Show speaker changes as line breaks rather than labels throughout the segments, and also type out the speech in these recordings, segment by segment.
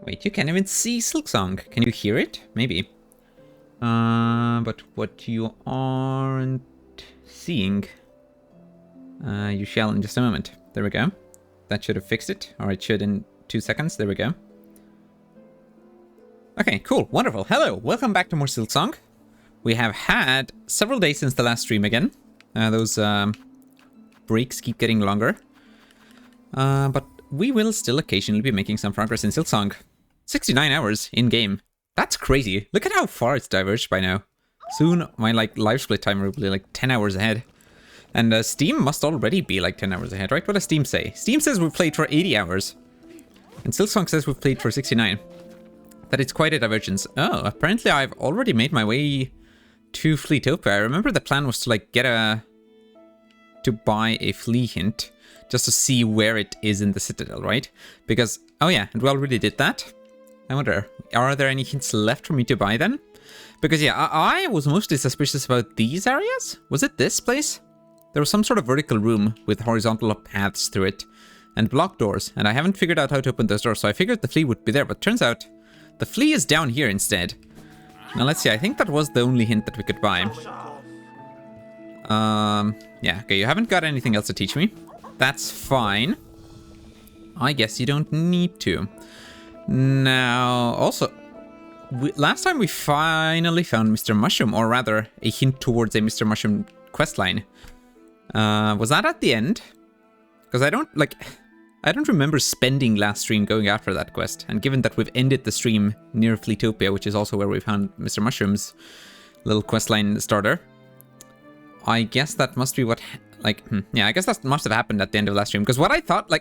Wait, you can't even see Silksong. Can you hear it? Maybe. But what you aren't seeing, you shall in just a moment. There we go. That should have fixed it. Or it should in 2 seconds. There we go. Okay, cool. Wonderful. Hello. Welcome back to more Silksong. We have had several days since the last stream again. Those breaks keep getting longer. But we will still occasionally be making some progress in Silksong. 69 hours in-game. That's crazy. Look at how far it's diverged by now. Soon, my live split timer will be 10 hours ahead. And Steam must already be 10 hours ahead, right? What does Steam say? Steam says we've played for 80 hours. And Silksong says we've played for 69. That it's quite a divergence. Oh, apparently I've already made my way to Fleetopia. I remember the plan was to to buy a flea hint just to see where it is in the Citadel, right? Because, oh yeah, and we already did that. I wonder, are there any hints left for me to buy then? Because yeah, I was mostly suspicious about these areas. Was it this place? There was some sort of vertical room with horizontal paths through it and blocked doors, and I haven't figured out how to open those doors, so I figured the flea would be there, but turns out the flea is down here instead. Now let's see, I think that was the only hint that we could buy. Yeah, okay, you haven't got anything else to teach me. That's fine. I guess you don't need to. Now, also, last time we finally found Mr. Mushroom, or rather, a hint towards a Mr. Mushroom questline. Was that at the end? Because I don't remember spending last stream going after that quest. And given that we've ended the stream near Fleetopia, which is also where we found Mr. Mushroom's little questline starter, I guess that must be what, yeah, I guess that must have happened at the end of last stream. Because what I thought,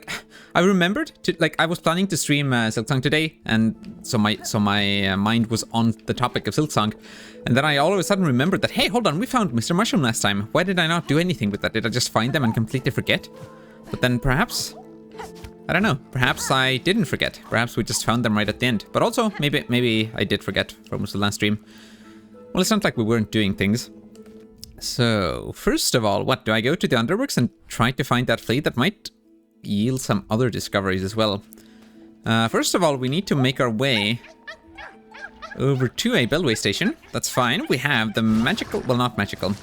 I remembered to, I was planning to stream Silksong today, and so my mind was on the topic of Silksong, and then I all of a sudden remembered that, hey, hold on, we found Mr. Mushroom last time. Why did I not do anything with that? Did I just find them and completely forget? But then perhaps, I don't know, perhaps I didn't forget. Perhaps we just found them right at the end. But also, maybe I did forget for most of the last stream. Well, it's not like we weren't doing things. So, first of all, what, do I go to the Underworks and try to find that flea? That might yield some other discoveries as well. First of all, we need to make our way over to a Beltway station. That's fine. We have the magical, well, not magical.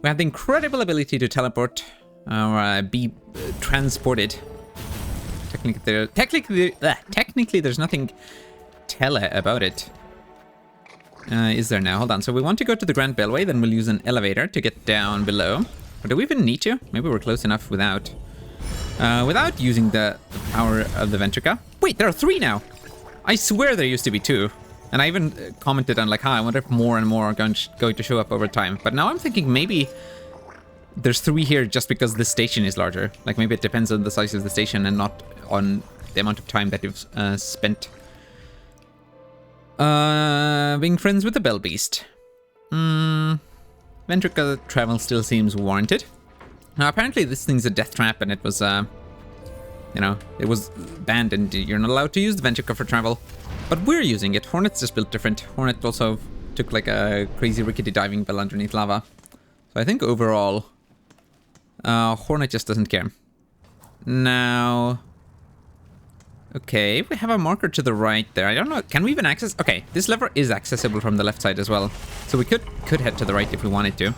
We have the incredible ability to teleport or be transported. Technically, there's nothing tele about it. Is there now? Hold on. So we want to go to the Grand Beltway, then we'll use an elevator to get down below. Or do we even need to? Maybe we're close enough without using the power of the Ventrica. Wait, there are 3 now! I swear there used to be 2. And I even commented on I wonder if more and more are going to show up over time. But now I'm thinking maybe there's 3 here just because the station is larger. Maybe it depends on the size of the station and not on the amount of time that you've spent being friends with the Bell Beast. Ventrica travel still seems warranted. Now, apparently this thing's a death trap, and it was, it was banned, and you're not allowed to use the Ventrica for travel. But we're using it. Hornet's just built different. Hornet also took a crazy rickety diving bell underneath lava. So I think overall, Hornet just doesn't care. Now, okay, we have a marker to the right there. I don't know, can we even access? Okay, this lever is accessible from the left side as well. So we could head to the right if we wanted to.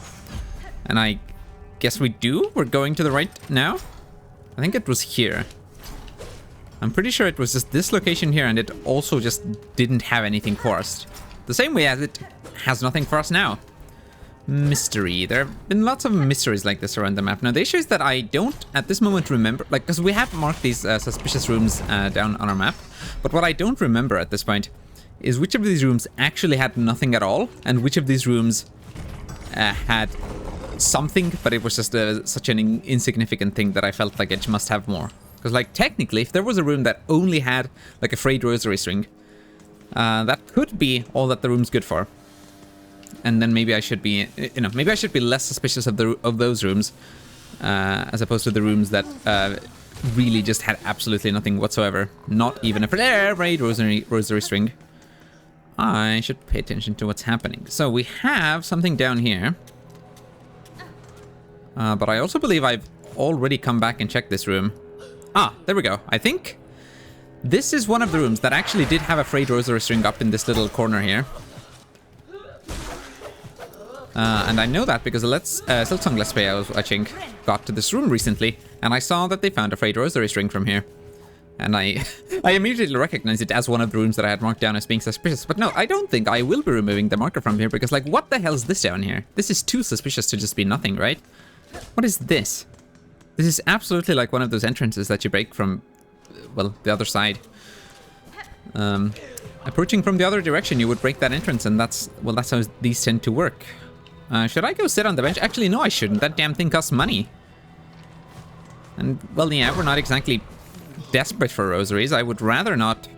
And I guess we do. We're going to the right now. I think it was here. I'm pretty sure it was just this location here, and it also just didn't have anything for us. The same way as it has nothing for us now. Mystery. There have been lots of mysteries like this around the map. Now, the issue is that I don't, at this moment, remember, because we have marked these suspicious rooms down on our map, but what I don't remember at this point is which of these rooms actually had nothing at all, and which of these rooms had something, but it was just such an insignificant thing that I felt like it must have more. Because, technically, if there was a room that only had, a frayed rosary string, that could be all that the room's good for. And then maybe I should be, maybe I should be less suspicious of those rooms, as opposed to the rooms that really just had absolutely nothing whatsoever. Not even a frayed rosary string. I should pay attention to what's happening. So we have something down here. But I also believe I've already come back and checked this room. Ah, there we go. I think This is one of the rooms that actually did have a frayed rosary string up in this little corner here. And I know that because Silksong Let's Play I was watching got to this room recently, and I saw that they found a frayed rosary string from here. And I immediately recognized it as one of the rooms that I had marked down as being suspicious. But no, I don't think I will be removing the marker from here, because, like, what the hell is this down here? This is too suspicious to just be nothing, right? What is this? This is absolutely like one of those entrances that you break from, well, the other side. Approaching from the other direction, you would break that entrance, and that's how these tend to work. Should I go sit on the bench? Actually, no, I shouldn't. That damn thing costs money. And, well, yeah, we're not exactly desperate for rosaries. I would rather not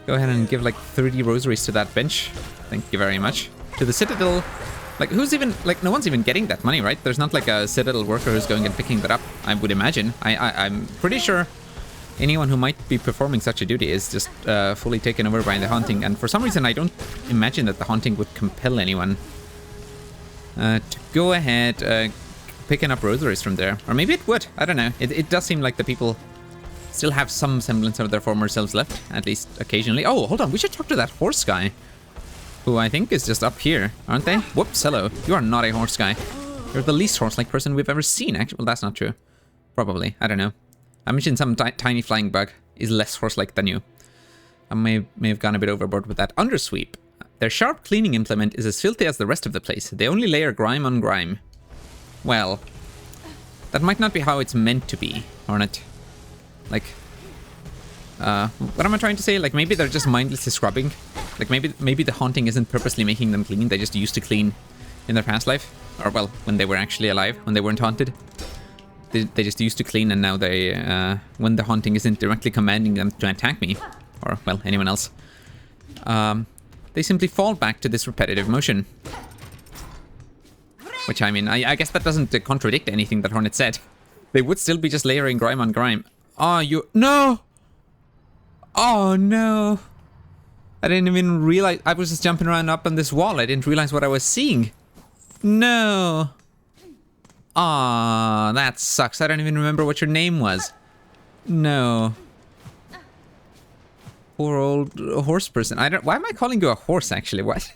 go ahead and give like 30 rosaries to that bench. Thank you very much. To the Citadel. Like, who's even, like, no one's even getting that money, right? There's not like a Citadel worker who's going and picking that up, I would imagine. I'm pretty sure anyone who might be performing such a duty is just fully taken over by the haunting. And for some reason, I don't imagine that the haunting would compel anyone to go ahead picking up rosaries from there. Or maybe it would. I don't know. It does seem like the people still have some semblance of their former selves left, at least occasionally. Oh, hold on. We should talk to that horse guy, who I think is just up here, aren't they? Whoops, hello. You are not a horse guy. You're the least horse-like person we've ever seen, actually. Well, that's not true. Probably. I don't know. I mentioned some tiny flying bug is less horse-like than you. I may have gone a bit overboard with that. Undersweep. Their sharp cleaning implement is as filthy as the rest of the place. They only layer grime on grime. Well, that might not be how it's meant to be, Hornet. Like, what am I trying to say? Like, maybe they're just mindlessly scrubbing. Like, maybe the haunting isn't purposely making them clean. They just used to clean in their past life. Or, well, when they were actually alive, when they weren't haunted. They just used to clean, and now they, when the haunting isn't directly commanding them to attack me, or, well, anyone else, they simply fall back to this repetitive motion. Which, I mean, I guess that doesn't contradict anything that Hornet said. They would still be just layering grime on grime. Oh, no! Oh, no! I didn't even realize. I was just jumping around up on this wall. I didn't realize what I was seeing. No! Aw, that sucks. I don't even remember what your name was. No. Poor old horse person. Why am I calling you a horse, actually? What?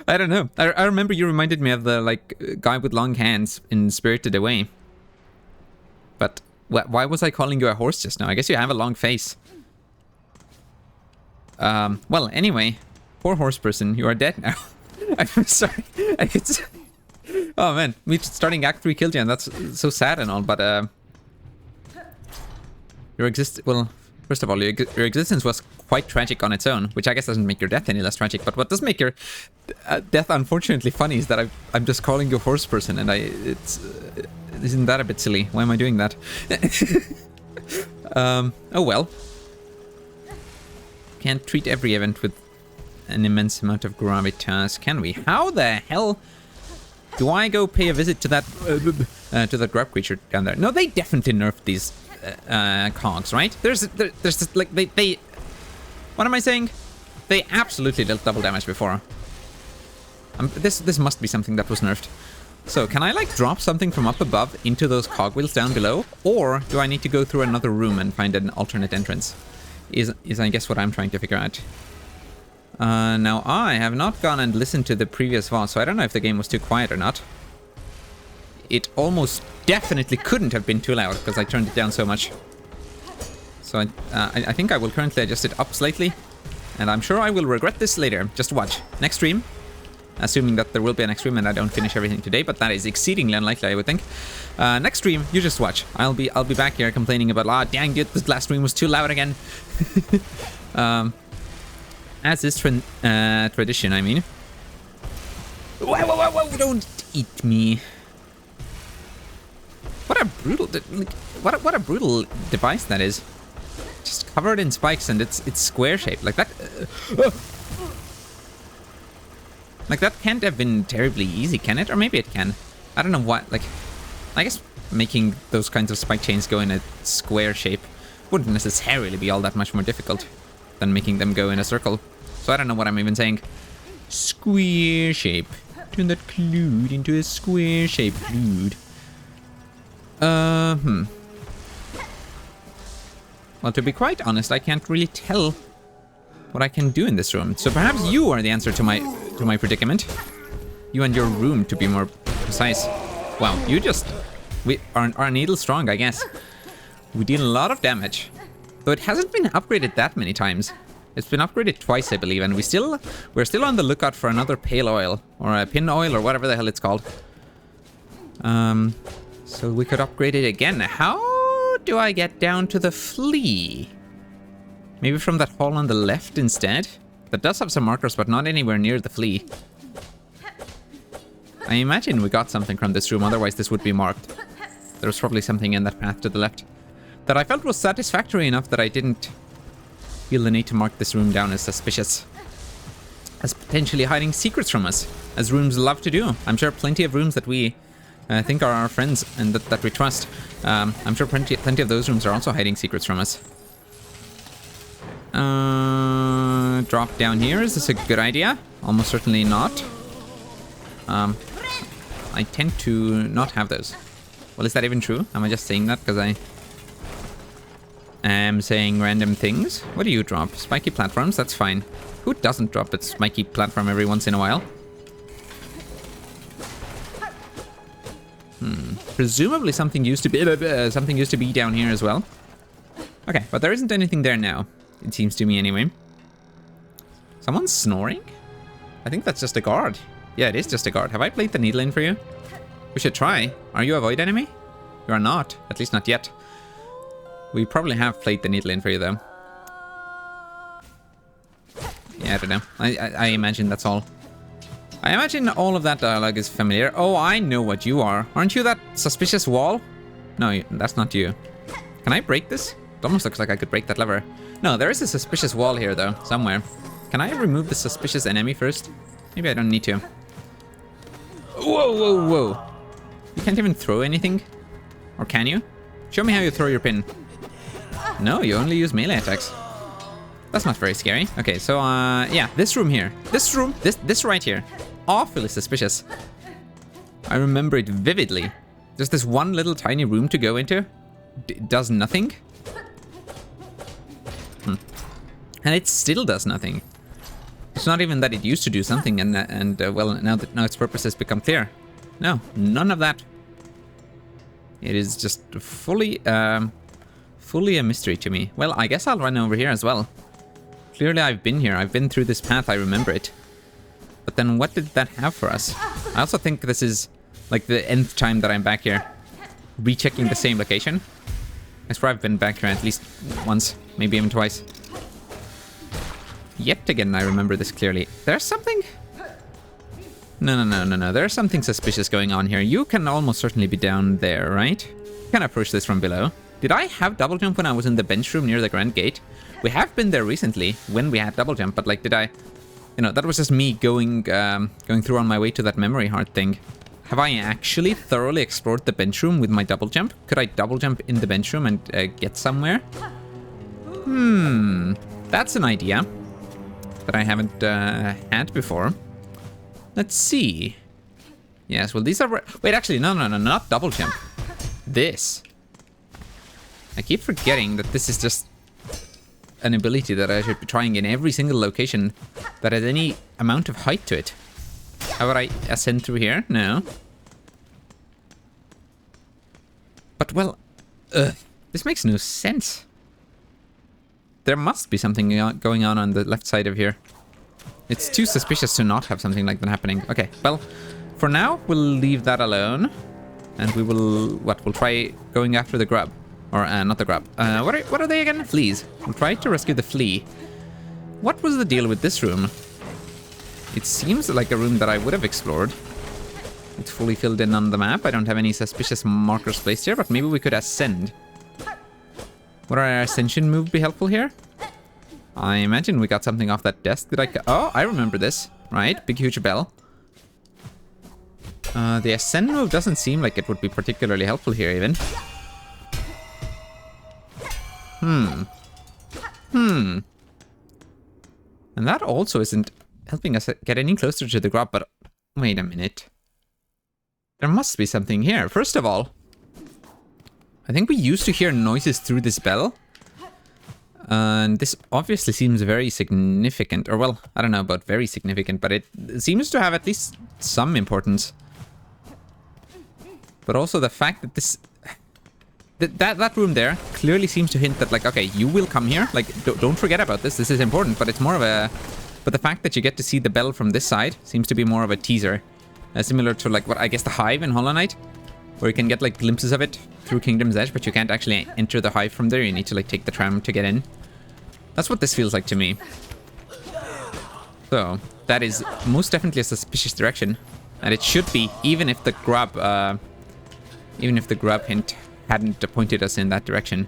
I don't know. I remember you reminded me of the, like, guy with long hands in Spirited Away. But why was I calling you a horse just now? I guess you have a long face. Well, anyway. Poor horse person. You are dead now. I'm sorry. Oh, man. Me starting Act 3 killed you, and that's so sad and all, but, well, first of all, your existence was quite tragic on its own, which I guess doesn't make your death any less tragic, but what does make your death unfortunately funny is that I'm just calling you a horse person, and isn't that a bit silly? Why am I doing that? Oh well. Can't treat every event with an immense amount of gravitas, can we? How the hell do I go pay a visit to that grub creature down there? No, they definitely nerfed these cogs, right? There's like they what am I saying? They absolutely dealt double damage before. This must be something that was nerfed. So can I like drop something from up above into those cogwheels down below, or do I need to go through another room and find an alternate entrance? Is I guess what I'm trying to figure out. Now I have not gone and listened to the previous VOD, so I don't know if the game was too quiet or not. It almost definitely couldn't have been too loud because I turned it down so much. So I think I will currently adjust it up slightly, and I'm sure I will regret this later. Just watch. Next stream, assuming that there will be a next stream and I don't finish everything today, but that is exceedingly unlikely, I would think. Next stream, you just watch. I'll be back here complaining about, ah, dang it, this last stream was too loud again. As is tradition, I mean. Whoa, don't eat me. What a brutal, what a brutal device that is. Just covered in spikes, and it's square shaped like that. Like that can't have been terribly easy, can it? Or maybe it can. I don't know what. Like, I guess making those kinds of spike chains go in a square shape wouldn't necessarily be all that much more difficult than making them go in a circle. So I don't know what I'm even saying. Square shape. Turn that clued into a square shape, clued. well, to be quite honest, I can't really tell what I can do in this room. So perhaps you are the answer to my predicament. You and your room, to be more precise. Wow, you just... We are needle strong, I guess. We deal a lot of damage. Though it hasn't been upgraded that many times. It's been upgraded twice, I believe, and we're still on the lookout for another pale oil, or a pin oil, or whatever the hell it's called. So we could upgrade it again. How do I get down to the flea? Maybe from that hall on the left instead? That does have some markers, but not anywhere near the flea. I imagine we got something from this room, otherwise this would be marked. There was probably something in that path to the left that I felt was satisfactory enough that I didn't feel the need to mark this room down as suspicious. As potentially hiding secrets from us, as rooms love to do. I'm sure plenty of rooms that we think are our friends and that we trust. I'm sure plenty of those rooms are also hiding secrets from us. Drop down here, is this a good idea? Almost certainly not. I tend to not have those. Well, is that even true? Am I just saying that because I am saying random things? What do you drop? Spiky platforms? That's fine. Who doesn't drop a spiky platform every once in a while? Presumably something used to be down here as well. Okay, but there isn't anything there now. It seems to me anyway. Someone's snoring? I think that's just a guard. Yeah, it is just a guard. Have I played the needle in for you? We should try. Are you a void enemy? You are not. At least not yet. We probably have played the needle in for you, though. Yeah, I don't know. I imagine that's all. I imagine all of that dialogue is familiar. Oh, I know what you are. Aren't you that suspicious wall? No, that's not you. Can I break this? It almost looks like I could break that lever. No, there is a suspicious wall here, though, somewhere. Can I remove the suspicious enemy first? Maybe I don't need to. Whoa, whoa, whoa. You can't even throw anything? Or can you? Show me how you throw your pin. No, you only use melee attacks. That's not very scary. Okay, so, yeah, this room here. This right here. Awfully suspicious. I remember it vividly. Just this one little tiny room to go into. Does nothing. And it still does nothing. It's not even that it used to do something and well, now its purpose has become clear. No, none of that. It is just fully a mystery to me. Well, I guess I'll run over here as well. Clearly I've been here. I've been through this path. I remember it. But then what did that have for us? I also think this is like the nth time that I'm back here. Rechecking the same location. I swear I've been back here at least once, maybe even twice. Yet again, I remember this clearly. There's something... No. There's something suspicious going on here. You can almost certainly be down there, right? You can approach this from below. Did I have double jump when I was in the bench room near the Grand Gate? We have been there recently when we had double jump, but like, did I... You know, that was just me going through on my way to that memory heart thing. Have I actually thoroughly explored the bench room with my double jump? Could I double jump in the bench room and get somewhere? That's an idea that I haven't had before. Let's see. Yes, well, these are... Wait, actually, no, not double jump. This. I keep forgetting that this is just an ability that I should be trying in every single location that has any amount of height to it. How would I ascend through here? No. But, well, this makes no sense. There must be something going on the left side of here. It's too suspicious to not have something like that happening. Okay, well, for now, we'll leave that alone. And we will, we'll try going after the grub. Or, not the grub. What are they again? Fleas. We'll try to rescue the flea. What was the deal with this room? It seems like a room that I would have explored. It's fully filled in on the map. I don't have any suspicious markers placed here, but maybe we could ascend. Would our ascension move be helpful here? I imagine we got something off that desk. Oh, I remember this. Right, big huge bell. The ascend move doesn't seem like it would be particularly helpful here even. And that also isn't helping us get any closer to the grub, but wait a minute. There must be something here. First of all, I think we used to hear noises through this bell. And this obviously seems very significant. Or, well, I don't know about very significant, but it seems to have at least some importance. But also the fact that this... That room there clearly seems to hint that, like, okay, you will come here. Like, don't forget about this. This is important, but it's more of a... But the fact that you get to see the bell from this side seems to be more of a teaser. Similar to, like, what I guess the Hive in Hollow Knight, where you can get, like, glimpses of it through Kingdom's Edge, but you can't actually enter the Hive from there. You need to, like, take the tram to get in. That's what this feels like to me. So, that is most definitely a suspicious direction. And it should be, even if the grub hint hadn't pointed us in that direction.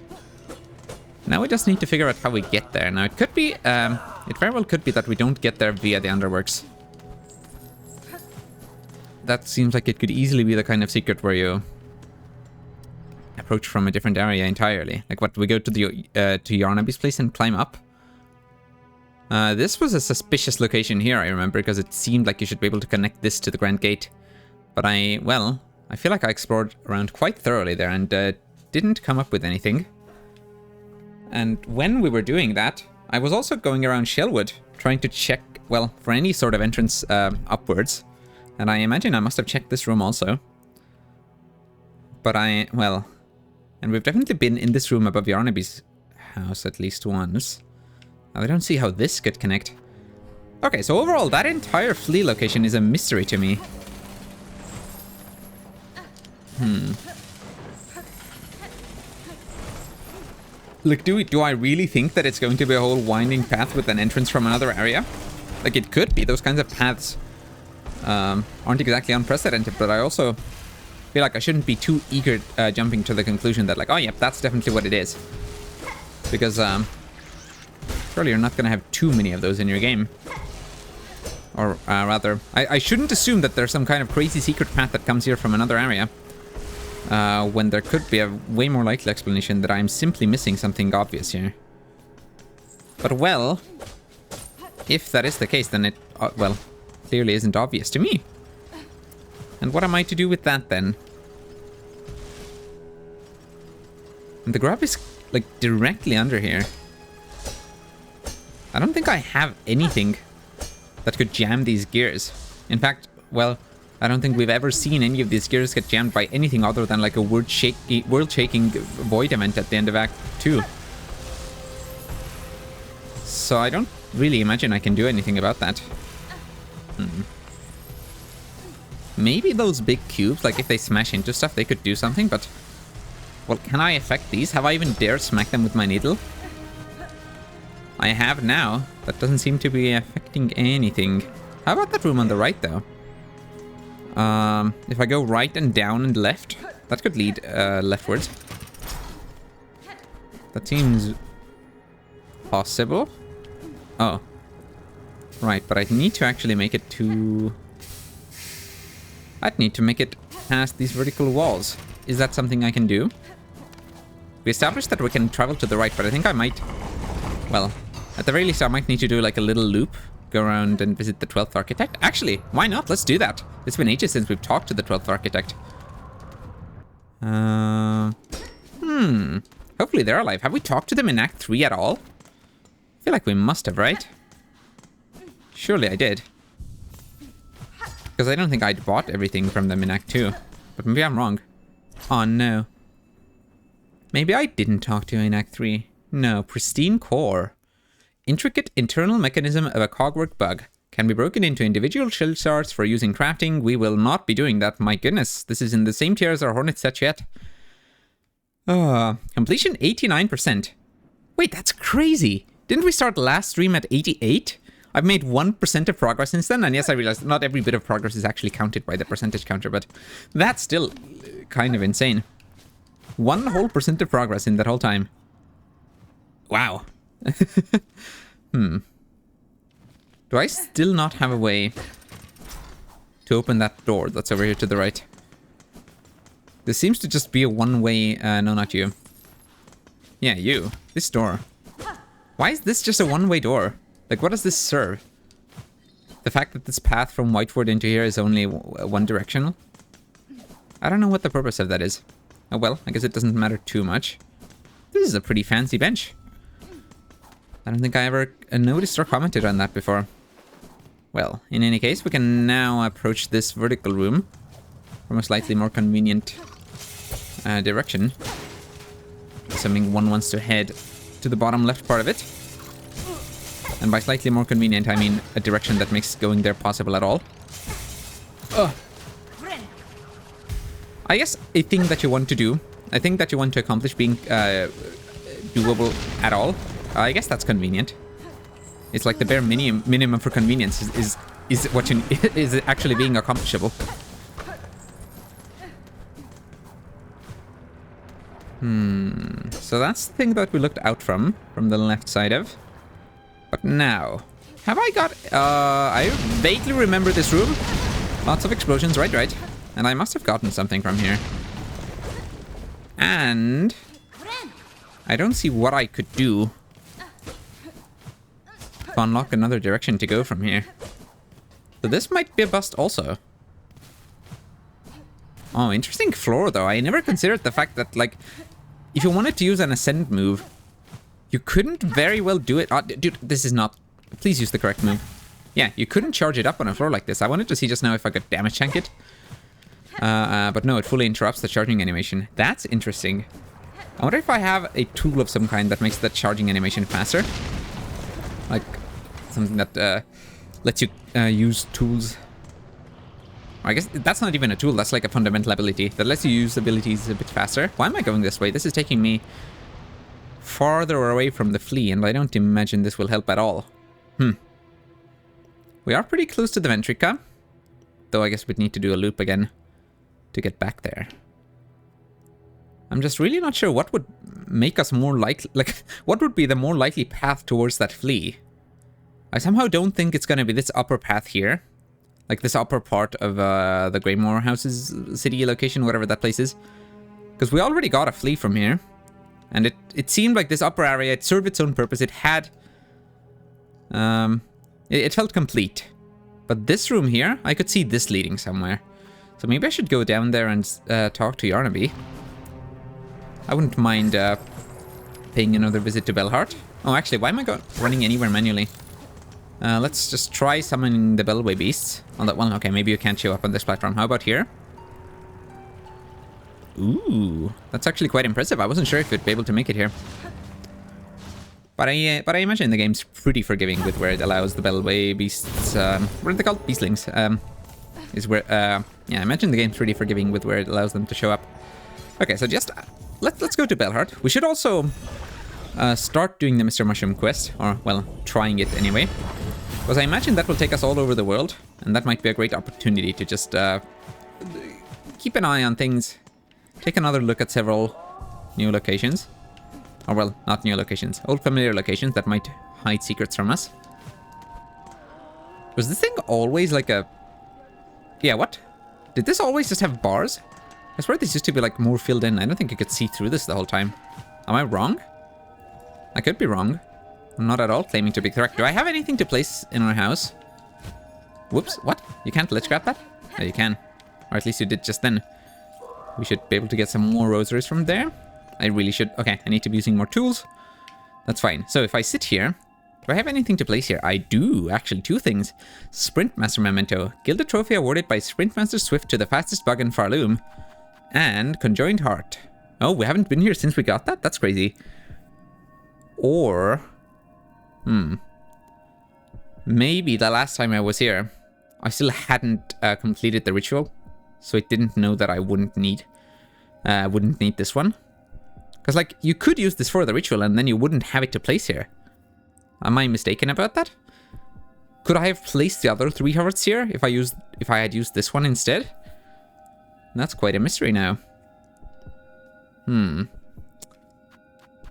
Now we just need to figure out how we get there. Now it could be, it very well could be that we don't get there via the Underworks. That seems like it could easily be the kind of secret where you approach from a different area entirely. Like, what, we go to the to Yarnaby's place and climb up? This was a suspicious location here, I remember, because it seemed like you should be able to connect this to the Grand Gate. But I feel like I explored around quite thoroughly there and didn't come up with anything. And when we were doing that, I was also going around Shellwood, trying to check, well, for any sort of entrance upwards. And I imagine I must have checked this room also. But and we've definitely been in this room above Yarnaby's house at least once. I don't see how this could connect. Okay, so overall, that entire flea location is a mystery to me. Like, do I really think that it's going to be a whole winding path with an entrance from another area? Like, it could be. Those kinds of paths aren't exactly unprecedented, but I also feel like I shouldn't be too eager jumping to the conclusion that, like, oh, yep, that's definitely what it is. Because, surely you're not going to have too many of those in your game. Or, rather, I shouldn't assume that there's some kind of crazy secret path that comes here from another area. When there could be a way more likely explanation that I'm simply missing something obvious here. But, well, if that is the case, then it, clearly isn't obvious to me. And what am I to do with that, then? And the grub is, like, directly under here. I don't think I have anything that could jam these gears. In fact, well, I don't think we've ever seen any of these gears get jammed by anything other than like a world-shaking void event at the end of Act 2. So I don't really imagine I can do anything about that. Maybe those big cubes, like if they smash into stuff, they could do something, but... Well, can I affect these? Have I even dared smack them with my needle? I have now. That doesn't seem to be affecting anything. How about that room on the right, though? If I go right and down and left, that could lead leftwards. That seems possible. Oh. Right, but I'd need to actually make it to... I'd need to make it past these vertical walls. Is that something I can do? We established that we can travel to the right, but I think I might... Well, at the very least, I might need to do like a little loop. Go around and visit the 12th Architect. Actually, why not? Let's do that. It's been ages since we've talked to the 12th Architect. Hopefully they're alive. Have we talked to them in Act 3 at all? I feel like we must have, right? Surely I did. Because I don't think I'd bought everything from them in Act 2. But maybe I'm wrong. Oh, no. Maybe I didn't talk to you in Act 3. No, pristine core. Intricate internal mechanism of a cogwork bug. Can be broken into individual shell shards for using crafting. We will not be doing that. My goodness, this is in the same tier as our Hornet set yet. Completion 89%. Wait, that's crazy. Didn't we start last stream at 88? I've made 1% of progress since then, and yes, I realized not every bit of progress is actually counted by the percentage counter, but that's still kind of insane. 1 whole % of progress in that whole time. Wow. Do I still not have a way to open that door that's over here to the right? This seems to just be a one-way... no, not you. Yeah, you. This door. Why is this just a one-way door? Like, what does this serve? The fact that this path from Whitewood into here is only one directional? I don't know what the purpose of that is. Oh well, I guess it doesn't matter too much. This is a pretty fancy bench. I don't think I ever noticed or commented on that before. Well, in any case, we can now approach this vertical room from a slightly more convenient direction. Assuming one wants to head to the bottom left part of it. And by slightly more convenient, I mean a direction that makes going there possible at all. Ugh. I guess a thing that you want to do, a thing that you want to accomplish being doable at all, I guess that's convenient. It's like the bare minimum for convenience is what you is actually being accomplishable. So that's the thing that we looked out from the left side of. But now, have I got... I vaguely remember this room. Lots of explosions, right. And I must have gotten something from here. And I don't see what I could do to unlock another direction to go from here. So this might be a bust also. Oh, interesting floor though. I never considered the fact that, like, if you wanted to use an ascend move, you couldn't very well do it. Oh, dude, this is not... Please use the correct move. Yeah, you couldn't charge it up on a floor like this. I wanted to see just now if I could damage tank it. But no, it fully interrupts the charging animation. That's interesting. I wonder if I have a tool of some kind that makes that charging animation faster. Like, something that lets you use tools. I guess that's not even a tool, that's like a fundamental ability that lets you use abilities a bit faster. Why am I going this way? This is taking me farther away from the flea, and I don't imagine this will help at all. We are pretty close to the Ventrica, though I guess we'd need to do a loop again to get back there. I'm just really not sure what would make us more likely, like, what would be the more likely path towards that flea. I somehow don't think it's gonna be this upper path here. Like this upper part of the Greymore House's city location, whatever that place is. Because we already got a flea from here. And it seemed like this upper area, it served its own purpose. It had... it felt complete. But this room here, I could see this leading somewhere. So maybe I should go down there and talk to Yarnaby. I wouldn't mind paying another visit to Bellheart. Oh, actually, why am I running anywhere manually? Let's just try summoning the Bellway Beasts on that one. Okay, maybe you can't show up on this platform. How about here? Ooh, that's actually quite impressive. I wasn't sure if you'd be able to make it here. But I imagine the game's pretty forgiving with where it allows the Bellway Beasts, what are they called? Beastlings. Is where, yeah, I imagine the game's pretty forgiving with where it allows them to show up. Okay, so just, let's go to Bellheart. We should also start doing the Mr. Mushroom quest, or, well, trying it anyway. Because I imagine that will take us all over the world, and that might be a great opportunity to just keep an eye on things. Take another look at several new locations. Or, well, not new locations. Old familiar locations that might hide secrets from us. Was this thing always like a... Yeah, what? Did this always just have bars? I swear this used to be like more filled in. I don't think you could see through this the whole time. Am I wrong? I could be wrong. I'm not at all claiming to be correct. Do I have anything to place in our house? Whoops, what? You can't lich grab that? No, you can. Or at least you did just then. We should be able to get some more rosaries from there. I really should. Okay, I need to be using more tools. That's fine. So if I sit here, do I have anything to place here? I do, actually, 2 things. Sprint Master Memento. Gilded trophy awarded by Sprint Master Swift to the fastest bug in Farloom. And Conjoined Heart. Oh, we haven't been here since we got that? That's crazy. Or... maybe the last time I was here, I still hadn't completed the ritual. So it didn't know that I wouldn't need this one. Because, like, you could use this for the ritual and then you wouldn't have it to place here. Am I mistaken about that? Could I have placed the other 3 hearts here if I had used this one instead? That's quite a mystery now.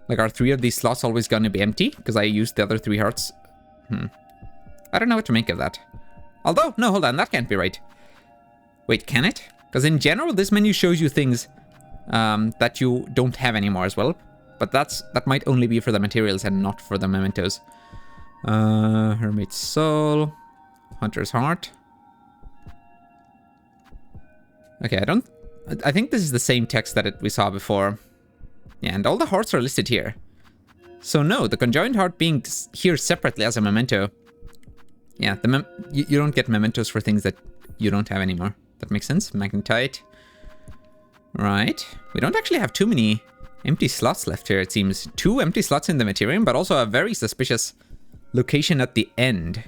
Like, are 3 of these slots always gonna be empty? Because I used the other 3 hearts. I don't know what to make of that. Although, no, hold on, that can't be right. Wait, can it? Because in general, this menu shows you things that you don't have anymore as well. But that might only be for the materials and not for the mementos. Hermit's Soul. Hunter's Heart. Okay, I think this is the same text that we saw before. Yeah, and all the hearts are listed here. So no, the conjoined heart being here separately as a memento. Yeah, you don't get mementos for things that you don't have anymore. That makes sense. Magnetite. Right. We don't actually have too many empty slots left here, it seems. 2 empty slots in the Materium, but also a very suspicious location at the end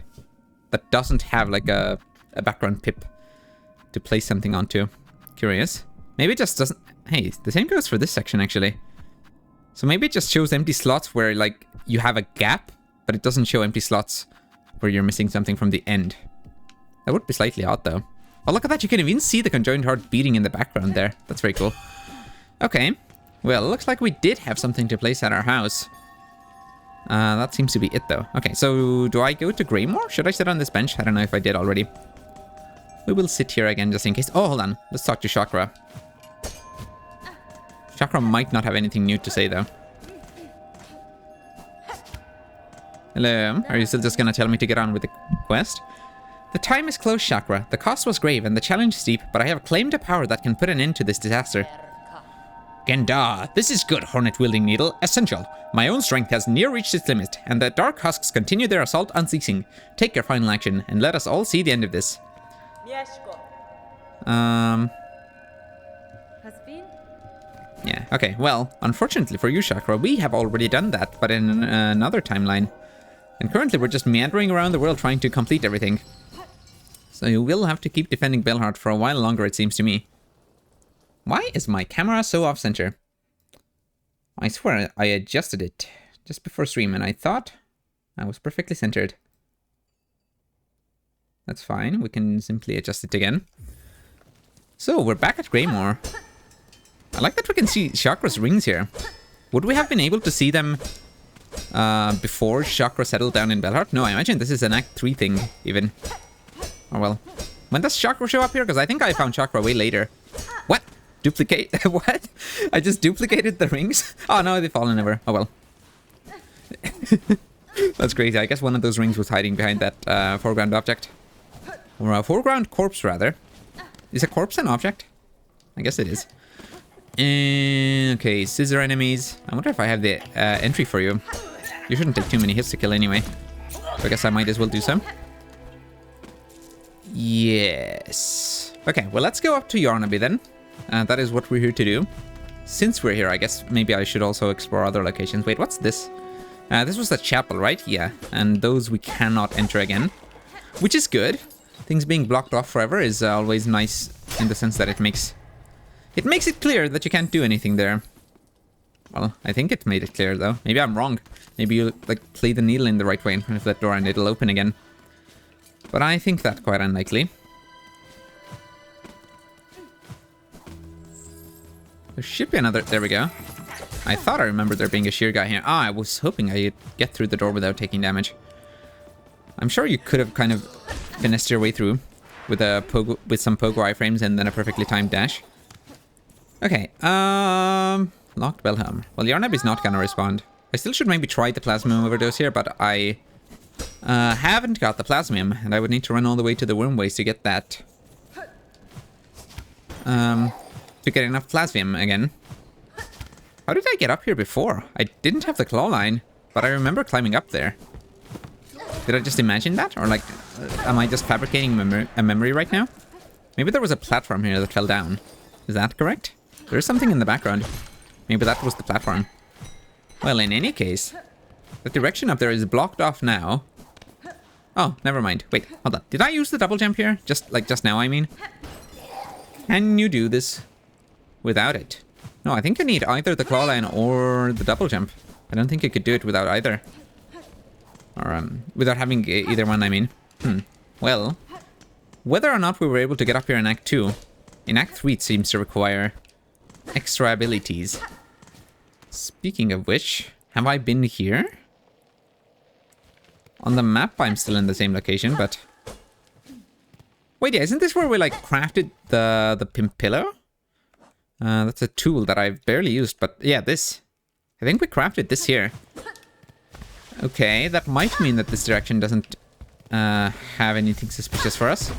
that doesn't have like a background pip to place something onto. Curious. Maybe it just doesn't... Hey, the same goes for this section, actually. So maybe it just shows empty slots where, like, you have a gap, but it doesn't show empty slots where you're missing something from the end. That would be slightly odd, though. Oh, look at that. You can even see the conjoined heart beating in the background there. That's very cool. Okay. Well, looks like we did have something to place at our house. That seems to be it, though. Okay, so do I go to Greymore? Should I sit on this bench? I don't know if I did already. We will sit here again just in case. Oh, hold on. Let's talk to Chakra. Chakra might not have anything new to say, though. Hello. Are you still just gonna tell me to get on with the quest? The time is close, Chakra. The cost was grave and the challenge steep, but I have claimed a power that can put an end to this disaster. Genda, this is good, Hornet-wielding Needle. Essential. My own strength has near reached its limit, and the Dark Husks continue their assault unceasing. Take your final action, and let us all see the end of this. Yeah, okay, well, unfortunately for you, Chakra, we have already done that, but in another timeline. And currently we're just meandering around the world trying to complete everything. So you will have to keep defending Belhart for a while longer, it seems to me. Why is my camera so off-center? I swear I adjusted it just before stream and I thought I was perfectly centered. That's fine, we can simply adjust it again. So, we're back at Greymore. I like that we can see Chakra's rings here. Would we have been able to see them before Chakra settled down in Belhart? No, I imagine this is an Act 3 thing, even. Oh well. When does Chakra show up here? Because I think I found Chakra way later. What? Duplicate? What? I just duplicated the rings? Oh no, they've fallen over. Oh well. That's crazy. I guess one of those rings was hiding behind that foreground object. Or a foreground corpse, rather. Is a corpse an object? I guess it is. Okay, scissor enemies. I wonder if I have the entry for you. You shouldn't take too many hits to kill anyway. So I guess I might as well do so. Yes. Okay, well let's go up to Yarnaby then. That is what we're here to do. Since we're here, I guess maybe I should also explore other locations. Wait, what's this? This was the chapel, right? Yeah, and those we cannot enter again. Which is good. Things being blocked off forever is always nice in the sense that it makes it clear that you can't do anything there. Well, I think it made it clear though. Maybe I'm wrong. Maybe you like play the needle in the right way in front of that door and it'll open again. But I think that quite unlikely. There should be another... There we go. I thought I remembered there being a shear guy here. Ah, I was hoping I'd get through the door without taking damage. I'm sure you could have kind of finessed your way through with some pogo iframes and then a perfectly timed dash. Okay, locked Belhelm. Well, Yarnaby's not gonna respond. I still should maybe try the Plasmium Overdose here, but I haven't got the Plasmium, and I would need to run all the way to the Wormways to get that. To get enough Plasmium again. How did I get up here before? I didn't have the claw line, but I remember climbing up there. Did I just imagine that? Or like, am I just fabricating a memory right now? Maybe there was a platform here that fell down. Is that correct? There is something in the background. Maybe that was the platform. Well, in any case, the direction up there is blocked off now. Oh, never mind. Wait, hold on. Did I use the double jump here? Just now, I mean. Can you do this without it? No, I think you need either the claw line or the double jump. I don't think you could do it without either. Or, without having either one, I mean. Well, whether or not we were able to get up here in Act 2, in Act 3 it seems to require extra abilities. Speaking of which, have I been here? On the map I'm still in the same location, but... Wait, yeah, isn't this where we, like, crafted the pimp pillow? That's a tool that I've barely used, but yeah, this. I think we crafted this here. Okay, that might mean that this direction doesn't have anything suspicious for us.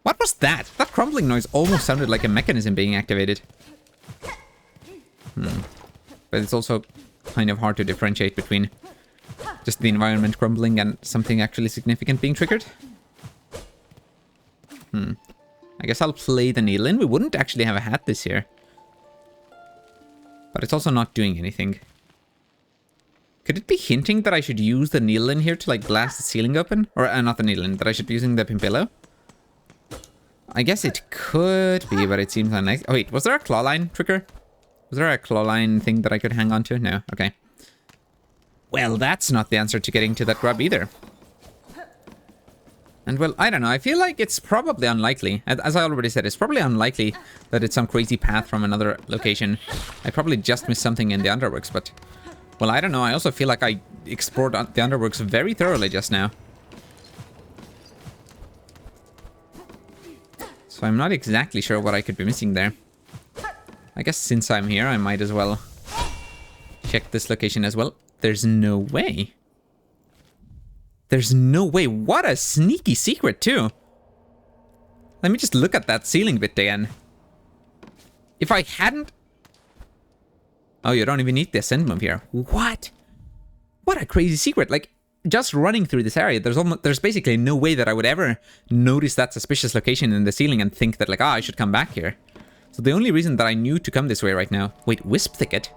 What was that? That crumbling noise almost sounded like a mechanism being activated. But it's also kind of hard to differentiate between just the environment crumbling and something actually significant being triggered. I guess I'll play the needle in. We wouldn't actually have a hat this year. But it's also not doing anything. Could it be hinting that I should use the needle in here to like blast the ceiling open? Or not the needle in, that I should be using the Pimpello? I guess it could be, but it seems unlikely. Oh wait, was there a claw line trigger? Was there a claw line thing that I could hang on to? No, okay. Well, that's not the answer to getting to that grub either. And well, I don't know, I feel like it's probably unlikely. As I already said, it's probably unlikely that it's some crazy path from another location. I probably just missed something in the Underworks, but... Well, I don't know, I also feel like I explored the Underworks very thoroughly just now. So I'm not exactly sure what I could be missing there. I guess since I'm here, I might as well check this location as well. There's no way. There's no way. What a sneaky secret, too. Let me just look at that ceiling bit again. If I hadn't... Oh, you don't even need the ascend move here. What? What a crazy secret. Like, just running through this area, there's basically no way that I would ever notice that suspicious location in the ceiling and think that, like, I should come back here. So the only reason that I knew to come this way right now... Wait, Wisp Thicket?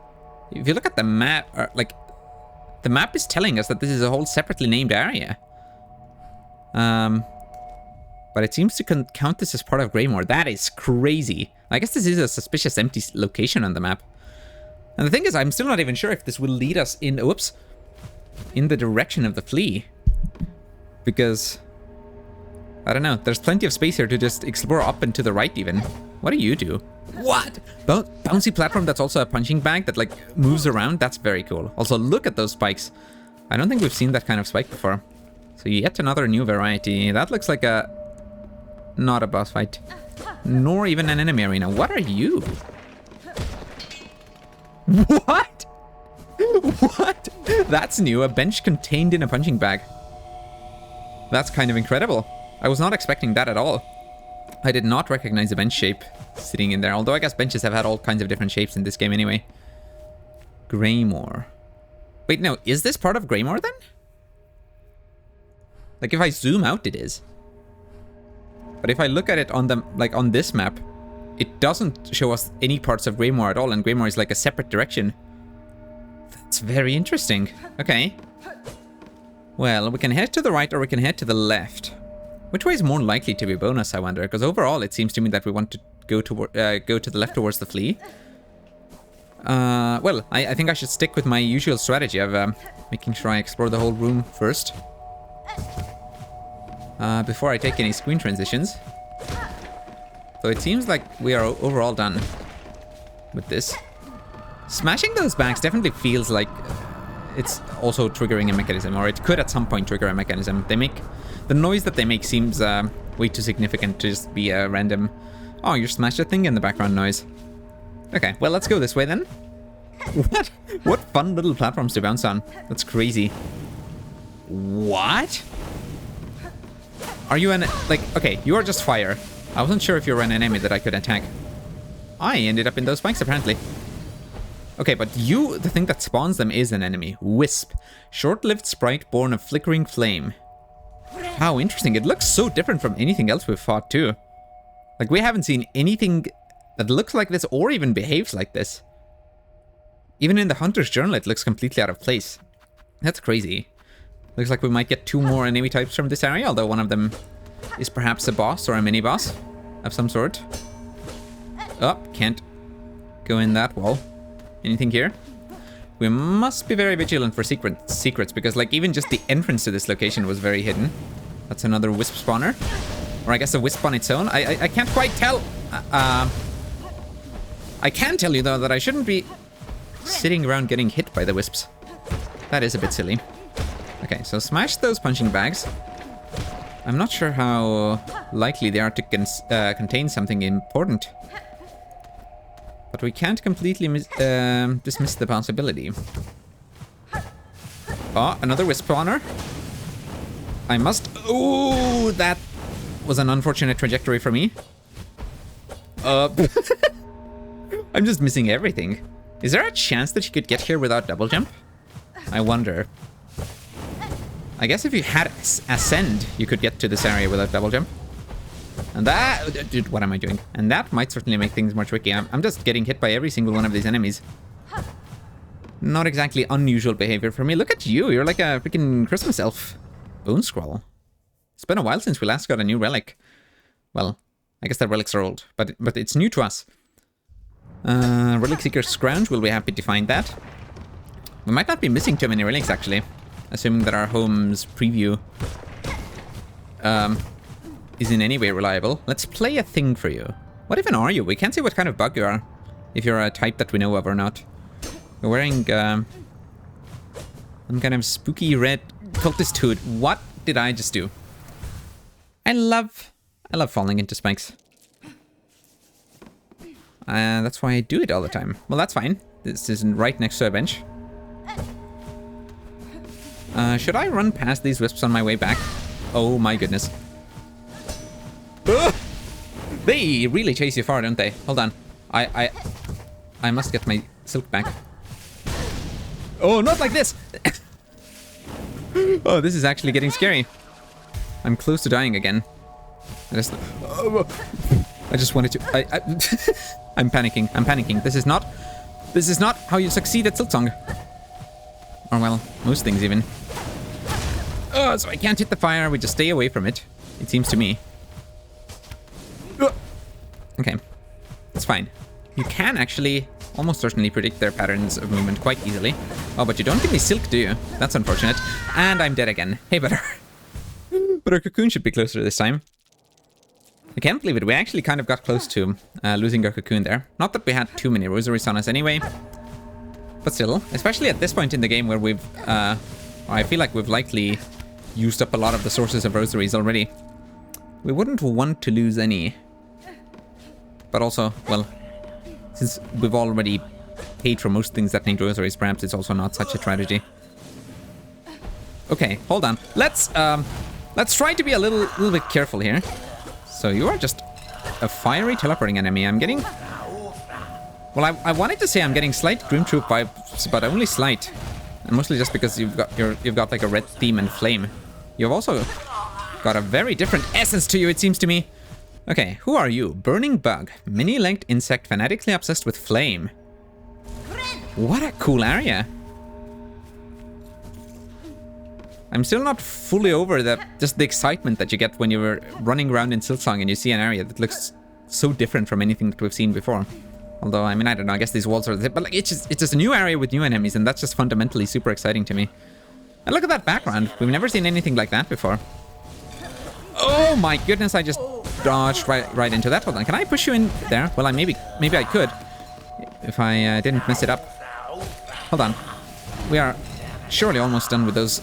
If you look at the map, like... The map is telling us that this is a whole separately named area. But it seems to count this as part of Greymore. That is crazy. I guess this is a suspicious empty location on the map. And the thing is, I'm still not even sure if this will lead us in... Whoops. In the direction of the flea. Because... I don't know. There's plenty of space here to just explore up and to the right even. What do you do? What? Bouncy platform that's also a punching bag that like moves around. That's very cool. Also, look at those spikes. I don't think we've seen that kind of spike before. So yet another new variety. That looks like a... Not a boss fight. Nor even an enemy arena. What are you? What? What? That's new. A bench contained in a punching bag. That's kind of incredible. I was not expecting that at all. I did not recognize the bench shape sitting in there. Although I guess benches have had all kinds of different shapes in this game anyway. Greymore. Wait, no. Is this part of Greymore then? Like if I zoom out, it is. But if I look at it on the on this map, it doesn't show us any parts of Greymore at all, and Greymore is like a separate direction. That's very interesting. Okay. Well, we can head to the right or we can head to the left. Which way is more likely to be bonus, I wonder? Because overall, it seems to me that we want to go to the left towards the flea. Well, I think I should stick with my usual strategy of making sure I explore the whole room first. Before I take any screen transitions. So it seems like we are overall done with this. Smashing those bags definitely feels like it's also triggering a mechanism, or it could at some point trigger a mechanism. The noise that they make seems way too significant to just be a random, oh, you smashed a thing in the background noise. Okay, well, let's go this way then. What? What fun little platforms to bounce on. That's crazy. What? Are you okay, you are just fire. I wasn't sure if you were an enemy that I could attack. I ended up in those spikes, apparently. Okay, but the thing that spawns them is an enemy. Wisp. Short-lived sprite born of flickering flame. How interesting. It looks so different from anything else we've fought, too. Like, we haven't seen anything that looks like this or even behaves like this. Even in the Hunter's Journal, it looks completely out of place. That's crazy. Looks like we might get 2 more enemy types from this area, although one of them is perhaps a boss or a mini-boss of some sort. Oh, can't go in that wall. Anything here? We must be very vigilant for secrets, because like even just the entrance to this location was very hidden. That's another wisp spawner. Or I guess a wisp on its own. I can't quite tell. I can tell you though that I shouldn't be sitting around getting hit by the wisps. That is a bit silly. Okay, so smash those punching bags. I'm not sure how likely they are to contain something important. But we can't completely dismiss the possibility. Oh, another wisp spawner. I must... Oh, that was an unfortunate trajectory for me. I'm just missing everything. Is there a chance that you could get here without double jump? I wonder. I guess if you had ascend, you could get to this area without double jump. And that... Dude, what am I doing? And that might certainly make things more tricky. I'm just getting hit by every single one of these enemies. Not exactly unusual behavior for me. Look at you. You're like a freaking Christmas elf. Bone scroll. It's been a while since we last got a new relic. Well, I guess the relics are old, but it's new to us. Relic Seeker Scrounge, we'll be happy to find that. We might not be missing too many relics, actually. Assuming that our home's preview is in any way reliable. Let's play a thing for you. What even are you? We can't see what kind of bug you are. If you're a type that we know of or not. You're wearing some kind of spooky red cultist hood. What did I just do? I love falling into spikes. That's why I do it all the time. Well, that's fine. This isn't right next to a bench. Should I run past these wisps on my way back? Oh my goodness. Ugh! They really chase you far, don't they? Hold on. I must get my silk back. Oh, not like this! Oh, this is actually getting scary. I'm close to dying again. I just wanted to... I'm panicking. I'm panicking. This is not how you succeed at Silksong. Or well, most things even. Oh, so I can't hit the fire. We just stay away from it. It seems to me. Okay. It's fine. You can actually almost certainly predict their patterns of movement quite easily. Oh, but you don't give me silk, do you? That's unfortunate. And I'm dead again. Hey, but our cocoon should be closer this time. I can't believe it. We actually kind of got close to losing our cocoon there. Not that we had too many rosaries on us anyway. But still, especially at this point in the game where we've... I feel like we've likely used up a lot of the sources of rosaries already. We wouldn't want to lose any. But also, well, since we've already paid for most things that need rosaries, perhaps it's also not such a tragedy. Okay, hold on. Let's try to be a little bit careful here. So you are just a fiery teleporting enemy. I'm getting... Well, I wanted to say I'm getting slight Grim Troop vibes, but only slight. And mostly just because you've got like a red theme and flame. You've also got a very different essence to you, it seems to me. Okay, who are you? Burning Bug. Mini-legged insect fanatically obsessed with flame. What a cool area. I'm still not fully over just the excitement that you get when you're running around in Silksong and you see an area that looks so different from anything that we've seen before. Although, I mean, I don't know, I guess these walls are... But like, it's just a new area with new enemies, and that's just fundamentally super exciting to me. And look at that background. We've never seen anything like that before. Oh my goodness, I just dodged right into that. Hold on, can I push you in there? Well, maybe I could, if I didn't mess it up. Hold on. We are surely almost done with those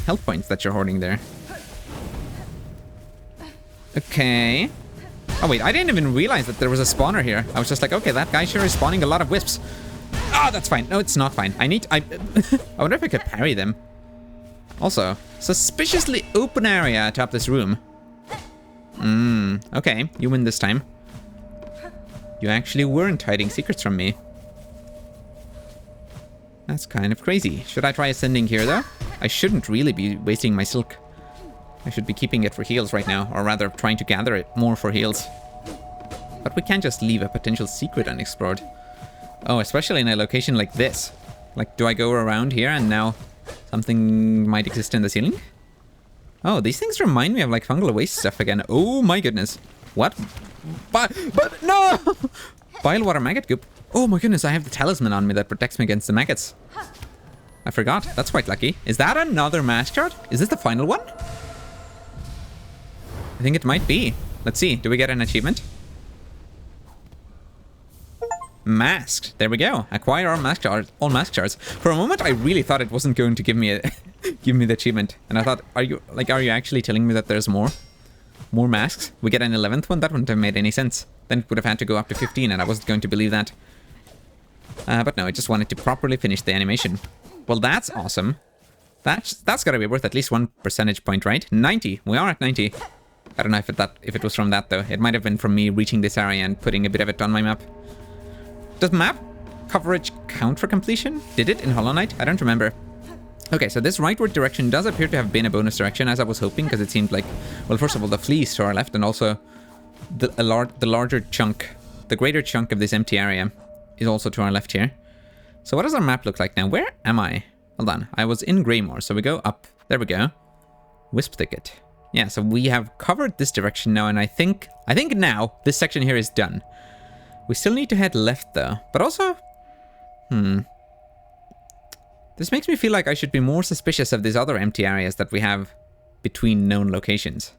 health points that you're hoarding there. Okay. Oh wait, I didn't even realize that there was a spawner here. I was just like, okay, that guy sure is spawning a lot of wisps. Ah, that's fine. No, it's not fine. I wonder if I could parry them. Also, suspiciously open area atop this room. Okay, you win this time. You actually weren't hiding secrets from me. That's kind of crazy. Should I try ascending here, though? I shouldn't really be wasting my silk. I should be keeping it for heals right now, or rather trying to gather it more for heals. But we can't just leave a potential secret unexplored. Oh, especially in a location like this. Like, do I go around here and now something might exist in the ceiling? Oh, these things remind me of like fungal waste stuff again. Oh my goodness. What? But no! Bilewater maggot goop. Oh my goodness, I have the talisman on me that protects me against the maggots. I forgot. That's quite lucky. Is that another mask shard? Is this the final one? I think it might be. Let's see. Do we get an achievement? Masked. There we go. Acquire all mask shards. For a moment, I really thought it wasn't going to give me the achievement, and I thought, are you actually telling me that there's more masks? We get an 11th one. That wouldn't have made any sense. Then it would have had to go up to 15, and I wasn't going to believe that. But no, I just wanted to properly finish the animation. Well, that's awesome. That's got to be worth at least 1 percentage point, right? 90. We are at 90. I don't know if it was from that though. It might have been from me reaching this area and putting a bit of it on my map. Does map coverage count for completion? Did it in Hollow Knight? I don't remember. Okay, so this rightward direction does appear to have been a bonus direction, as I was hoping, because it seemed like, well, first of all, the fleece to our left, and also the larger chunk, the greater chunk of this empty area is also to our left here. So what does our map look like now? Where am I? Hold on. I was in Greymoor, so we go up. There we go. Wisp Thicket. Yeah, so we have covered this direction now, and I think now this section here is done. We still need to head left, though. But also... This makes me feel like I should be more suspicious of these other empty areas that we have between known locations.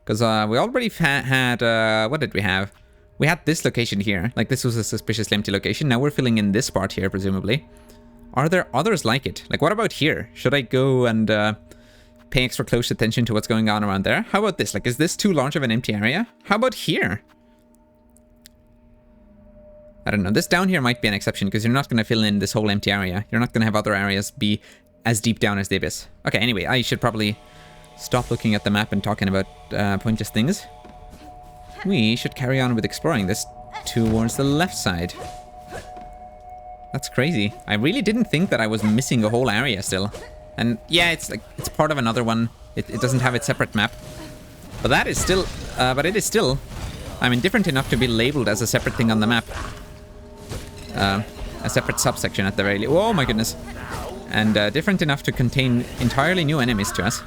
Because we already had... what did we have? We had this location here. Like, this was a suspiciously empty location. Now we're filling in this part here, presumably. Are there others like it? Like, what about here? Should I go and pay extra close attention to what's going on around there? How about this? Like, is this too large of an empty area? How about here? I don't know. This down here might be an exception, because you're not going to fill in this whole empty area. You're not going to have other areas be as deep down as the Abyss. Okay, anyway, I should probably stop looking at the map and talking about pointless things. We should carry on with exploring this towards the left side. That's crazy. I really didn't think that I was missing a whole area still. And yeah, it's like it's part of another one. It doesn't have its separate map. But that is still it is still, I mean, different enough to be labeled as a separate thing on the map. A separate subsection at the very least. Oh my goodness. And different enough to contain entirely new enemies to us.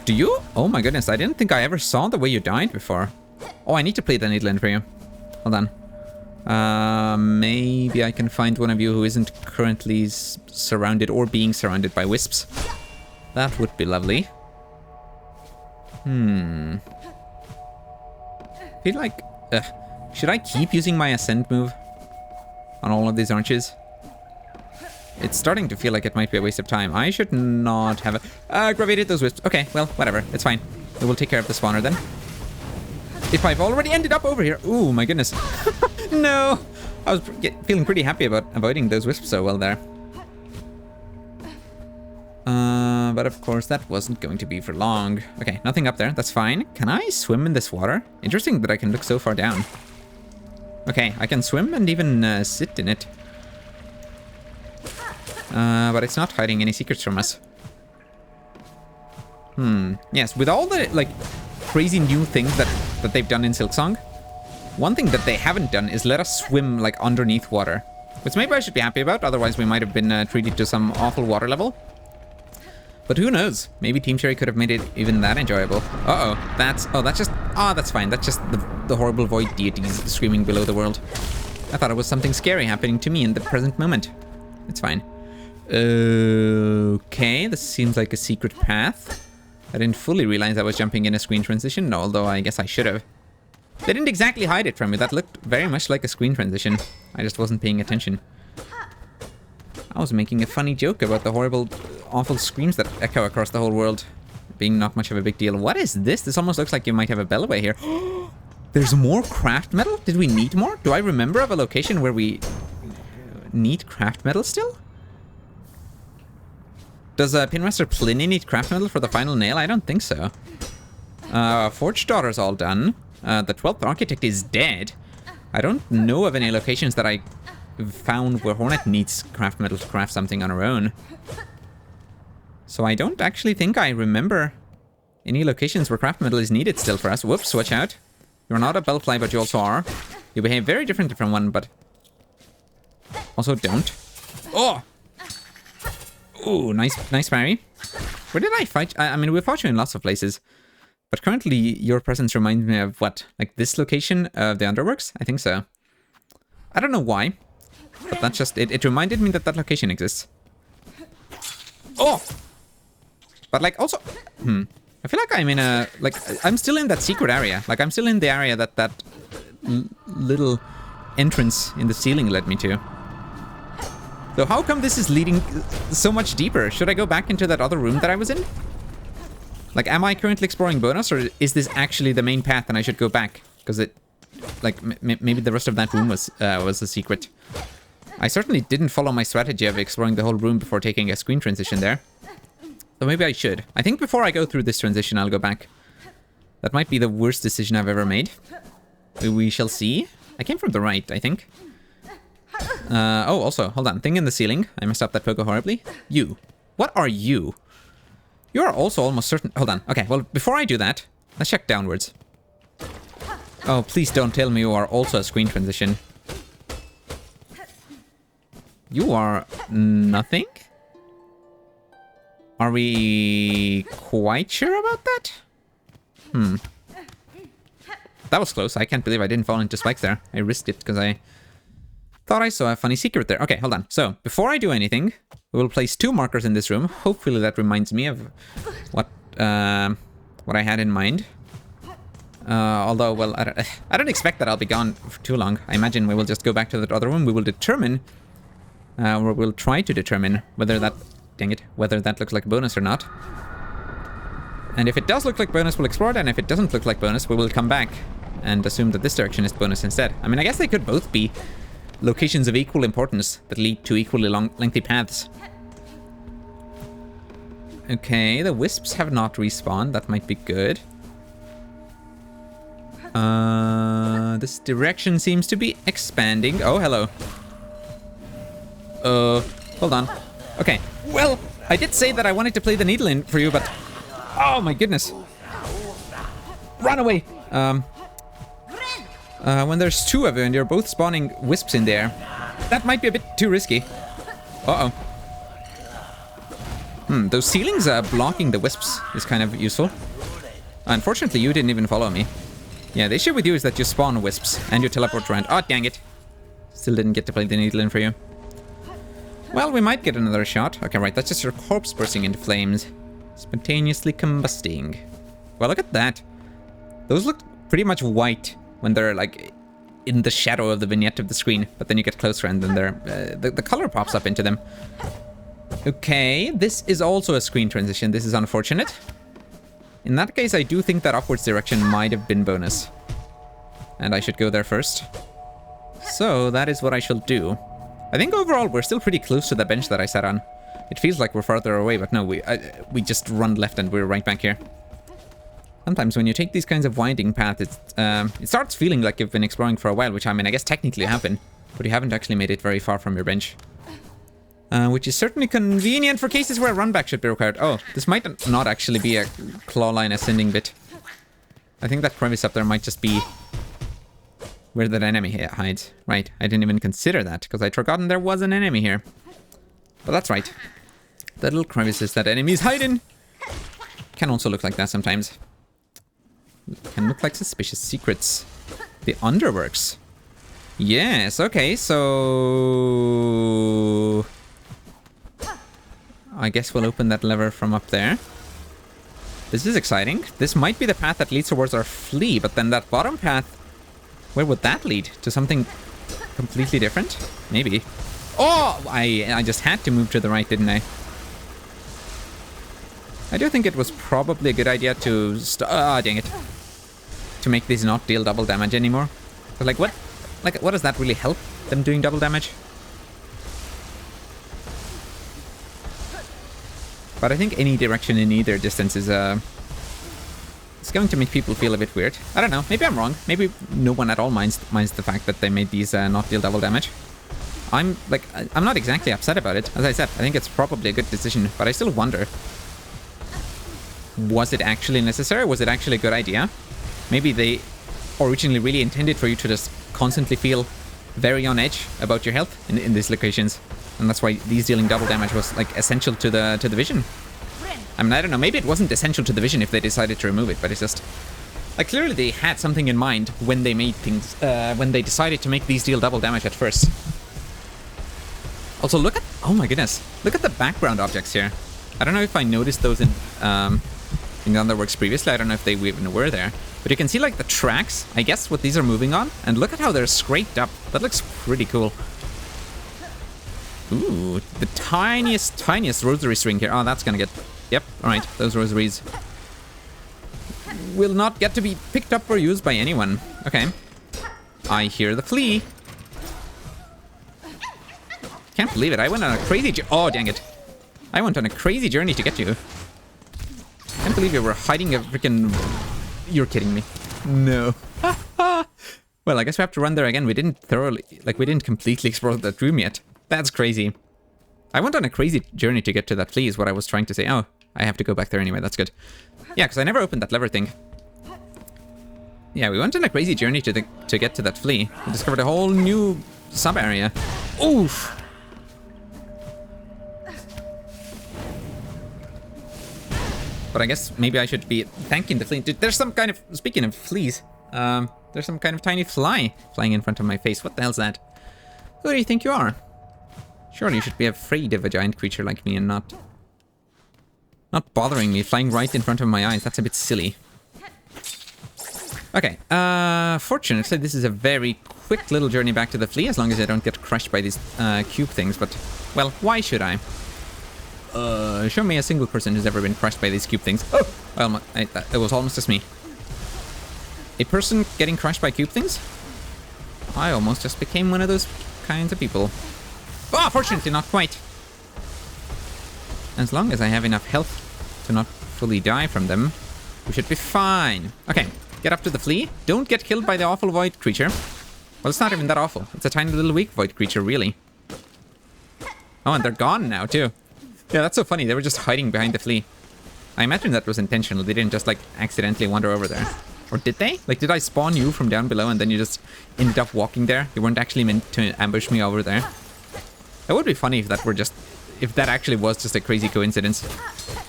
Do you? Oh my goodness, I didn't think I ever saw the way you died before. Oh, I need to play the needle in for you. Hold on. Maybe I can find one of you who isn't currently surrounded or being surrounded by wisps. That would be lovely. I feel like... should I keep using my ascend move on all of these arches? It's starting to feel like it might be a waste of time. I should not have it. Aggravated those wisps. Okay, well, whatever. It's fine. We'll take care of the spawner then. If I've already ended up over here. Ooh, my goodness. No. I was feeling pretty happy about avoiding those wisps so well there. But of course, that wasn't going to be for long. Okay, nothing up there. That's fine. Can I swim in this water? Interesting that I can look so far down. Okay, I can swim and even sit in it. But it's not hiding any secrets from us. Yes, with all the, like, crazy new things that they've done in Silksong, one thing that they haven't done is let us swim, like, underneath water. Which maybe I should be happy about, otherwise we might have been treated to some awful water level. But who knows? Maybe Team Cherry could have made it even that enjoyable. That's fine. That's just the horrible void deities screaming below the world. I thought it was something scary happening to me in the present moment. It's fine. Okay, this seems like a secret path. I didn't fully realize I was jumping in a screen transition, although I guess I should have. They didn't exactly hide it from me. That looked very much like a screen transition. I just wasn't paying attention. I was making a funny joke about the horrible, awful screams that echo across the whole world being not much of a big deal. What is this? This almost looks like you might have a bellway here. There's more craft metal? Did we need more? Do I remember of a location where we need craft metal still? Does Pinmaster Pliny need craft metal for the final nail? I don't think so. Forge Daughter's all done. The 12th Architect is dead. I don't know of any locations that I found where Hornet needs craft metal to craft something on her own. So I don't actually think I remember any locations where craft metal is needed still for us. Whoops, watch out. You're not a bellfly, but you also are. You behave very differently from one, but also don't. Oh! Ooh, nice parry. Where did I fight? I mean, we fought you in lots of places. But currently, your presence reminds me of what? Like this location of the Underworks? I think so. I don't know why. But that's just... It reminded me that that location exists. Oh! But like, also... I feel like I'm in a... Like, I'm still in that secret area. Like, I'm still in the area that little entrance in the ceiling led me to. So how come this is leading so much deeper? Should I go back into that other room that I was in? Like, am I currently exploring bonus, or is this actually the main path and I should go back? Because it... Like, maybe the rest of that room was a secret. I certainly didn't follow my strategy of exploring the whole room before taking a screen transition there. So maybe I should. I think before I go through this transition, I'll go back. That might be the worst decision I've ever made. We shall see. I came from the right, I think. Oh, also, hold on. Thing in the ceiling. I messed up that pogo horribly. You. What are you? You are also almost certain... Hold on. Okay, well, before I do that, let's check downwards. Oh, please don't tell me you are also a screen transition. You are nothing? Are we quite sure about that? That was close. I can't believe I didn't fall into spikes there. I risked it because I thought I saw a funny secret there. Okay, hold on. So, before I do anything, we will place 2 markers in this room. Hopefully that reminds me of what I had in mind. Although, well, I don't expect that I'll be gone for too long. I imagine we will just go back to that other room. We will determine, or we'll try to determine whether that, dang it, whether that looks like a bonus or not. And if it does look like bonus, we'll explore it. And if it doesn't look like bonus, we will come back and assume that this direction is bonus instead. I mean, I guess they could both be locations of equal importance that lead to equally lengthy paths. Okay, the wisps have not respawned. That might be good. This direction seems to be expanding. Oh, hello. Hold on. Okay, well, I did say that I wanted to play the needle in for you, but... Oh my goodness. Run away. When there's 2 of you and you're both spawning wisps in there, that might be a bit too risky. Uh-oh. Those ceilings blocking the wisps is kind of useful. Unfortunately, you didn't even follow me. Yeah, the issue with you is that you spawn wisps and you teleport around. Oh, dang it. Still didn't get to play the needle in for you. Well, we might get another shot. Okay, right, that's just your corpse bursting into flames. Spontaneously combusting. Well, look at that. Those look pretty much white when they're, like, in the shadow of the vignette of the screen. But then you get closer and then the color pops up into them. Okay, this is also a screen transition. This is unfortunate. In that case, I do think that upwards direction might have been bonus. And I should go there first. So, that is what I shall do. I think overall, we're still pretty close to the bench that I sat on. It feels like we're farther away, but no, we just run left and we're right back here. Sometimes when you take these kinds of winding paths, it starts feeling like you've been exploring for a while, which I mean, I guess technically you have been, but you haven't actually made it very far from your bench. Which is certainly convenient for cases where a run back should be required. Oh, this might not actually be a claw line ascending bit. I think that crevice up there might just be where that enemy hides. Right, I didn't even consider that, because I'd forgotten there was an enemy here. But that's right. The little crevices that enemies hide in can also look like that sometimes. Can look like suspicious secrets. The underworks. Yes, okay, so... I guess we'll open that lever from up there. This is exciting. This might be the path that leads towards our flea, but then that bottom path, where would that lead? To something completely different? Maybe. Oh! I just had to move to the right, didn't I? I do think it was probably a good idea to... dang it. To make these not deal double damage anymore. But like, what does that really help them doing double damage? But I think any direction in either distance is it's going to make people feel a bit weird. I don't know. Maybe I'm wrong. Maybe no one at all minds the fact that they made these not deal double damage. I'm not exactly upset about it. As I said, I think it's probably a good decision, but I still wonder. Was it actually necessary? Was it actually a good idea? Maybe they originally really intended for you to just constantly feel very on edge about your health in these locations. And that's why these dealing double damage was like essential to the vision. I mean, I don't know, maybe it wasn't essential to the vision if they decided to remove it, but it's just like clearly they had something in mind when they made things when they decided to make these deal double damage at first. Also, look at, oh my goodness, look at the background objects here. I don't know if I noticed those in the Underworks previously. I don't know if they even were there, but you can see like the tracks, I guess, what these are moving on, and look at how they're scraped up. That looks pretty cool. Ooh, the tiniest rosary string here. Oh, that's gonna get... Yep, alright, those rosaries will not get to be picked up or used by anyone. Okay. I hear the flea. Can't believe it, I went on a crazy oh, dang it. I went on a crazy journey to get you. Can't believe you were hiding a freaking... You're kidding me. No. Well, I guess we have to run there again. We didn't completely explore that room yet. That's crazy. I went on a crazy journey to get to that flea is what I was trying to say. Oh, I have to go back there anyway. That's good. Yeah, because I never opened that lever thing. Yeah, we went on a crazy journey to get to that flea. We discovered a whole new sub-area. Oof! But I guess maybe I should be thanking the flea. Dude, there's some kind of... Speaking of fleas, there's some kind of tiny fly flying in front of my face. What the hell's that? Who do you think you are? Surely you should be afraid of a giant creature like me and not bothering me, flying right in front of my eyes. That's a bit silly. Okay, fortunately this is a very quick little journey back to the flea, as long as I don't get crushed by these cube things, but, well, why should I? Show me a single person who's ever been crushed by these cube things. Oh! Well, it was almost just me. A person getting crushed by cube things? I almost just became one of those kinds of people. Oh, fortunately not quite. As long as I have enough health to not fully die from them, we should be fine. Okay, get up to the flea. Don't get killed by the awful void creature. Well, it's not even that awful. It's a tiny little weak void creature, really. Oh, and they're gone now, too. Yeah, that's so funny. They were just hiding behind the flea. I imagine that was intentional. They didn't just, like, accidentally wander over there. Or did they? Like, did I spawn you from down below and then you just ended up walking there? You weren't actually meant to ambush me over there. That would be funny if that were just... If that actually was just a crazy coincidence.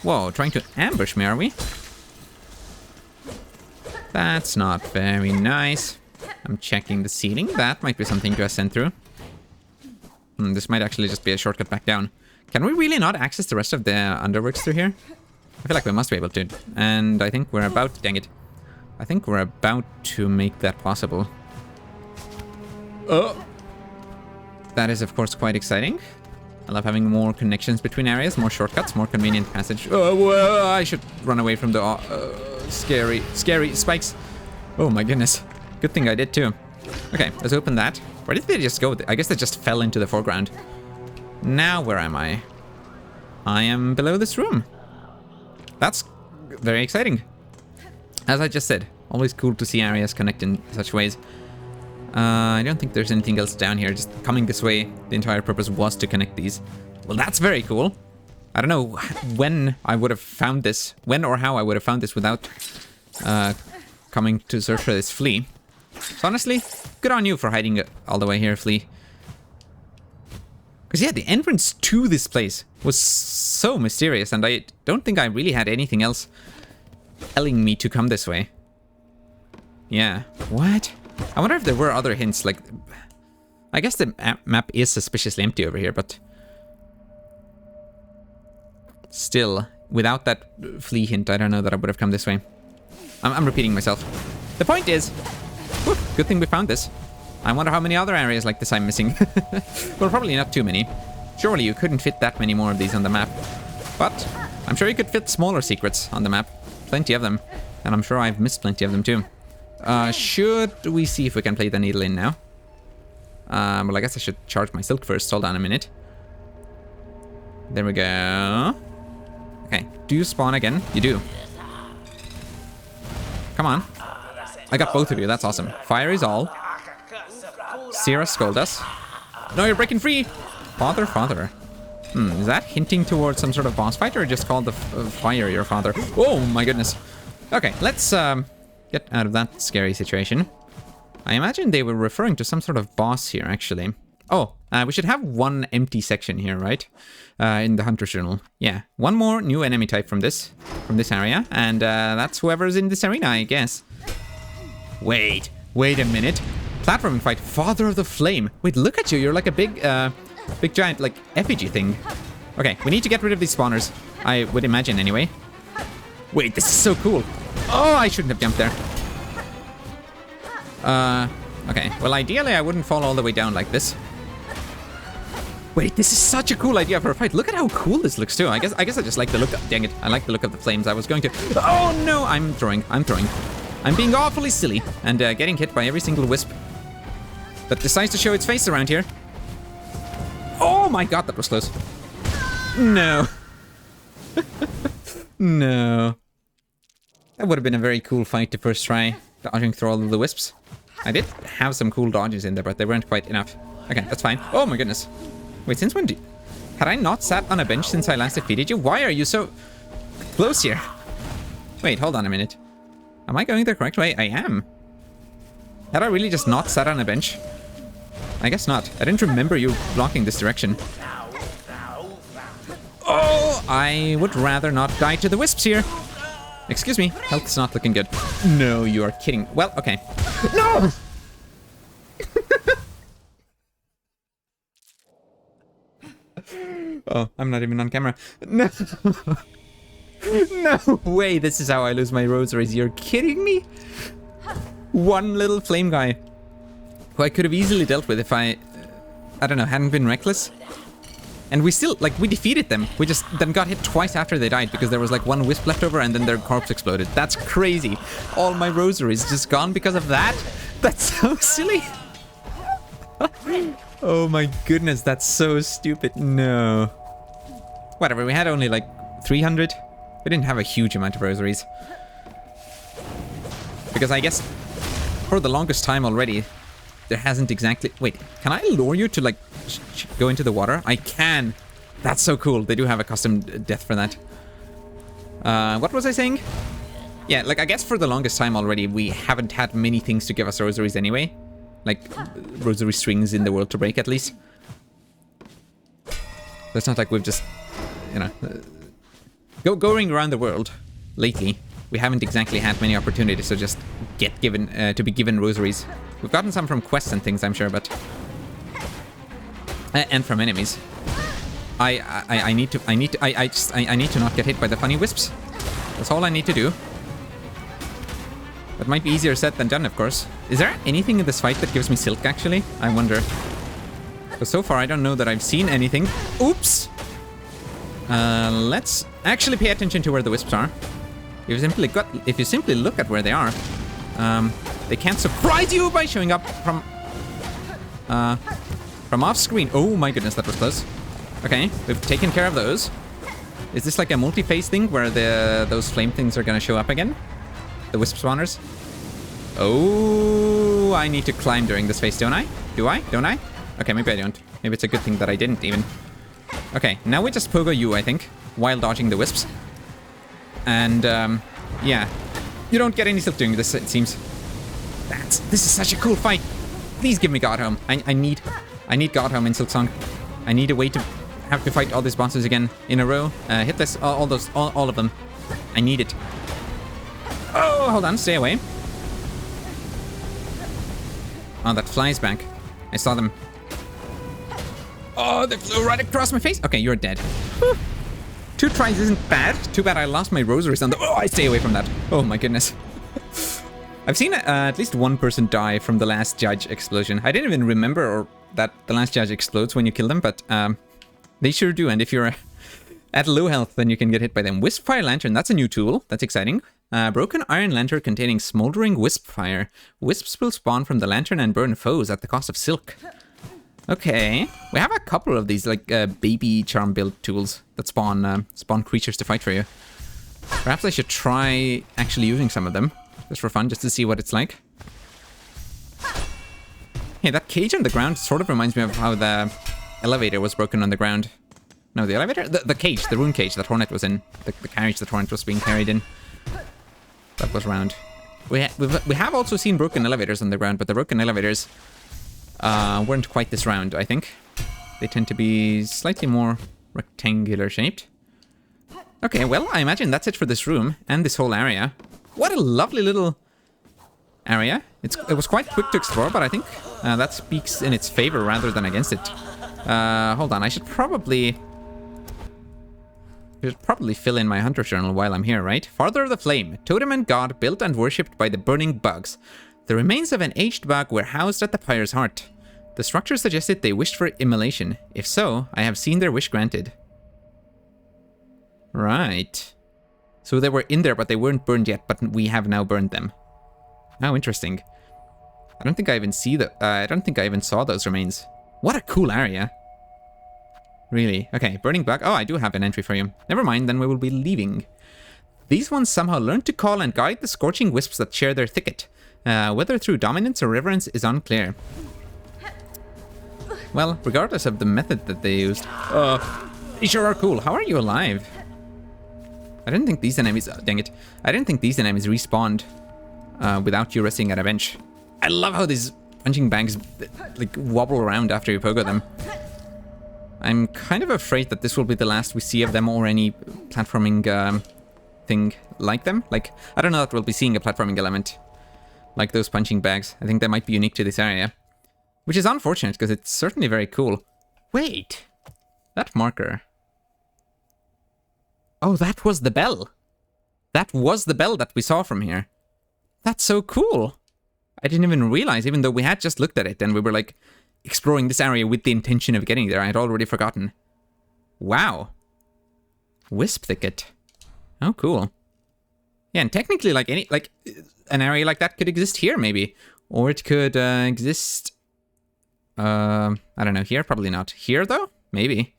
Whoa, trying to ambush me, are we? That's not very nice. I'm checking the ceiling. That might be something to ascend through. This might actually just be a shortcut back down. Can we really not access the rest of the underworks through here? I feel like we must be able to. And I think we're about... Dang it. I think we're about to make that possible. Oh! That is, of course, quite exciting. I love having more connections between areas, more shortcuts, more convenient passage. Oh, well, I should run away from the scary spikes. Oh my goodness. Good thing I did too. Okay, let's open that. Where did they just go? I guess they just fell into the foreground. Now where am I? I am below this room. That's very exciting. As I just said, always cool to see areas connect in such ways. I don't think there's anything else down here. Just coming this way, the entire purpose was to connect these. Well, that's very cool. I don't know when I would have found this, when or how I would have found this without coming to search for this flea. So honestly, good on you for hiding all the way here, flea. Because yeah, the entrance to this place was so mysterious, and I don't think I really had anything else telling me to come this way. Yeah. What? I wonder if there were other hints, like... I guess the map is suspiciously empty over here, but... Still, without that flea hint, I don't know that I would have come this way. I'm repeating myself. The point is... Whew, good thing we found this. I wonder how many other areas like this I'm missing. Well, probably not too many. Surely you couldn't fit that many more of these on the map. But I'm sure you could fit smaller secrets on the map. Plenty of them. And I'm sure I've missed plenty of them too. Should we see if we can play the needle in now? Well, I guess I should charge my silk first. Hold on a minute. There we go. Okay, do you spawn again? You do. Come on. I got both of you, that's awesome. Fire is all. Sierra scold us. No, you're breaking free! Father. Is that hinting towards some sort of boss fight, or just called the fire your father? Oh my goodness. Okay, let's get out of that scary situation. I imagine they were referring to some sort of boss here, actually. Oh, we should have one empty section here, right? In the Hunter's Journal. Yeah, one more new enemy type from this area, and that's whoever's in this arena, I guess. Wait a minute. Platforming fight, Father of the Flame. Wait, look at you. You're like a big giant, like, effigy thing. Okay, we need to get rid of these spawners. I would imagine, anyway. Wait, this is so cool. Oh, I shouldn't have jumped there. Okay. Well, ideally, I wouldn't fall all the way down like this. Wait, this is such a cool idea for a fight. Look at how cool this looks, too. I guess I just like the look of... Dang it. I like the look of the flames. I was going to... Oh, no. I'm throwing. I'm being awfully silly and getting hit by every single wisp that decides to show its face around here. Oh my god, that was close. No. No. That would have been a very cool fight to first try, dodging through all of the wisps. I did have some cool dodges in there, but they weren't quite enough. Okay, that's fine. Oh my goodness. Wait, since when had I not sat on a bench since I last defeated you? Why are you so close here? Wait, hold on a minute. Am I going the correct way? I am. Had I really just not sat on a bench? I guess not. I didn't remember you blocking this direction. Oh, I would rather not die to the wisps here. Excuse me, health's not looking good. No, you are kidding. Well, okay. No! Oh, I'm not even on camera. No! No way, this is how I lose my rosaries. You're kidding me? One little flame guy who I could have easily dealt with if I don't know, hadn't been reckless. And we still, like, we defeated them. We just then got hit twice after they died because there was like one wisp left over and then their corpse exploded. That's crazy. All my rosaries just gone because of that? That's so silly. Oh my goodness, that's so stupid. No. Whatever, we had only like 300. We didn't have a huge amount of rosaries. Because I guess for the longest time already, there hasn't exactly... Wait, can I lure you to, like, go into the water? I can. That's so cool. They do have a custom death for that. What was I saying? Yeah, like, I guess for the longest time already, we haven't had many things to give us rosaries anyway. Like, rosary strings in the world to break, at least. So it's not like we've just, you know... going around the world lately, we haven't exactly had many opportunities to just get given, to be given rosaries. We've gotten some from quests and things, I'm sure, but... and from enemies. I need to not get hit by the funny wisps. That's all I need to do. That might be easier said than done, of course. Is there anything in this fight that gives me silk, actually? I wonder. But so far, I don't know that I've seen anything. Oops! Let's actually pay attention to where the wisps are. If you simply look at where they are, they can't surprise you by showing up from off screen. Oh my goodness, that was close. Okay, we've taken care of those. Is this like a multi-phase thing where those flame things are gonna show up again? The wisp spawners? Oh, I need to climb during this phase, don't I? Do I? Don't I? Okay, maybe I don't. Maybe it's a good thing that I didn't even. Okay, now we just pogo you, I think, while dodging the wisps. And, yeah. You don't get any silk doing this, it seems. This is such a cool fight. Please give me God Home. I need God Home in Silksong. I need a way to have to fight all these bosses again in a row. Hit this, all of them. I need it. Oh, hold on, stay away. Oh, that flies back. I saw them. Oh, they flew right across my face. Okay, you're dead. Whew. 2 tries isn't bad. Too bad I lost my rosaries on the... Oh, I stay away from that. Oh my goodness. I've seen at least one person die from the last judge explosion. I didn't even remember that the last judge explodes when you kill them, but they sure do. And if you're at low health, then you can get hit by them. Wisp Fire Lantern, that's a new tool. That's exciting. Broken iron lantern containing smoldering wisp fire. Wisps will spawn from the lantern and burn foes at the cost of silk. Okay, we have a couple of these like baby charm build tools that spawn creatures to fight for you. Perhaps I should try actually using some of them just for fun, just to see what it's like. Hey, that cage on the ground sort of reminds me of how the elevator was broken on the ground. No, the elevator? The cage, the rune cage that Hornet was in. The carriage that Hornet was being carried in. That was round. We have also seen broken elevators on the ground, but the broken elevators weren't quite this round, I think. They tend to be slightly more rectangular shaped. Okay, well, I imagine that's it for this room and this whole area. What a lovely little area. It was quite quick to explore, but I think that speaks in its favor rather than against it. Hold on, I should probably fill in my hunter journal while I'm here, right? Father of the Flame, totem and god built and worshipped by the burning bugs. The remains of an aged bug were housed at the pyre's heart. The structure suggested they wished for immolation. If so, I have seen their wish granted. Right. So they were in there, but they weren't burned yet, but we have now burned them. How interesting. I don't think I even saw those remains. What a cool area. Really? Okay, burning bug. Oh, I do have an entry for you. Never mind, then we will be leaving. These ones somehow learned to call and guide the scorching wisps that share their thicket. Whether through dominance or reverence is unclear. Well, regardless of the method that they used, they sure are cool. How are you alive? I didn't think these enemies... dang it. I didn't think these enemies respawned without you resting at a bench. I love how these punching bags like wobble around after you pogo them. I'm kind of afraid that this will be the last we see of them or any platforming thing like them. Like, I don't know that we'll be seeing a platforming element like those punching bags. I think they might be unique to this area. Which is unfortunate, because it's certainly very cool. Wait! That marker... Oh, that was the bell! That was the bell that we saw from here. That's so cool! I didn't even realize, even though we had just looked at it and we were like exploring this area with the intention of getting there. I had already forgotten. Wow. Wisp thicket. Oh, cool. Yeah, and technically, like an area like that could exist here, maybe. Or it could exist... I don't know, here? Probably not. Here, though? Maybe.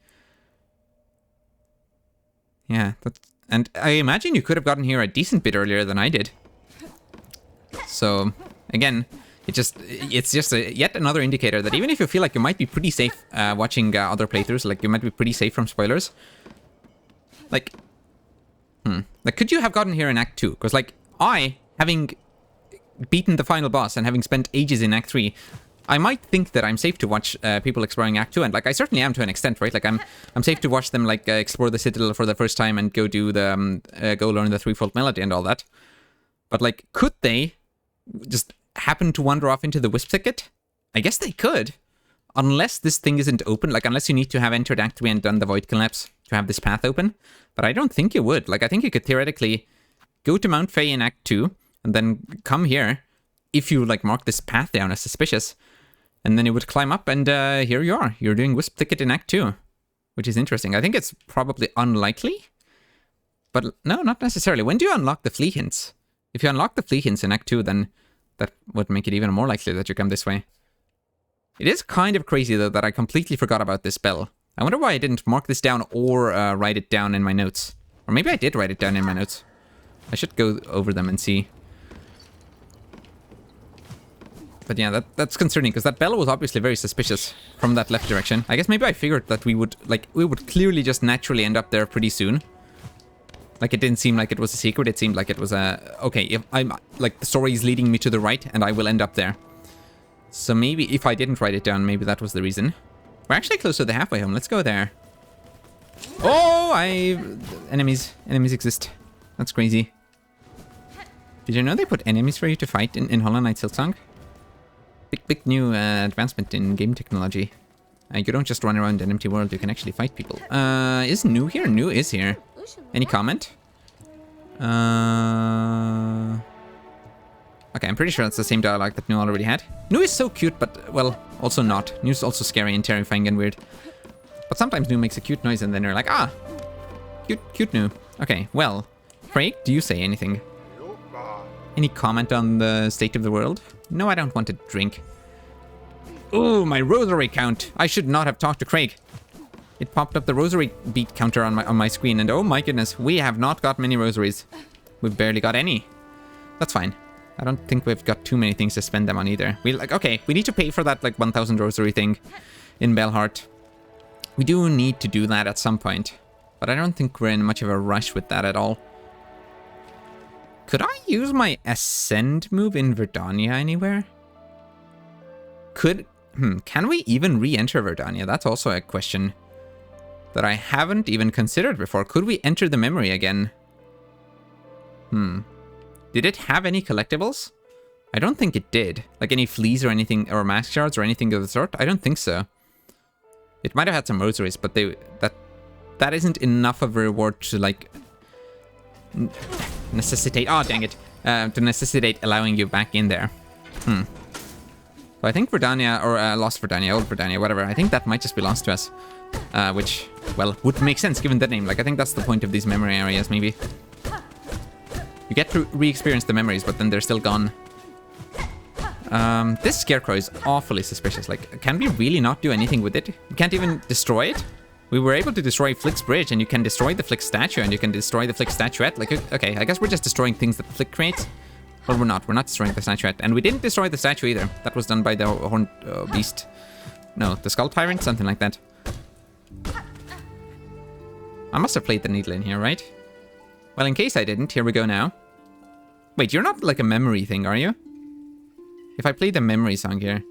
Yeah, and I imagine you could have gotten here a decent bit earlier than I did. So, again, it's just yet another indicator that even if you feel like you might be pretty safe watching other playthroughs, like you might be pretty safe from spoilers, like, could you have gotten here in Act 2? Because, like, having beaten the final boss and having spent ages in Act 3, I might think that I'm safe to watch people exploring Act 2, and like I certainly am to an extent, right? Like I'm safe to watch them like explore the Citadel for the first time and go do the go learn the threefold melody and all that. But like, could they just happen to wander off into the Wisp thicket? I guess they could, unless this thing isn't open. Like unless you need to have entered Act 3 and done the Void Collapse to have this path open. But I don't think you would. Like I think you could theoretically go to Mount Fae in Act 2 and then come here if you like mark this path down as suspicious. And then you would climb up, and here you are. You're doing Wisp Thicket in Act 2, which is interesting. I think it's probably unlikely, but no, not necessarily. When do you unlock the flea hints? If you unlock the flea hints in Act 2, then that would make it even more likely that you come this way. It is kind of crazy, though, that I completely forgot about this bell. I wonder why I didn't mark this down or write it down in my notes. Or maybe I did write it down in my notes. I should go over them and see. But yeah, that's concerning, because that bell was obviously very suspicious from that left direction. I guess maybe I figured that we would clearly just naturally end up there pretty soon. Like, it didn't seem like it was a secret. It seemed like it was okay, if I'm, like, the story is leading me to the right, and I will end up there. So maybe if I didn't write it down, maybe that was the reason. We're actually close to the halfway home. Let's go there. Oh, enemies exist. That's crazy. Did you know they put enemies for you to fight in Hollow Knight Silksong? Big new advancement in game technology. You don't just run around an empty world, you can actually fight people. Is New here? New is here. Any comment? Okay, I'm pretty sure that's the same dialogue that New already had. New is so cute, but, well, also not. New's also scary and terrifying and weird. But sometimes New makes a cute noise and then you're like, ah, cute New. Okay, well, Craig, do you say anything? Any comment on the state of the world? No, I don't want to drink. Ooh, my rosary count. I should not have talked to Craig. It popped up the rosary beat counter on my screen, and oh my goodness, we have not got many rosaries. We've barely got any. That's fine. I don't think we've got too many things to spend them on either. Okay, we need to pay for that like 1,000 rosary thing in Belheart. We do need to do that at some point, but I don't think we're in much of a rush with that at all. Could I use my Ascend move in Verdania anywhere? Can we even re-enter Verdania? That's also a question that I haven't even considered before. Could we enter the memory again? Did it have any collectibles? I don't think it did. Like any fleas or anything, or mask shards or anything of the sort? I don't think so. It might have had some rosaries, but that isn't enough of a reward to like necessitate, oh dang it, to necessitate allowing you back in there. So I think Verdania, or Lost Verdania, Old Verdania, whatever, I think that might just be lost to us. Which, well, would make sense given the name. Like, I think that's the point of these memory areas, maybe. You get to re-experience the memories, but then they're still gone. This scarecrow is awfully suspicious. Like, can we really not do anything with it? You can't even destroy it? We were able to destroy Flick's bridge, and you can destroy the Flick statue, and you can destroy the Flick statuette. Like, okay, I guess we're just destroying things that Flick creates. Well, we're not. We're not destroying the statue yet. And we didn't destroy the statue either. That was done by the horned beast. No, the skull tyrant, something like that. I must have played the needle in here, right? Well, in case I didn't, here we go now. Wait, you're not like a memory thing, are you? If I play the memory song here.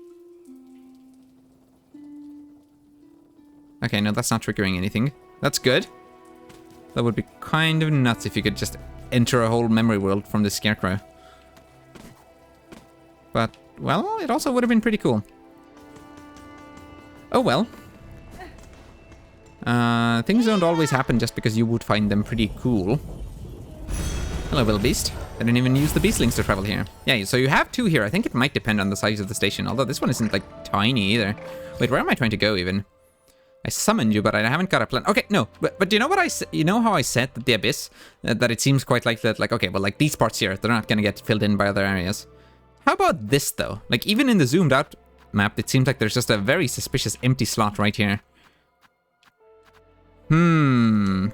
Okay, no, that's not triggering anything. That's good. That would be kind of nuts if you could just enter a whole memory world from the scarecrow. But, well, it also would have been pretty cool. Oh well. Things don't always happen just because you would find them pretty cool. Hello, wildebeest. I didn't even use the beastlings to travel here. Yeah, so you have two here. I think it might depend on the size of the station, although this one isn't, like, tiny either. Wait, where am I trying to go, even? I summoned you, but I haven't got a plan. Okay, no, but you know what you know how I said that the abyss, that it seems quite like that, like, okay, well, like, these parts here, they're not gonna get filled in by other areas. How about this, though? Like, even in the zoomed out map, it seems like there's just a very suspicious empty slot right here. I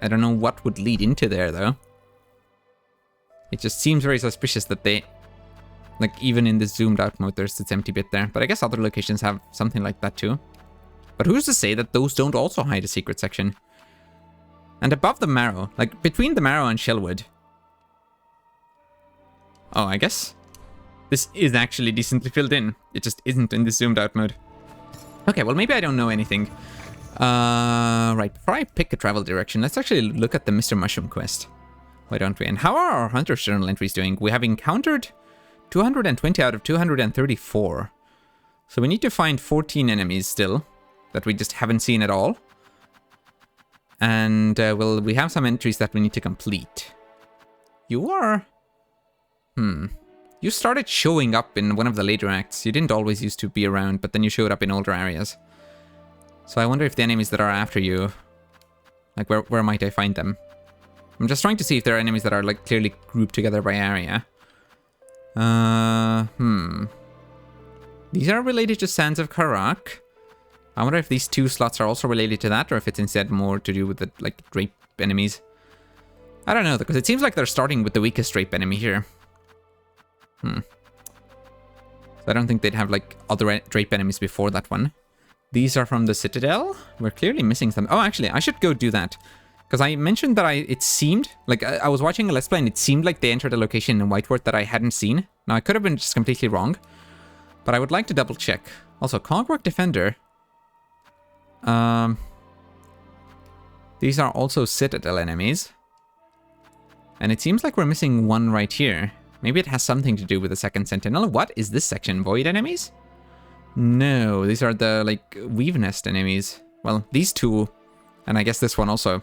don't know what would lead into there, though. It just seems very suspicious that they... Like, even in the zoomed out mode, there's this empty bit there. But I guess other locations have something like that, too. But who's to say that those don't also hide a secret section? And above the marrow, like, between the marrow and Shellwood... Oh, I guess this is actually decently filled in. It just isn't in the zoomed out mode. Okay, well, maybe I don't know anything. Right, before I pick a travel direction, let's actually look at the Mr. Mushroom quest. Why don't we? And how are our Hunter's Journal entries doing? We have encountered 220 out of 234. So we need to find 14 enemies still that we just haven't seen at all. And, well, we have some entries that we need to complete. You are... You started showing up in one of the later acts. You didn't always used to be around, but then you showed up in older areas. So I wonder if the enemies that are after you... Like, where might I find them? I'm just trying to see if there are enemies that are, like, clearly grouped together by area. These are related to Sands of Karak. I wonder if these two slots are also related to that, or if it's instead more to do with the, like, drape enemies. I don't know, because it seems like they're starting with the weakest drape enemy here. So I don't think they'd have, like, other drape enemies before that one. These are from the Citadel. We're clearly missing some. Oh, actually, I should go do that. Because I mentioned that it seemed, like, I was watching a Let's Play and it seemed like they entered a location in Whitewort that I hadn't seen. Now, I could have been just completely wrong. But I would like to double check. Also, Cogwork Defender. These are also Citadel enemies. And it seems like we're missing one right here. Maybe it has something to do with the second Sentinel. What is this section? Void enemies? No, these are the, like, Weave Nest enemies. Well, these two, and I guess this one also.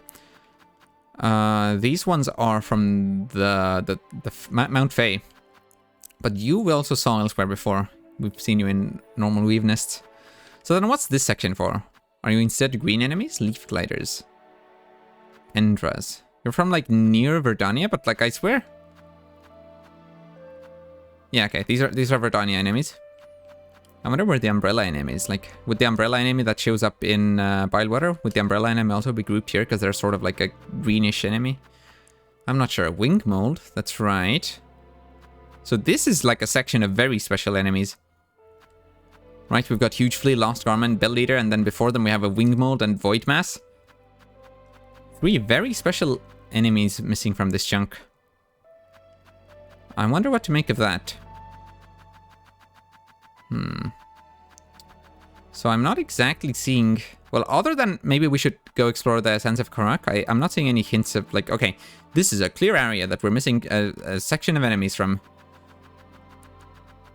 These ones are from the Mount Fae. But you we also saw elsewhere before. We've seen you in normal Weave Nests. So then what's this section for? Are you instead green enemies? Leaf Gliders. Endras. You're from, like, near Verdania, but, like, I swear... Yeah, okay, these are Verdania enemies. I wonder where the Umbrella enemy is. Like, would the Umbrella enemy that shows up in Bilewater, would the Umbrella enemy also be grouped here? Because they're sort of like a greenish enemy. I'm not sure. Wing Mold, that's right. So this is like a section of very special enemies. Right, we've got Huge Flea, Lost Garment, Bell Leader, and then before them we have a Wing Mold and Void Mass. 3 very special enemies missing from this chunk. I wonder what to make of that. So I'm not exactly seeing... Well, other than maybe we should go explore the Sands of Karak, I'm not seeing any hints of, like, okay, this is a clear area that we're missing a section of enemies from.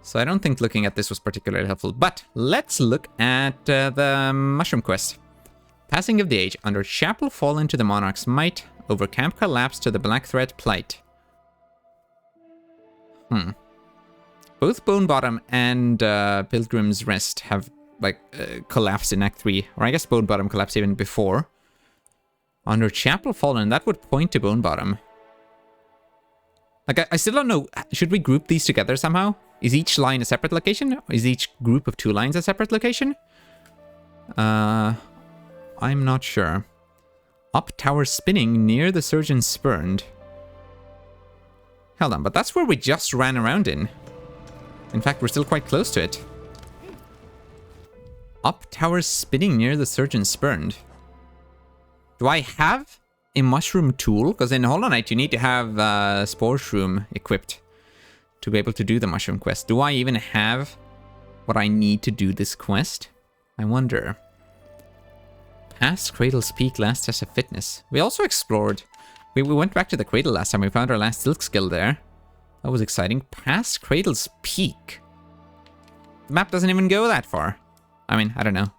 So I don't think looking at this was particularly helpful. But let's look at the Mushroom Quest. Passing of the Age. Under Chapel fall into the Monarch's might. Over Camp collapse to the Black Thread plight. Both Bone Bottom and Pilgrim's Rest have, like, collapsed in Act 3. Or I guess Bone Bottom collapsed even before. Under Chapel Fallen, that would point to Bone Bottom. Like, I still don't know. Should we group these together somehow? Is each line a separate location? Or is each group of 2 lines a separate location? I'm not sure. Up tower spinning near the surgeon spurned. Hold on, but that's where we just ran around in. In fact, we're still quite close to it. Up tower spinning near the surgeon spurned. Do I have a mushroom tool? Because in Hollow Knight, you need to have Spore Shroom equipped to be able to do the mushroom quest. Do I even have what I need to do this quest? I wonder. Past Cradle's Peak, last test of fitness. We also explored. We went back to the Cradle last time. We found our last Silk skill there. That was exciting. Past Cradle's Peak. The map doesn't even go that far. I mean, I don't know.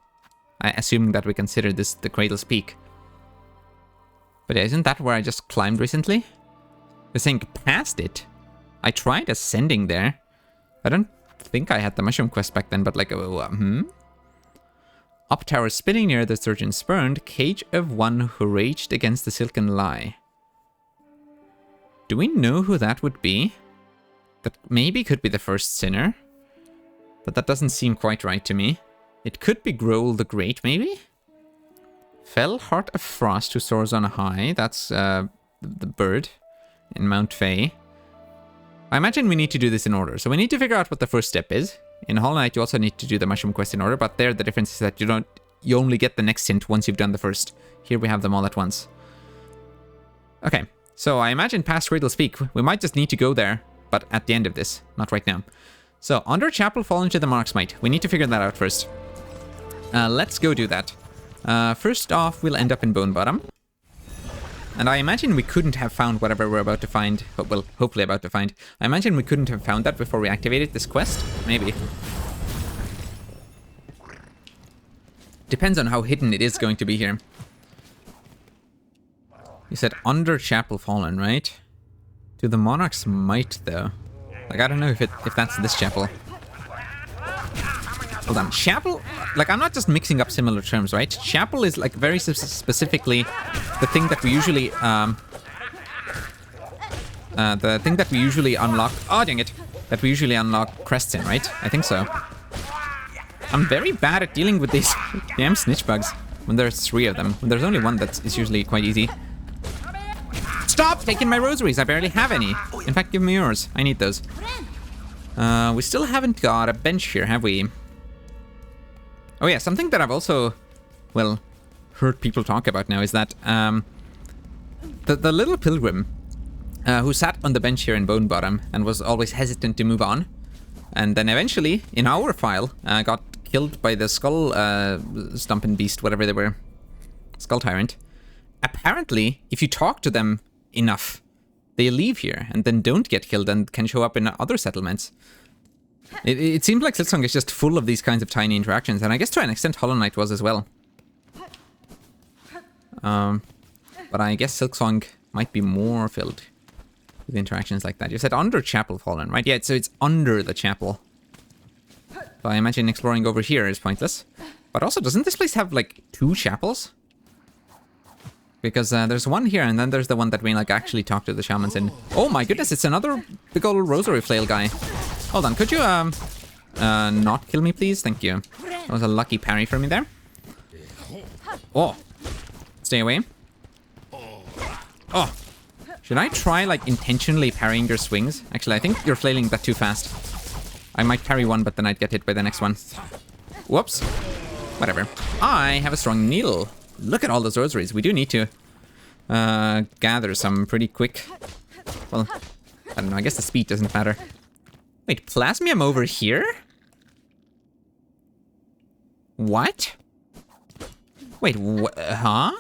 Assuming that we consider this the Cradle's Peak. But isn't that where I just climbed recently? You're saying past it? I tried ascending there. I don't think I had the mushroom quest back then, but like, Up tower spinning near the surgeon spurned, cage of one who raged against the silken lie. Do we know who that would be? That maybe could be the first sinner. But that doesn't seem quite right to me. It could be Grohl the Great, maybe? Fell Heart of Frost who soars on high. That's the bird in Mount Fae. I imagine we need to do this in order. So we need to figure out what the first step is. In Hollow Knight, you also need to do the mushroom quest in order, but there the difference is that you only get the next hint once you've done the first. Here we have them all at once. Okay, so I imagine past Cradle's Peak. We might just need to go there, but at the end of this, not right now. So, under Chapel fall into the Monarch's Might. We need to figure that out first. Let's go do that. First off, we'll end up in Bone Bottom. And I imagine we couldn't have found whatever we're about to find. Well, hopefully about to find. I imagine we couldn't have found that before we activated this quest. Maybe. Depends on how hidden it is going to be here. You said under Chapel Fallen, right? To the Monarch's Might, though. Like, I don't know if that's this chapel. Hold on. Chapel? Like, I'm not just mixing up similar terms, right? Chapel is, like, very specifically the thing that we usually, unlock... Oh, dang it. That we usually unlock crests in, right? I think so. I'm very bad at dealing with these damn snitch bugs. When there's 3 of them. When there's only one, that's usually quite easy. Stop taking my rosaries! I barely have any. In fact, give me yours. I need those. We still haven't got a bench here, have we? Oh yeah, something that I've also, well, heard people talk about now is that the little pilgrim who sat on the bench here in Bone Bottom and was always hesitant to move on, and then eventually, in our file, got killed by the skull stomping beast, whatever they were, skull tyrant. Apparently, if you talk to them enough, they leave here and then don't get killed and can show up in other settlements. It seems like Silksong is just full of these kinds of tiny interactions, and I guess to an extent Hollow Knight was as well. But I guess Silksong might be more filled with interactions like that. You said under Chapel Fallen, right? Yeah, so it's under the chapel. So I imagine exploring over here is pointless. But also, doesn't this place have, like, 2 chapels? Because there's one here, and then there's the one that we, like, actually talk to the shamans in. Oh my goodness, it's another big old rosary flail guy. Hold on, could you, not kill me, please? Thank you. That was a lucky parry for me there. Oh. Stay away. Oh. Should I try, like, intentionally parrying your swings? Actually, I think you're flailing that too fast. I might parry one, but then I'd get hit by the next one. Whoops. Whatever. I have a strong needle. Look at all those rosaries. We do need to gather some pretty quick. Well, I don't know. I guess the speed doesn't matter. Wait, Plasmium over here? What? Wait, huh?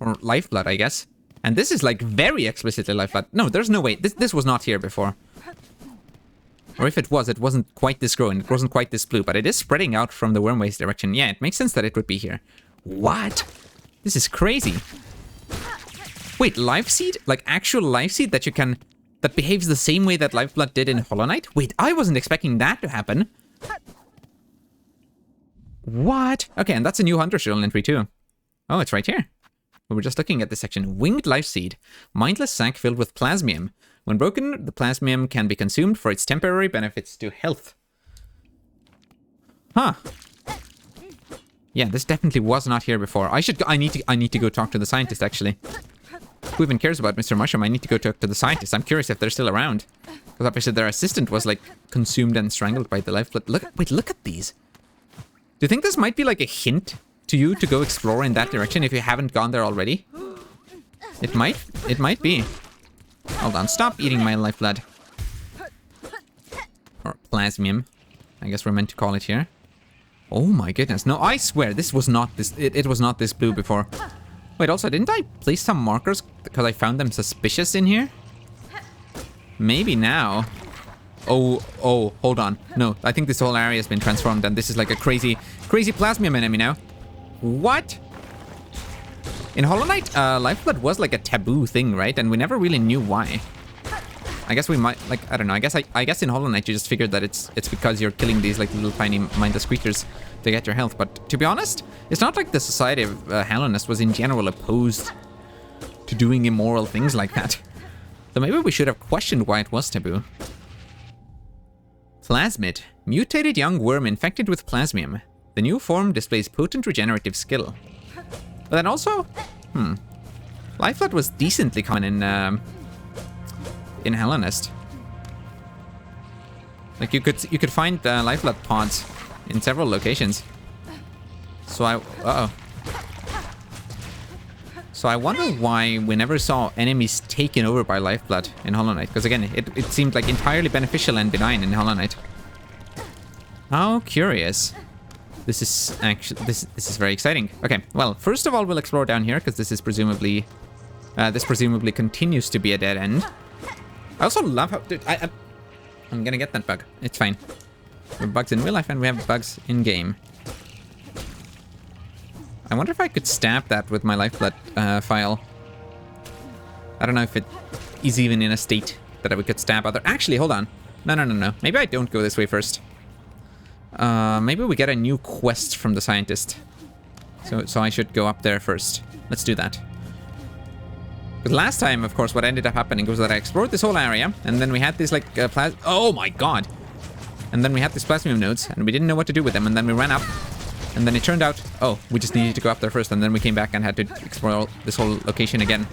Or Lifeblood, I guess. And this is like very explicitly Lifeblood. No, there's no way. This was not here before. Or if it was, it wasn't quite this growing. It wasn't quite this blue, but it is spreading out from the Wormways direction. Yeah, it makes sense that it would be here. What? This is crazy. Wait, Life Seed? Like actual Life Seed that you can... that behaves the same way that Lifeblood did in Hollow Knight? Wait, I wasn't expecting that to happen. What? Okay, and that's a new Hunter's Journal entry too. Oh, it's right here. We were just looking at this section. Winged Life Seed. Mindless sac filled with plasmium. When broken, the plasmium can be consumed for its temporary benefits to health. Huh. Yeah, this definitely was not here before. I need to go talk to the scientist, actually. Who even cares about Mr. Mushroom? I need to go talk to the scientist. I'm curious if they're still around. Because obviously their assistant was, like, consumed and strangled by the life blood. Look at these. Do you think this might be, like, a hint to you to go explore in that direction if you haven't gone there already? It might be. Hold on, stop eating my life blood. Or plasmium, I guess we're meant to call it here. Oh my goodness, no, I swear this was not this, it was not this blue before. Wait, also, didn't I place some markers because I found them suspicious in here? Maybe now. Oh, hold on. No, I think this whole area has been transformed and this is like a crazy plasmium enemy now. What? In Hollow Knight, Lifeblood was like a taboo thing, right? And we never really knew why. I guess we might, like, I don't know. I guess in Hollow Knight you just figured that it's because you're killing these like little tiny mindless creatures to get your health. But to be honest, it's not like the Society of Hallownest was in general opposed to doing immoral things like that. So maybe we should have questioned why it was taboo. Plasmid, mutated young worm infected with plasmium. The new form displays potent regenerative skill. But then also, Lifeblood was decently common in Hallownest. Like you could find Lifeblood pods in several locations. So So I wonder why we never saw enemies taken over by Lifeblood in Hollow Knight. Because again, it seemed like entirely beneficial and benign in Hollow Knight. How curious. This is actually this is very exciting. Okay, well, first of all, we'll explore down here because this is presumably continues to be a dead end. I also love how I'm gonna get that bug. It's fine. We have bugs in real life and we have bugs in game. I wonder if I could stab that with my Lifeblood file. I don't know if it is even in a state that we could stab other. Actually, hold on. No. Maybe I don't go this way first. Maybe we get a new quest from the scientist. So I should go up there first. Let's do that. But last time, of course, what ended up happening was that I explored this whole area, and then we had these like oh my god! And then we had these plasmium nodes, and we didn't know what to do with them, and then we ran up, and then it turned out, oh, we just needed to go up there first, and then we came back and had to explore this whole location again.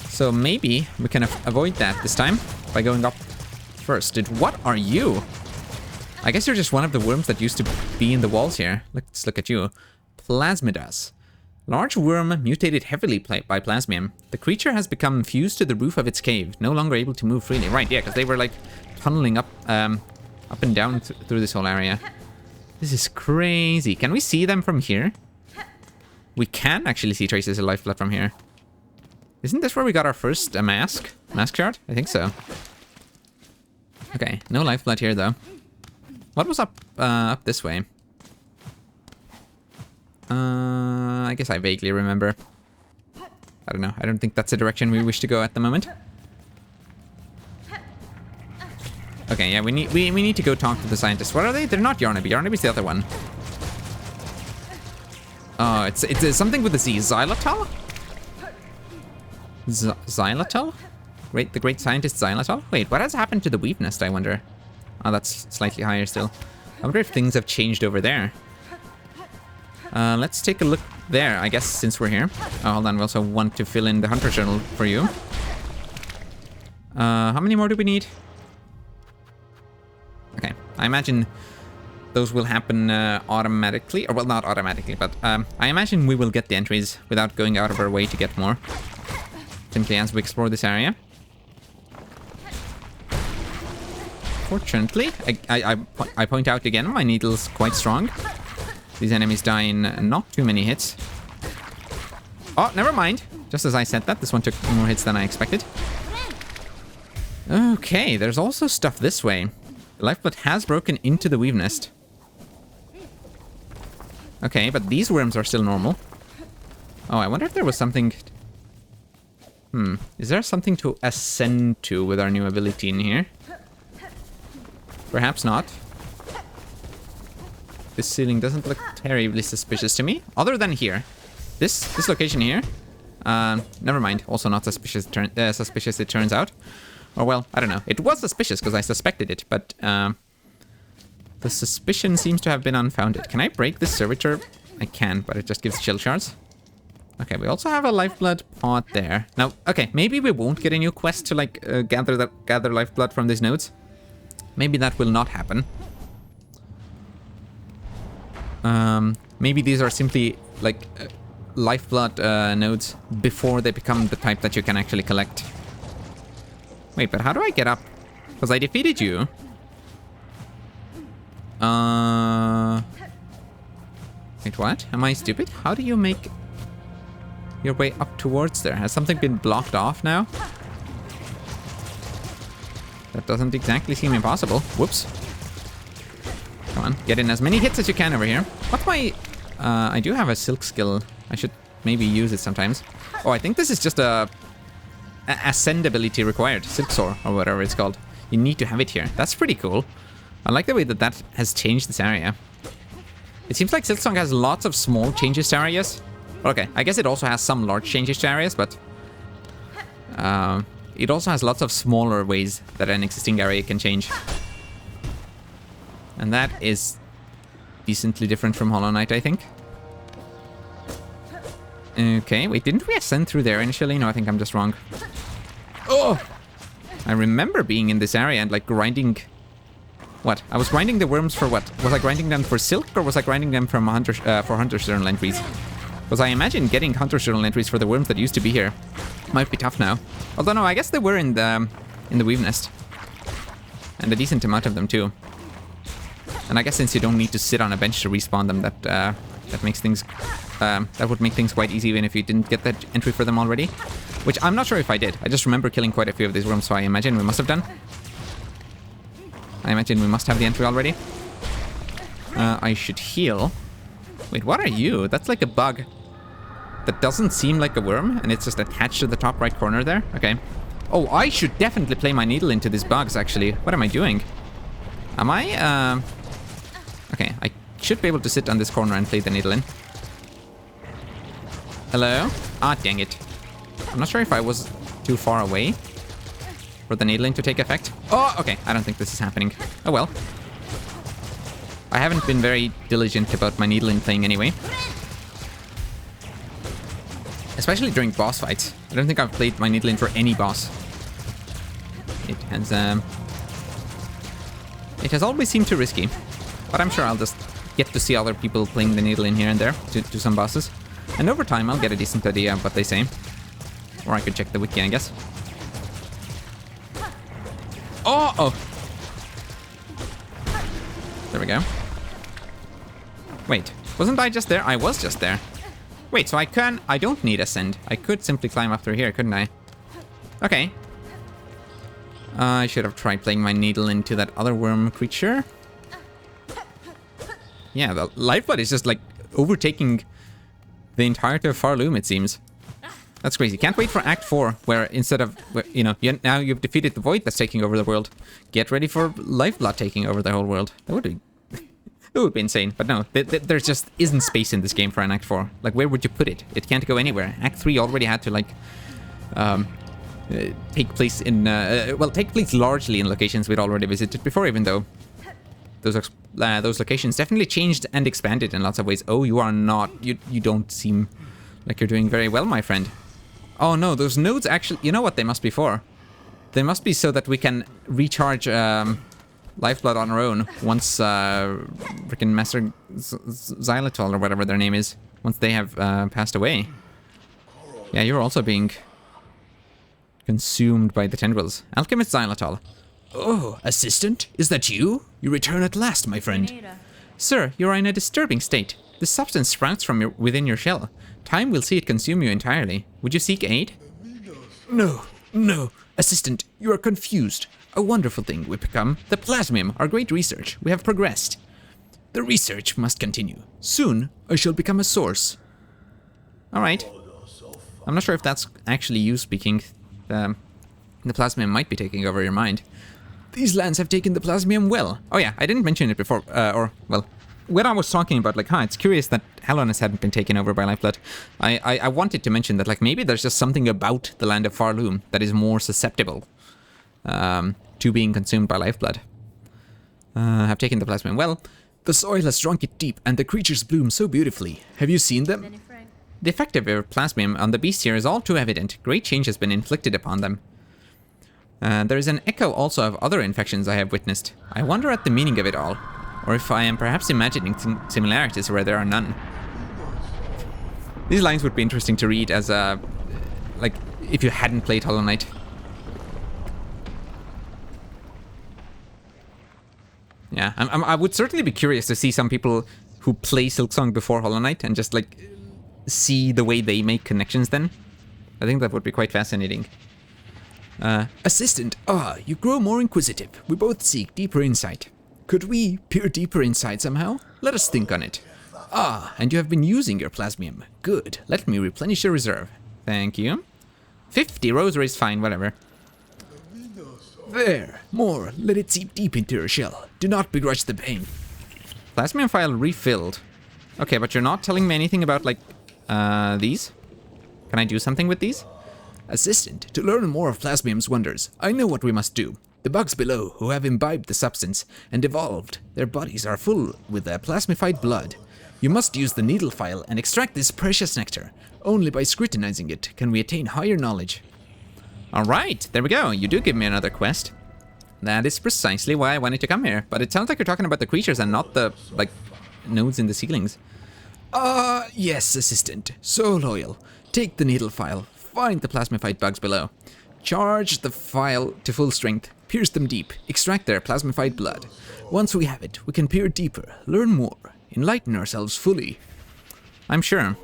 So maybe we can avoid that this time by going up first. Dude, what are you? I guess you're just one of the worms that used to be in the walls here. Let's look at you. Plasmidas. Large worm mutated heavily by plasmium. The creature has become fused to the roof of its cave, no longer able to move freely. Right, yeah, because they were like tunneling up and down through this whole area. This is crazy. Can we see them from here? We can actually see traces of Lifeblood from here. Isn't this where we got our first mask shard? I think so. Okay, no Lifeblood here though. What was up this way? I guess I vaguely remember. I don't know. I don't think that's the direction we wish to go at the moment. Okay, yeah, we need to go talk to the scientists. What are they? They're not Yarnaby. Yarnaby's the other one. Oh, it's something with a Z. Xylitol? Xylitol? The great scientist Xylitol? Wait, what has happened to the weave nest, I wonder? Oh, that's slightly higher still. I wonder if things have changed over there. Let's take a look there, I guess, since we're here. Oh, hold on, we also want to fill in the Hunter Journal for you. How many more do we need? Okay, I imagine those will happen automatically. Or, well, not automatically, but I imagine we will get the entries without going out of our way to get more. Simply as we explore this area. Fortunately, I point out again, my needle's quite strong. These enemies die in not too many hits. Oh, never mind. Just as I said that, this one took more hits than I expected. Okay, there's also stuff this way. The Lifeblood has broken into the weave nest. Okay, but these worms are still normal. Oh, I wonder if there was something... Is there something to ascend to with our new ability in here? Perhaps not. This ceiling doesn't look terribly suspicious to me, other than here. This location here. Never mind. Also not suspicious. Suspicious it turns out. Or well, I don't know. It was suspicious because I suspected it, but the The suspicion seems to have been unfounded. Can I break this servitor? I can, but it just gives chill shards. Okay, we also have a lifeblood pot there. Now, okay, maybe we won't get a new quest to like gather lifeblood from these nodes. Maybe that will not happen. Maybe these are simply like lifeblood nodes before they become the type that you can actually collect. Wait, but how do I get up? Because I defeated you. Wait, what? Am I stupid? How do you make your way up towards there? Has something been blocked off now? That doesn't exactly seem impossible. Whoops. Come on, get in as many hits as you can over here. What's my... I do have a silk skill. I should maybe use it sometimes. Oh, I think this is just a ascend ability required. Silksong, or whatever it's called. You need to have it here. That's pretty cool. I like the way that that has changed this area. It seems like Silksong has lots of small changes to areas. Okay, I guess it also has some large changes to areas, but... it also has lots of smaller ways that an existing area can change. And that is decently different from Hollow Knight, I think. Okay, wait, didn't we ascend through there initially? No, I think I'm just wrong. Oh! I remember being in this area and like grinding... What? I was grinding the worms for what? Was I grinding them for silk or was I grinding them from for Hunter's Journal entries? Because I imagine getting Hunter's Journal entries for the worms that used to be here might be tough now. Although no, I guess they were in the Weave Nest. And a decent amount of them too. And I guess since you don't need to sit on a bench to respawn them, that makes things... that would make things quite easy even if you didn't get that entry for them already. Which I'm not sure if I did. I just remember killing quite a few of these worms, so I imagine we must have done. I imagine we must have the entry already. I should heal. Wait, what are you? That's like a bug. That doesn't seem like a worm, and it's just attached to the top right corner there. Okay. Oh, I should definitely play my needle into these bugs, actually. What am I doing? Am I, Okay, I should be able to sit on this corner and play the needle in. Hello? Ah, dang it. I'm not sure if I was too far away for the needling to take effect. Oh, okay. I don't think this is happening. Oh, well. I haven't been very diligent about my needling playing anyway. Especially during boss fights. I don't think I've played my needling for any boss. It has always seemed too risky. But I'm sure I'll just get to see other people playing the needle in here and there to some bosses. And over time, I'll get a decent idea of what they say. Or I could check the wiki, I guess. Oh! Oh! There we go. Wait, wasn't I just there? I was just there. Wait, so I don't need ascend. I could simply climb up through here, couldn't I? Okay. I should have tried playing my needle into that other worm creature. Yeah, the lifeblood is just like overtaking the entirety of Farloom, it seems. That's crazy. Can't wait for Act 4, where instead of, you know, now you've defeated the void that's taking over the world. Get ready for lifeblood taking over the whole world. That would be... it would be insane. But no, there just isn't space in this game for an Act 4. Like, where would you put it? It can't go anywhere. Act 3 already had to, like, take place in... well, take place largely in locations we'd already visited before, even though those locations definitely changed and expanded in lots of ways. Oh, you are not... You don't seem like you're doing very well, my friend. Oh no, those nodes actually... You know what they must be for? They must be so that we can recharge lifeblood on our own once freaking Master Xylitol or whatever their name is, once they have passed away. Yeah, you're also being consumed by the tendrils. Alchemist Xylitol. Oh, assistant? Is that you? You return at last, my friend. Sir, you are in a disturbing state. The substance sprouts from within your shell. Time will see it consume you entirely. Would you seek aid? No, no. Assistant, you are confused. A wonderful thing we've become. The plasmium, our great research. We have progressed. The research must continue. Soon, I shall become a source. Alright. I'm not sure if that's actually you speaking. The plasmium might be taking over your mind. These lands have taken the plasmium well. Oh yeah, I didn't mention it before, well, when I was talking about, like, it's curious that Hallownest hadn't been taken over by lifeblood. I wanted to mention that, like, maybe there's just something about the land of Farloom that is more susceptible to being consumed by lifeblood. Have taken the plasmium well. The soil has drunk it deep, and the creatures bloom so beautifully. Have you seen them? The effect of your plasmium on the beast here is all too evident. Great change has been inflicted upon them. There is an echo also of other infections I have witnessed. I wonder at the meaning of it all, or if I am perhaps imagining similarities where there are none. These lines would be interesting to read as a, like, if you hadn't played Hollow Knight. Yeah, I would certainly be curious to see some people who play Silksong before Hollow Knight and just, like, see the way they make connections then. I think that would be quite fascinating. Assistant, you grow more inquisitive. We both seek deeper insight. Could we peer deeper inside somehow? Let us think on it. And you have been using your plasmium. Good. Let me replenish your reserve. Thank you. 50 rosaries, fine, whatever. There. More. Let it seep deep into your shell. Do not begrudge the pain. Plasmium file refilled. Okay, but you're not telling me anything about, like, these? Can I do something with these? Assistant, to learn more of plasmium's wonders, I know what we must do. The bugs below, who have imbibed the substance and evolved, their bodies are full with plasmified blood. You must use the needle file and extract this precious nectar. Only by scrutinizing it can we attain higher knowledge. Alright, there we go. You do give me another quest. That is precisely why I wanted to come here. But it sounds like you're talking about the creatures and not the, like, nodes in the ceilings. Yes, assistant. So loyal. Take the needle file. Find the plasmified bugs below. Charge the file to full strength. Pierce them deep. Extract their plasmified blood. Once we have it, we can peer deeper, learn more, enlighten ourselves fully. I'm sure.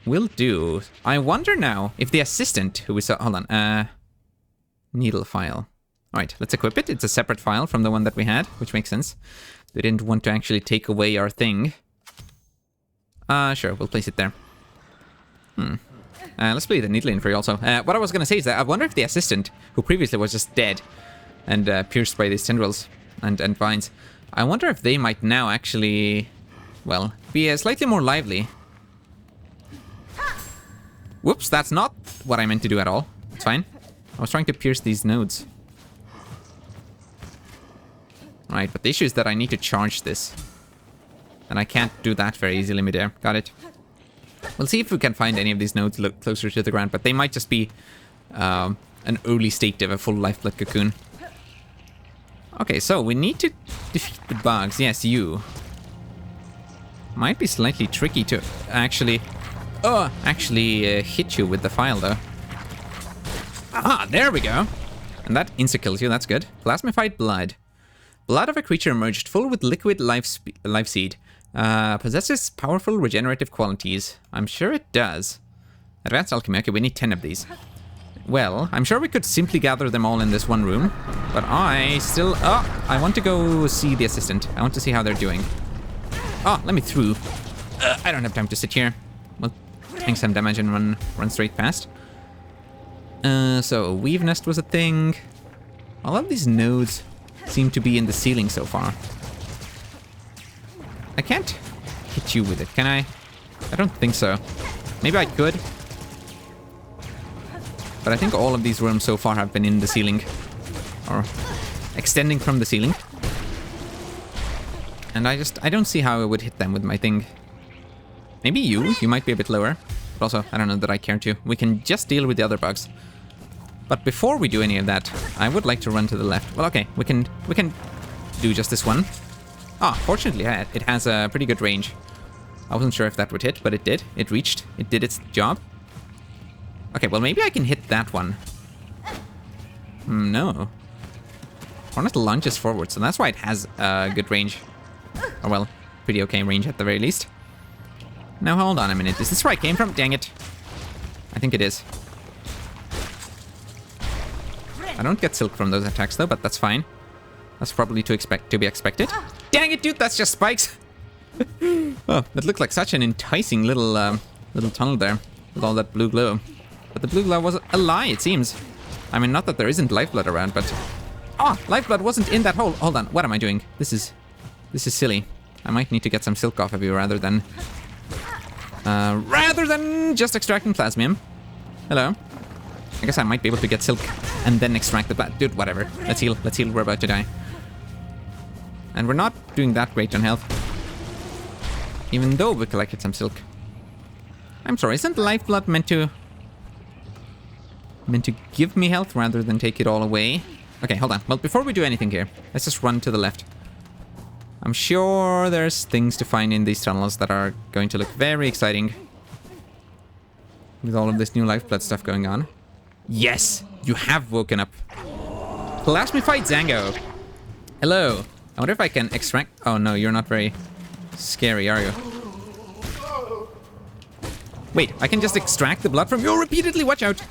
Will do. I wonder now if the assistant who we saw... Hold on. Needle file. Alright, let's equip it. It's a separate file from the one that we had, which makes sense. We didn't want to actually take away our thing. Sure, we'll place it there. Let's play the needle in for you also. What I was going to say is that I wonder if the assistant, who previously was just dead and pierced by these tendrils and vines, I wonder if they might now actually, well, be slightly more lively. Whoops, that's not what I meant to do at all. It's fine. I was trying to pierce these nodes. Right, but the issue is that I need to charge this. And I can't do that very easily midair. Got it. We'll see if we can find any of these nodes look closer to the ground, but they might just be an early state of a full lifeblood cocoon. Okay, so we need to defeat the bugs. Yes, you. Might be slightly tricky to actually hit you with the file, though. Ah, there we go. And that insta-kills you, that's good. Plasmified blood. Blood of a creature emerged full with liquid life seed. Possesses powerful regenerative qualities. I'm sure it does. Advanced alchemy. Okay, we need 10 of these. Well, I'm sure we could simply gather them all in this one room. But I still... I want to go see the assistant. I want to see how they're doing. Let me through. I don't have time to sit here. We'll tank some damage and run straight past. So, weave nest was a thing. All of these nodes seem to be in the ceiling so far. I can't hit you with it, can I? I don't think so. Maybe I could. But I think all of these rooms so far have been in the ceiling. Or extending from the ceiling. And I don't see how I would hit them with my thing. Maybe you might be a bit lower. But also, I don't know that I care to. We can just deal with the other bugs. But before we do any of that, I would like to run to the left. Well, okay, we can do just this one. Fortunately, it has a pretty good range. I wasn't sure if that would hit, but it did. It reached. It did its job. Okay, well, maybe I can hit that one. No. Hornet lunges forward, so that's why it has a good range. Or, well, pretty okay range at the very least. Now, hold on a minute. Is this where I came from? Dang it. I think it is. I don't get silk from those attacks, though, but that's fine. That's probably to be expected. Dang it, dude, that's just spikes. Oh, that looked like such an enticing little tunnel there with all that blue glow. But the blue glow was a lie, it seems. I mean, not that there isn't lifeblood around, but... lifeblood wasn't in that hole. Hold on, what am I doing? This is silly. I might need to get some silk off of you rather than just extracting plasmium. Hello. I guess I might be able to get silk and then extract the blood. Dude, whatever. Let's heal. We're about to die. And we're not doing that great on health. Even though we collected some silk. I'm sorry, isn't lifeblood meant to give me health rather than take it all away? Okay, hold on. Well, before we do anything here, let's just run to the left. I'm sure there's things to find in these tunnels that are going to look very exciting. With all of this new lifeblood stuff going on. Yes! You have woken up. Let me fight Zango. Hello. I wonder if I can extract... Oh no, you're not very scary, are you? Wait, I can just extract the blood from you repeatedly. Watch out.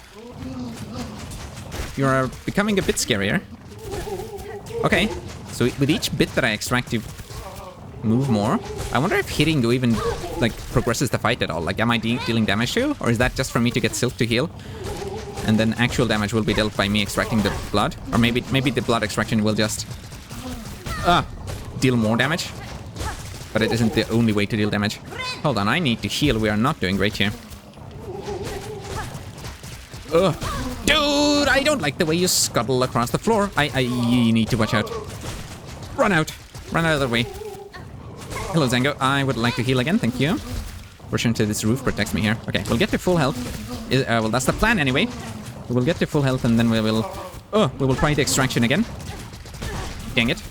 You're becoming a bit scarier. Okay. So with each bit that I extract, you move more. I wonder if hitting you even, like, progresses the fight at all. Like, am I dealing damage to you? Or is that just for me to get silk to heal? And then actual damage will be dealt by me extracting the blood? Or maybe the blood extraction will just... deal more damage? But it isn't the only way to deal damage. Hold on, I need to heal. We are not doing great here. Ugh. Dude, I don't like the way you scuttle across the floor. You need to watch out. Run out. Run out of the way. Hello, Zango. I would like to heal again, thank you. Rushing to this roof protects me here. Okay, we'll get to full health. Well, that's the plan anyway. We will get to full health and then we will try the extraction again. Dang it.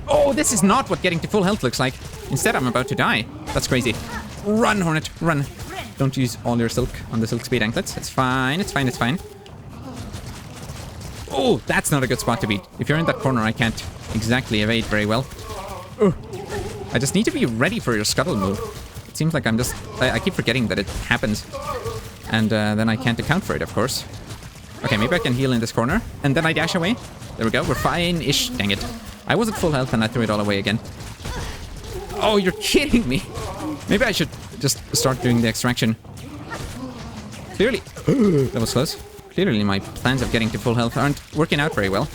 Oh, this is not what getting to full health looks like. Instead, I'm about to die. That's crazy. Run, Hornet, run. Don't use all your silk on the silk speed anklets. It's fine, it's fine, it's fine. Oh, that's not a good spot to be. If you're in that corner, I can't exactly evade very well. I just need to be ready for your scuttle move. It seems like I keep forgetting that it happens. And then I can't account for it, of course. Okay, maybe I can heal in this corner. And then I dash away. There we go, we're fine-ish. Dang it. I was at full health and I threw it all away again. Oh, you're kidding me. Maybe I should just start doing the extraction. Clearly... that was close. Clearly my plans of getting to full health aren't working out very well.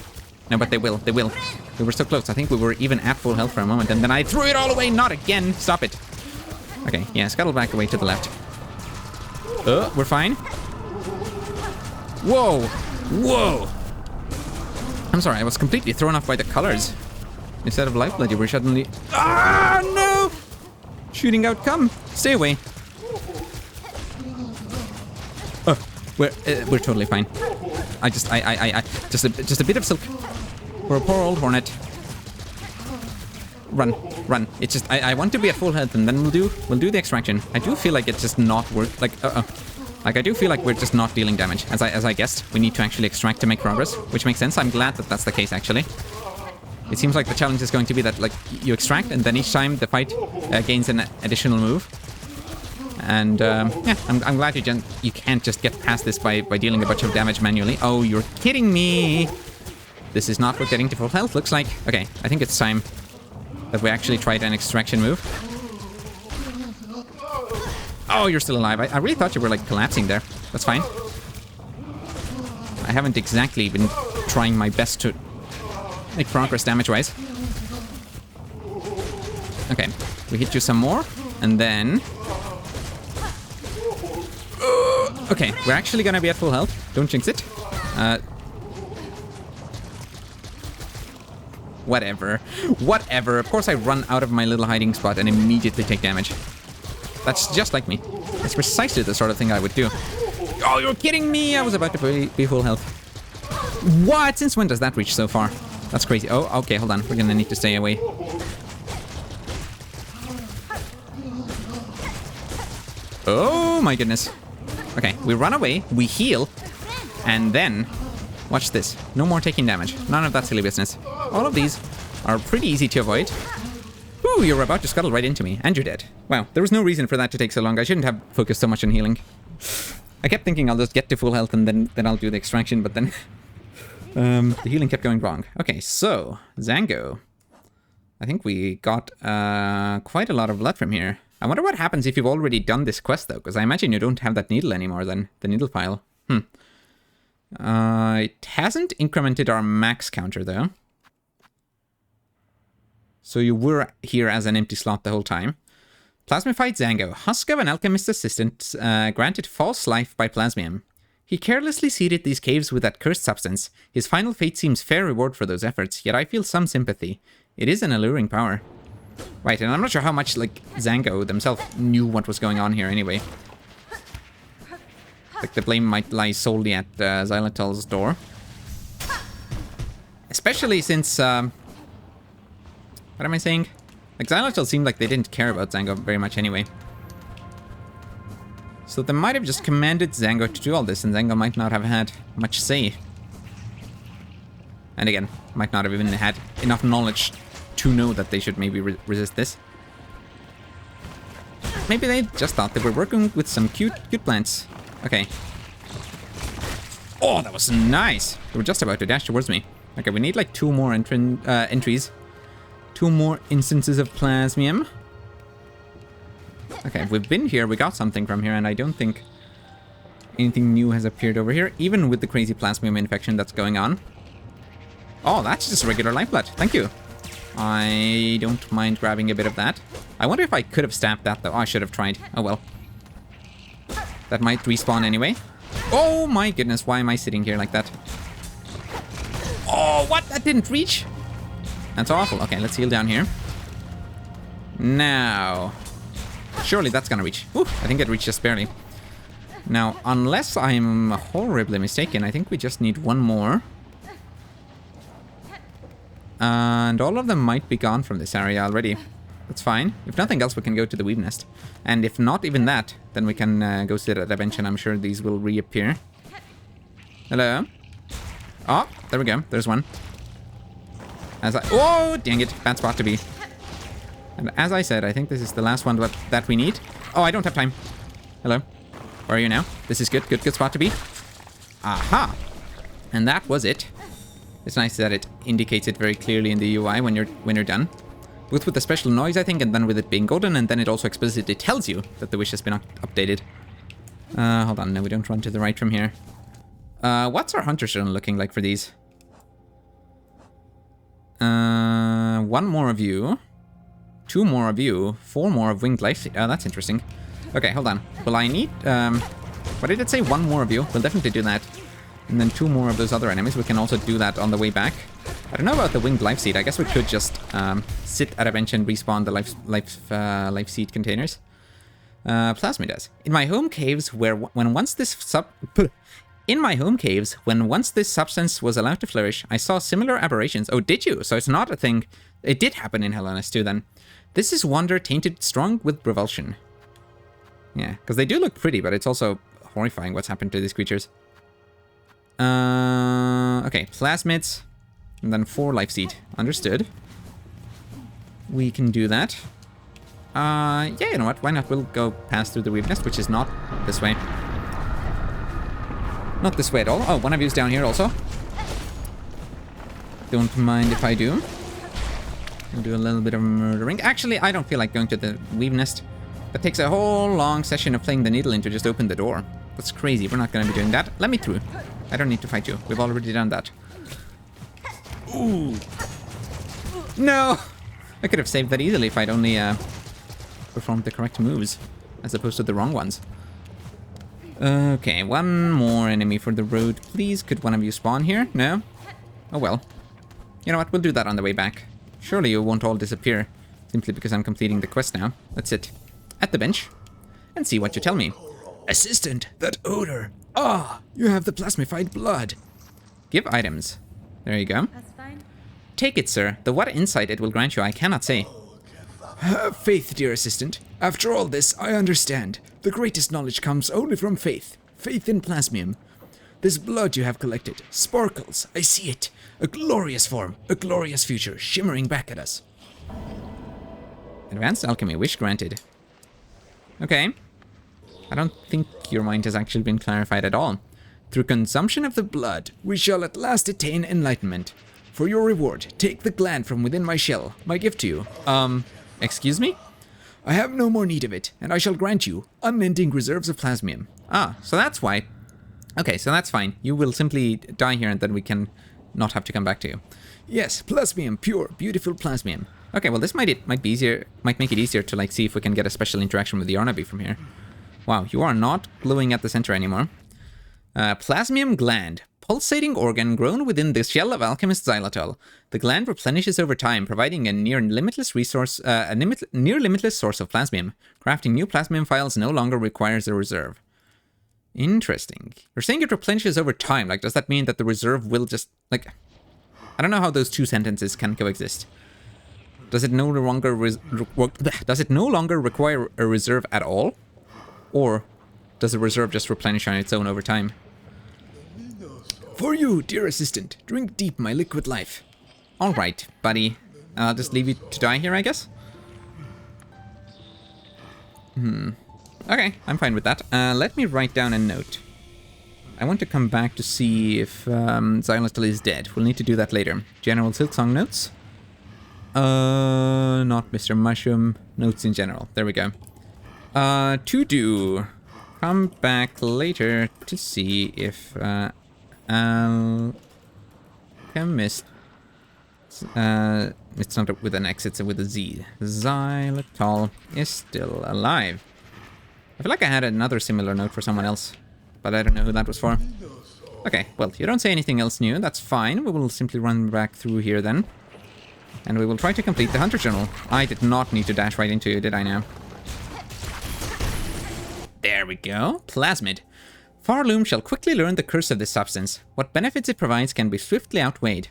No, but they will. They will. We were so close. I think we were even at full health for a moment. And then I threw it all away. Not again. Stop it. Okay, yeah, scuttle back away to the left. We're fine. Whoa. Whoa. I'm sorry, I was completely thrown off by the colors. Instead of lifeblood, you were suddenly... Ah, no! Shooting out, come! Stay away. We're totally fine. Just a bit of silk. For a poor old Hornet. Run, run. It's just, I want to be at full health and then we'll do the extraction. I do feel like it's just not worth, like, Like, I do feel like we're just not dealing damage. As I guessed, we need to actually extract to make progress, which makes sense. I'm glad that that's the case, actually. It seems like the challenge is going to be that, like, you extract, and then each time the fight gains an additional move. And, yeah, I'm glad you can't just get past this by dealing a bunch of damage manually. Oh, you're kidding me! This is not what getting to full health looks like. Okay, I think it's time that we actually tried an extraction move. Oh, you're still alive. I really thought you were, like, collapsing there. That's fine. I haven't exactly been trying my best to make progress damage-wise. Okay, we hit you some more, and then... Okay, we're actually gonna be at full health. Don't jinx it. Whatever. Whatever. Of course I run out of my little hiding spot and immediately take damage. That's just like me. That's precisely the sort of thing I would do. Oh, you're kidding me! I was about to be full health. What? Since when does that reach so far? That's crazy. Oh, okay, hold on. We're gonna need to stay away. Oh my goodness. Okay, we run away, we heal, and then... Watch this. No more taking damage. None of that silly business. All of these are pretty easy to avoid. Ooh, you're about to scuttle right into me, and you're dead. Wow, there was no reason for that to take so long. I shouldn't have focused so much on healing. I kept thinking I'll just get to full health and then I'll do the extraction, but then... the healing kept going wrong. Okay, so, Zango. I think we got quite a lot of blood from here. I wonder what happens if you've already done this quest, though, because I imagine you don't have that needle anymore, then, the needle file. It hasn't incremented our max counter, though. So you were here as an empty slot the whole time. Plasmified Zango. Husk of an alchemist's assistant granted false life by plasmium. He carelessly seeded these caves with that cursed substance. His final fate seems fair reward for those efforts, yet I feel some sympathy. It is an alluring power. Right, and I'm not sure how much, like, Zango themselves knew what was going on here anyway. Like, the blame might lie solely at Xylitol's door. Especially since, what am I saying? Like, Xylitol seemed like they didn't care about Zango very much anyway. So they might have just commanded Zango to do all this, and Zango might not have had much say. And again, might not have even had enough knowledge to know that they should maybe resist this. Maybe they just thought they were working with some cute plants. Okay. Oh, that was nice! They were just about to dash towards me. Okay, we need like 2 more entries. 2 more instances of Plasmium. Okay, we've been here, we got something from here, and I don't think anything new has appeared over here, even with the crazy Plasmium infection that's going on. Oh, that's just regular lifeblood. Thank you. I don't mind grabbing a bit of that. I wonder if I could have stabbed that, though. Oh, I should have tried. Oh, well. That might respawn anyway. Oh, my goodness. Why am I sitting here like that? Oh, what? That didn't reach? That's awful. Okay, let's heal down here. Now... surely that's gonna reach. Ooh, I think it reached just barely. Now, unless I'm horribly mistaken, I think we just need 1 more. And all of them might be gone from this area already. That's fine. If nothing else, we can go to the weave nest. And if not even that, then we can go sit at the bench, and I'm sure these will reappear. Hello? Oh, there we go. There's one. Oh, dang it. Bad spot to be. And as I said, I think this is the last one that we need. Oh, I don't have time. Hello. Where are you now? This is good. Good spot to be. Aha. And that was it. It's nice that it indicates it very clearly in the UI when you're done. Both with the special noise, I think, and then with it being golden, and then it also explicitly tells you that the wish has been updated. Hold on. No, we don't run to the right from here. What's our hunter stone looking like for these? 1 more of you. 2 more of you, 4 more of winged life. Oh, that's interesting. Okay, hold on. Well, I need, what did it say? 1 more of you. We'll definitely do that. And then 2 more of those other enemies. We can also do that on the way back. I don't know about the winged life seed. I guess we could just sit at a bench and respawn the life seed containers. Plasmidas. In my home caves, when once this substance was allowed to flourish, I saw similar aberrations. Oh, did you? So it's not a thing. It did happen in Hellenis too, then. This is wonder tainted strong with revulsion. Yeah, because they do look pretty, but it's also horrifying what's happened to these creatures. Okay, plasmids, and then 4 life seed. Understood. We can do that. Yeah, you know what? Why not? We'll go past through the weave nest, which is not this way. Not this way at all. Oh, one of you's down here also. Don't mind if I do. I'll do a little bit of murdering. Actually, I don't feel like going to the weave nest. That takes a whole long session of playing the needle in to just open the door. That's crazy. We're not going to be doing that. Let me through. I don't need to fight you. We've already done that. Ooh. No! I could have saved that easily if I'd only performed the correct moves, as opposed to the wrong ones. Okay, 1 more enemy for the road, please. Could one of you spawn here? No? Oh well. You know what? We'll do that on the way back. Surely you won't all disappear, simply because I'm completing the quest now. Let's sit at the bench and see what you tell me. Assistant, that odor. Ah, you have the plasmified blood. Give items. There you go.
That's fine.
Take it, sir. The what insight it will grant you, I cannot say. Have faith, dear assistant. After all this, I understand. The greatest knowledge comes only from faith. Faith in plasmium. This blood you have collected sparkles. I see it. A glorious form, a glorious future, shimmering back at us. Advanced alchemy, wish granted. Okay. I don't think your mind has actually been clarified at all. Through consumption of the blood, we shall at last attain enlightenment. For your reward, take the gland from within my shell, my gift to you. Excuse me? I have no more need of it, and I shall grant you unending reserves of plasmium. Ah, so that's why. Okay, so that's fine. You will simply die here, and then we can not have to come back to you. Yes, plasmium, pure, beautiful plasmium. Okay, well this might make it easier to like see if we can get a special interaction with the Arnaby from here. Wow, you are not glowing at the center anymore. Plasmium gland. Pulsating organ grown within the shell of alchemist xylitol. The gland replenishes over time, providing a near limitless source of plasmium. Crafting new plasmium files no longer requires a reserve. Interesting. You're saying it replenishes over time. Like, does that mean that the reserve will just, like... I don't know how those two sentences can coexist. Does it no longer require a reserve at all? Or does the reserve just replenish on its own over time? For you, dear assistant, drink deep my liquid life. Alright, buddy. I'll just leave you to die here, I guess? Okay, I'm fine with that. Let me write down a note. I want to come back to see if Xylitol is dead. We'll need to do that later. General Silksong notes. Not Mr. Mushroom. Notes in general. There we go. To do. Come back later to see if Alchemist. It's not with an X, it's with a Z. Xylitol is still alive. I feel like I had another similar note for someone else, but I don't know who that was for. Okay, well, you don't say anything else new. That's fine. We will simply run back through here then. And we will try to complete the Hunter Journal. I did not need to dash right into you, did I now? There we go. Plasmid. Farloom shall quickly learn the curse of this substance. What benefits it provides can be swiftly outweighed.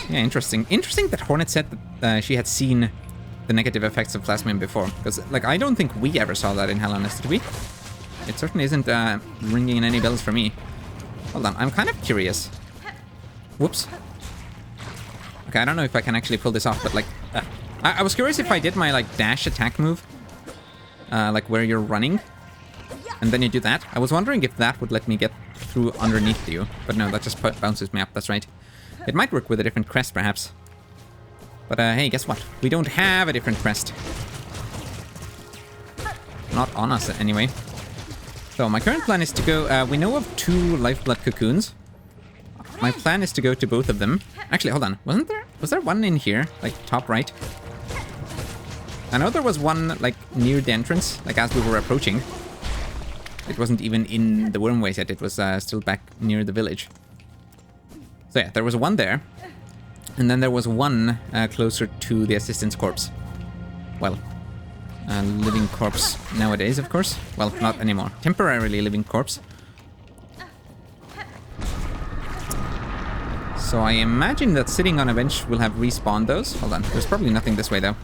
Yeah, interesting. Interesting that Hornet said that she had seen the negative effects of plasmid before. Because, like, I don't think we ever saw that in Hell on Earth, did we? It certainly isn't ringing in any bells for me. Hold on, I'm kind of curious. Whoops. Okay, I don't know if I can actually pull this off, but, like... I was curious if I did my, like, dash attack move. Like, where you're running. And then you do that. I was wondering if that would let me get through underneath you. But no, that just bounces me up, that's right. It might work with a different crest, perhaps. But, hey, guess what? We don't have a different crest. Not on us, anyway. So, my current plan is to go... we know of 2 lifeblood cocoons. My plan is to go to both of them. Actually, hold on. Was there one in here? Like, top right? I know there was one, like, near the entrance. Like, as we were approaching. It wasn't even in the wormways yet. It was still back near the village. So yeah, there was one there. And then there was one closer to the assistant's corpse. Well, living corpse nowadays, of course. Well, not anymore. Temporarily living corpse. So I imagine that sitting on a bench will have respawned those. Hold on, there's probably nothing this way though.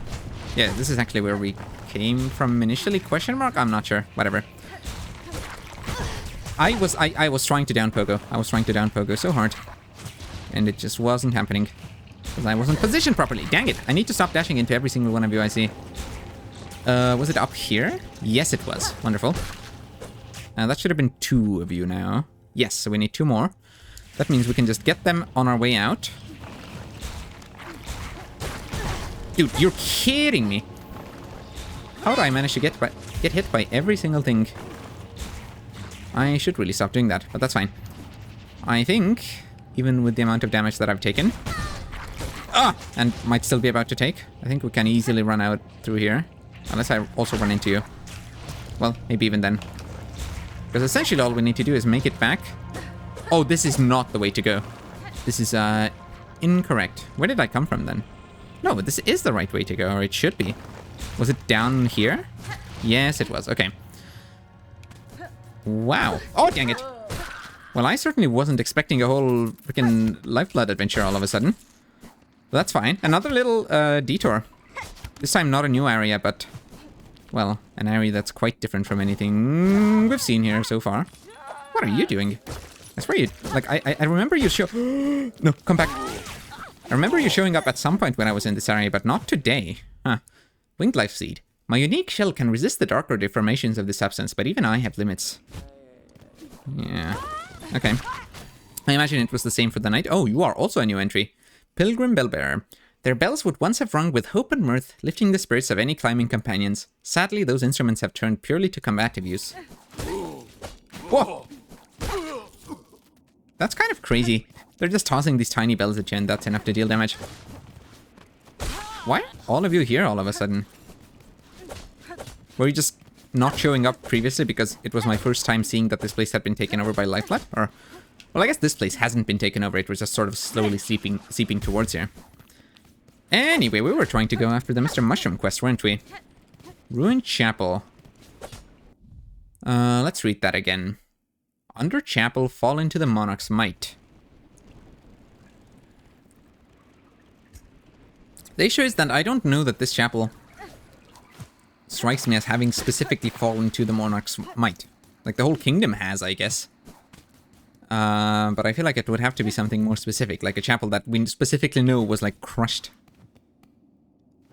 Yeah, this is actually where we came from initially, question mark? I'm not sure, whatever. I was trying to down Pogo. I was trying to down Pogo so hard. And it just wasn't happening. Because I wasn't positioned properly. Dang it, I need to stop dashing into every single one of you I see. Was it up here? Yes, it was. Wonderful. That should have been 2 of you now. Yes, so we need 2 more. That means we can just get them on our way out. Dude, you're kidding me. How do I manage to get hit by every single thing? I should really stop doing that, but that's fine. I think, even with the amount of damage that I've taken... and might still be about to take, I think we can easily run out through here. Unless I also run into you. Well, maybe even then. Because essentially all we need to do is make it back. Oh, this is not the way to go. This is, incorrect. Where did I come from, then? No, but this is the right way to go, or it should be. Was it down here? Yes, it was. Okay. Wow. Oh, dang it. Well, I certainly wasn't expecting a whole freaking lifeblood adventure all of a sudden. But that's fine. Another little, detour. This time not a new area, but... well, an area that's quite different from anything we've seen here so far. What are you doing? I swear you... like, I remember you show... no, come back. I remember you showing up at some point when I was in this area, but not today. Huh. Winged Life Seed. My unique shell can resist the darker deformations of this substance, but even I have limits. Yeah. Okay. I imagine it was the same for the night. Oh, you are also a new entry. Pilgrim Bellbearer. Their bells would once have rung with hope and mirth, lifting the spirits of any climbing companions. Sadly, those instruments have turned purely to combative use. Whoa! That's kind of crazy. They're just tossing these tiny bells at you and that's enough to deal damage. Why are all of you here all of a sudden? Were you just not showing up previously because it was my first time seeing that this place had been taken over by Lifeblood. Or, well, I guess this place hasn't been taken over. It was just sort of slowly seeping towards here. Anyway, we were trying to go after the Mr. Mushroom quest, weren't we? Ruined Chapel. Let's read that again. Under Chapel, fall into the Monarch's might. The issue is that I don't know that this chapel strikes me as having specifically fallen to the Monarch's might. Like, the whole kingdom has, I guess. But I feel like it would have to be something more specific, like a chapel that we specifically know was, like, crushed.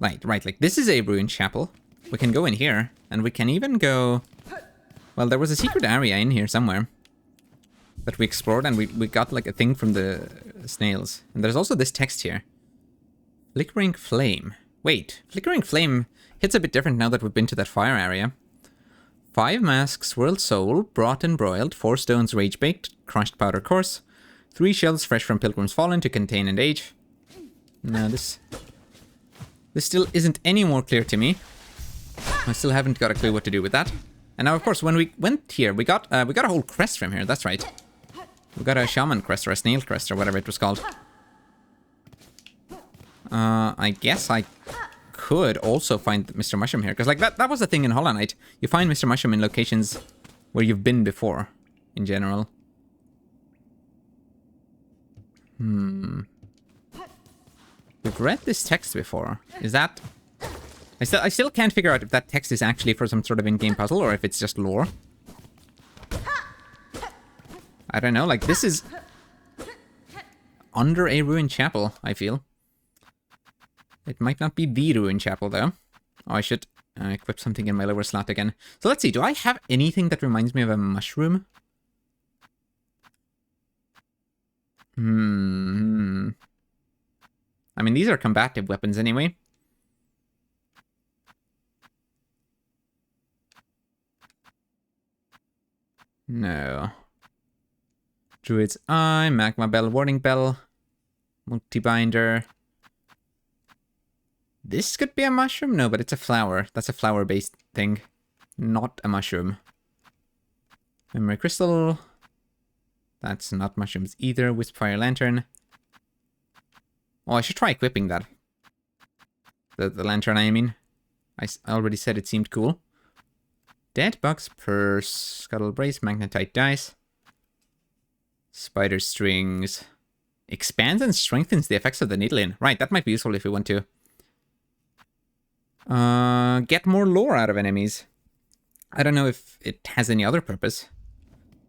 Right, like, this is a ruined chapel. We can go in here, and we can even go... Well, there was a secret area in here somewhere that we explored, and we got, like, a thing from the snails. And there's also this text here. Flickering Flame. Wait, Flickering Flame hits a bit different now that we've been to that fire area. 5 masks, swirled soul, brought and broiled, 4 stones rage baked, crushed powder coarse, 3 shells fresh from Pilgrim's Fallen to contain and age. No, this still isn't any more clear to me. I still haven't got a clue what to do with that. And now, of course, when we went here, we got a whole crest from here. That's right. We got a shaman crest or a snail crest or whatever it was called. I guess I could also find Mr. Mushroom here. Because, like, that was the thing in Hollow Knight. You find Mr. Mushroom in locations where you've been before, in general. We've read this text before. Is that... I still can't figure out if that text is actually for some sort of in-game puzzle or if it's just lore. I don't know, like, this is... under a ruined chapel, I feel. It might not be the ruined chapel, though. Oh, I should equip something in my lower slot again. So let's see, do I have anything that reminds me of a mushroom? I mean, these are combative weapons anyway. No. Druid's Eye, Magma Bell, Warning Bell, Multibinder. This could be a mushroom? No, but it's a flower. That's a flower-based thing. Not a mushroom. Memory Crystal. That's not mushrooms either. Wispfire Lantern. Oh, I should try equipping that. The lantern, I mean. I already said it seemed cool. Dead Bug's Purse. Scuttle Brace. Magnetite Dice. Spider Strings. Expands and strengthens the effects of the needle in. Right, that might be useful if we want to. Get more lore out of enemies. I don't know if it has any other purpose.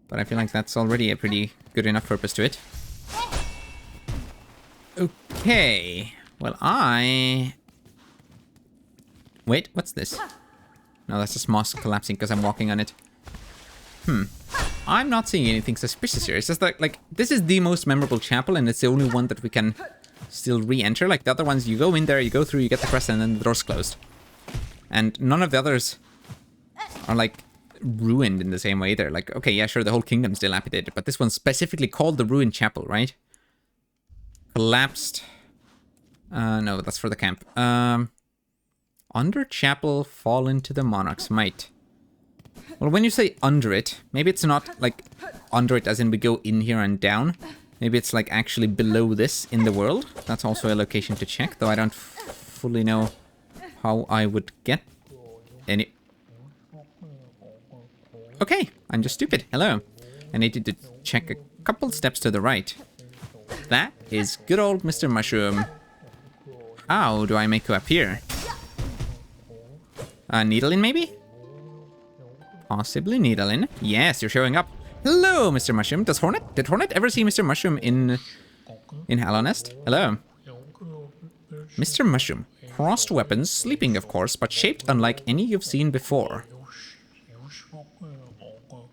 But I feel like that's already a pretty good enough purpose to it. Okay. Well, wait, what's this? No, that's just moss collapsing because I'm walking on it. I'm not seeing anything suspicious here. It's just that, like, this is the most memorable chapel, and it's the only one that we can still re-enter. Like, the other ones, you go in there, you go through, you get the crest, and then the door's closed. And none of the others are, like, ruined in the same way either. Like, okay, yeah, sure, the whole kingdom's dilapidated, but this one's specifically called the Ruined Chapel, right? Collapsed. No, that's for the camp. Under Chapel, fall into the Monarch's might. Well, when you say under it, maybe it's not, like, under it as in we go in here and down. Maybe it's, like, actually below this in the world. That's also a location to check, though I don't fully know how I would get any... Okay, I'm just stupid. Hello. I needed to check a couple steps to the right. That is good old Mr. Mushroom. How do I make you appear? Needle-in, maybe? Possibly needle-in. Yes, you're showing up. Hello, Mr. Mushroom. Did Hornet ever see Mr. Mushroom in Hallownest? Hello. Mr. Mushroom. Crossed weapons, sleeping of course, but shaped unlike any you've seen before.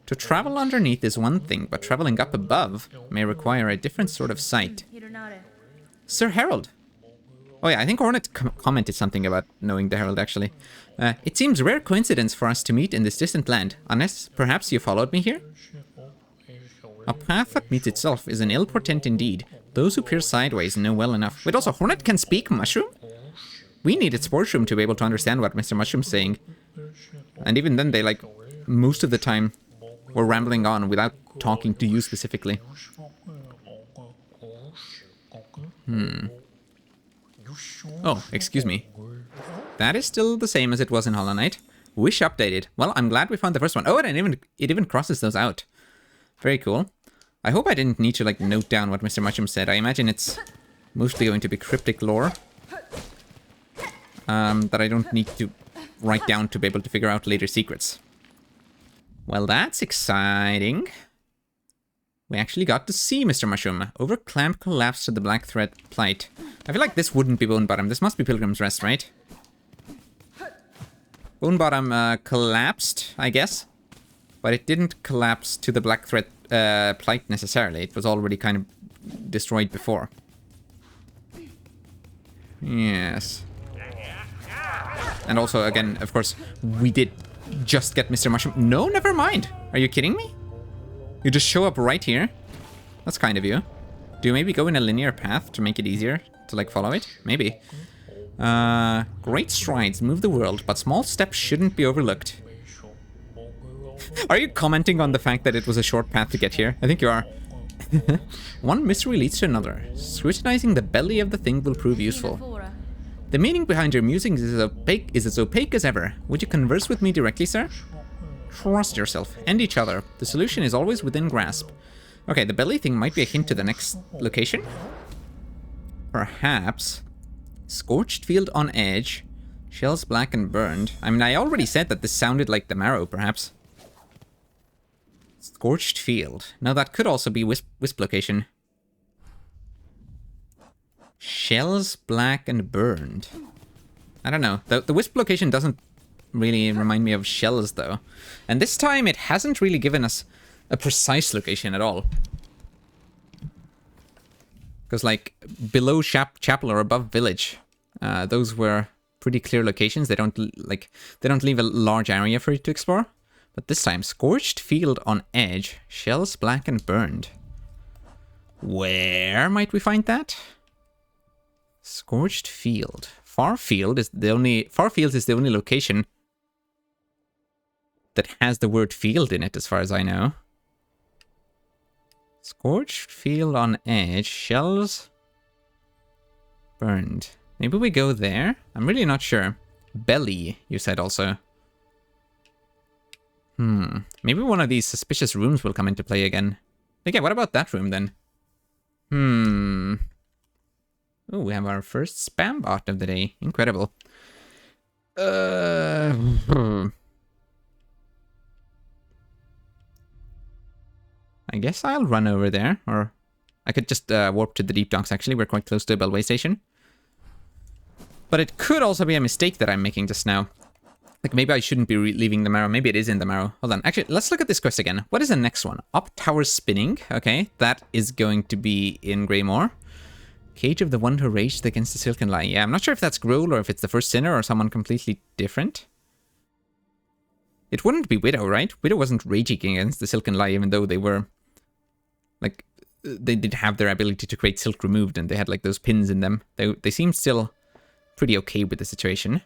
To travel underneath is one thing, but traveling up above may require a different sort of sight. Sir Herald. Oh yeah, I think Hornet commented something about knowing the Herald, actually. It seems a rare coincidence for us to meet in this distant land, unless perhaps you followed me here? A path that meets itself is an ill portent indeed. Those who peer sideways know well enough. Wait, also, Hornet can speak Mushroom? We needed Sporeshroom to be able to understand what Mr. Mushroom's saying. And even then, they, like, most of the time were rambling on without talking to you specifically. Oh, excuse me. That is still the same as it was in Hollow Knight. Wish updated. Well, I'm glad we found the first one. Oh, and it even crosses those out. Very cool. I hope I didn't need to, like, note down what Mr. Mushroom said. I imagine it's mostly going to be cryptic lore. That I don't need to write down to be able to figure out later secrets. Well, that's exciting. We actually got to see Mr. Mushroom. Over clamp collapse to the black thread plight. I feel like this wouldn't be Bone Bottom. This must be Pilgrim's Rest, right? Bone Bottom collapsed, I guess. But it didn't collapse to the black thread plight necessarily. It was already kind of destroyed before. Yes. And also, again, of course, we did just get Mr. Mushroom. No, never mind. Are you kidding me? You just show up right here. That's kind of you. Do you maybe go in a linear path to make it easier to, like, follow it? Maybe. Great strides move the world, but small steps shouldn't be overlooked. Are you commenting on the fact that it was a short path to get here? I think you are. One mystery leads to another. Scrutinizing the belly of the thing will prove useful. The meaning behind your musings is as opaque as ever. Would you converse with me directly, sir? Trust yourself and each other. The solution is always within grasp. Okay, the belly thing might be a hint to the next location. Perhaps. Scorched field on edge. Shells black and burned. I mean, I already said that this sounded like the marrow, perhaps. Scorched field. Now that could also be Wisp location. Shells black and burned. I don't know. The Wisp location doesn't really remind me of shells, though. And this time it hasn't really given us a precise location at all. Because, like, below chapel or above village, those were pretty clear locations. They don't leave a large area for you to explore. But this time, scorched field on edge, shells black and burned. Where might we find that? Scorched field. Farfield is the only location that has the word field in it, as far as I know. Scorched field on edge, shells burned. Maybe we go there? I'm really not sure. Belly, you said also. Maybe one of these suspicious rooms will come into play again. Okay, what about that room then? Oh, we have our first spam bot of the day. Incredible. I guess I'll run over there, or I could just warp to the deep docks, actually. We're quite close to a Beltway station. But it could also be a mistake that I'm making just now. Like, maybe I shouldn't be leaving the marrow. Maybe it is in the marrow. Hold on. Actually, let's look at this quest again. What is the next one? Up tower spinning. Okay, that is going to be in Greymoor. Cage of the one who raged against the Silken Lie. Yeah, I'm not sure if that's Grohl or if it's the first sinner or someone completely different. It wouldn't be Widow, right? Widow wasn't raging against the Silken Lie, even though they were... like, they did have their ability to create silk removed, and they had, like, those pins in them. They seemed still pretty okay with the situation.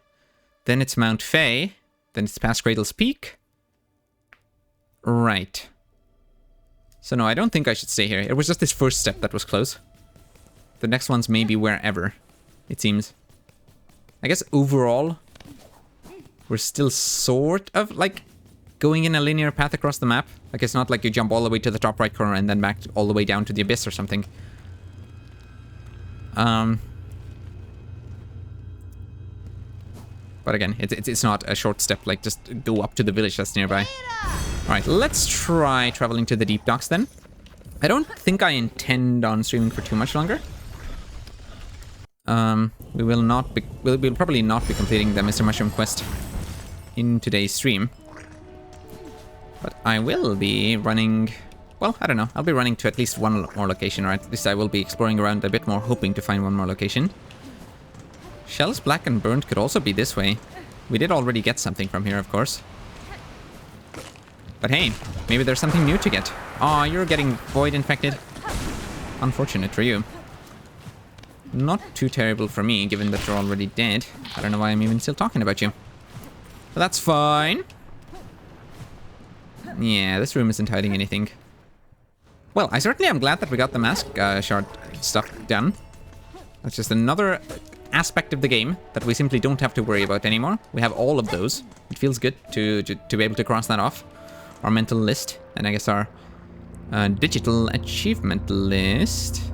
Then it's Mount Fae. Then it's past Cradle's Peak. Right. So no, I don't think I should stay here. It was just this first step that was close. The next one's maybe wherever, it seems. I guess overall, we're still sort of, like, going in a linear path across the map. Like, it's not like you jump all the way to the top right corner and then back all the way down to the abyss or something. But again, it's not a short step, like, just go up to the village that's nearby. Alright, let's try traveling to the deep docks then. I don't think I intend on streaming for too much longer. We'll probably not be completing the Mr. Mushroom quest in today's stream. But I will be running... well, I don't know. I'll be running to at least one more location, or at least I will be exploring around a bit more, hoping to find one more location. Shells black and burned could also be this way. We did already get something from here, of course. But hey, maybe there's something new to get. Aw, you're getting void infected. Unfortunate for you. Not too terrible for me, given that you're already dead. I don't know why I'm even still talking about you. But that's fine. Yeah, this room isn't hiding anything. Well, I certainly am glad that we got the mask shard stuff done. That's just another aspect of the game that we simply don't have to worry about anymore. We have all of those. It feels good to be able to cross that off our mental list. And I guess our digital achievement list.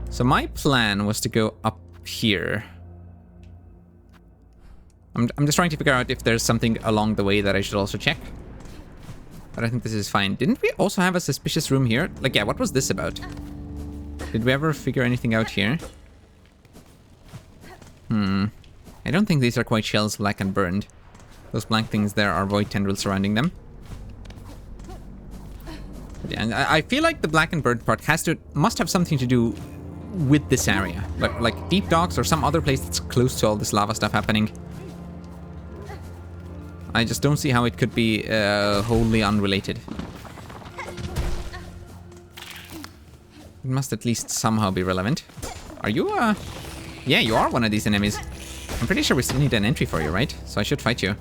So my plan was to go up here. I'm just trying to figure out if there's something along the way that I should also check. But I think this is fine. Didn't we also have a suspicious room here? Like, yeah, what was this about? Did we ever figure anything out here? I don't think these are quite shells, black and burned. Those blank things there are void tendrils surrounding them. But yeah, I feel like the black and burned part must have something to do with this area. Like deep docks or some other place that's close to all this lava stuff happening. I just don't see how it could be wholly unrelated. It must at least somehow be relevant. Are you, yeah, you are one of these enemies. I'm pretty sure we still need an entry for you, right? So I should fight you.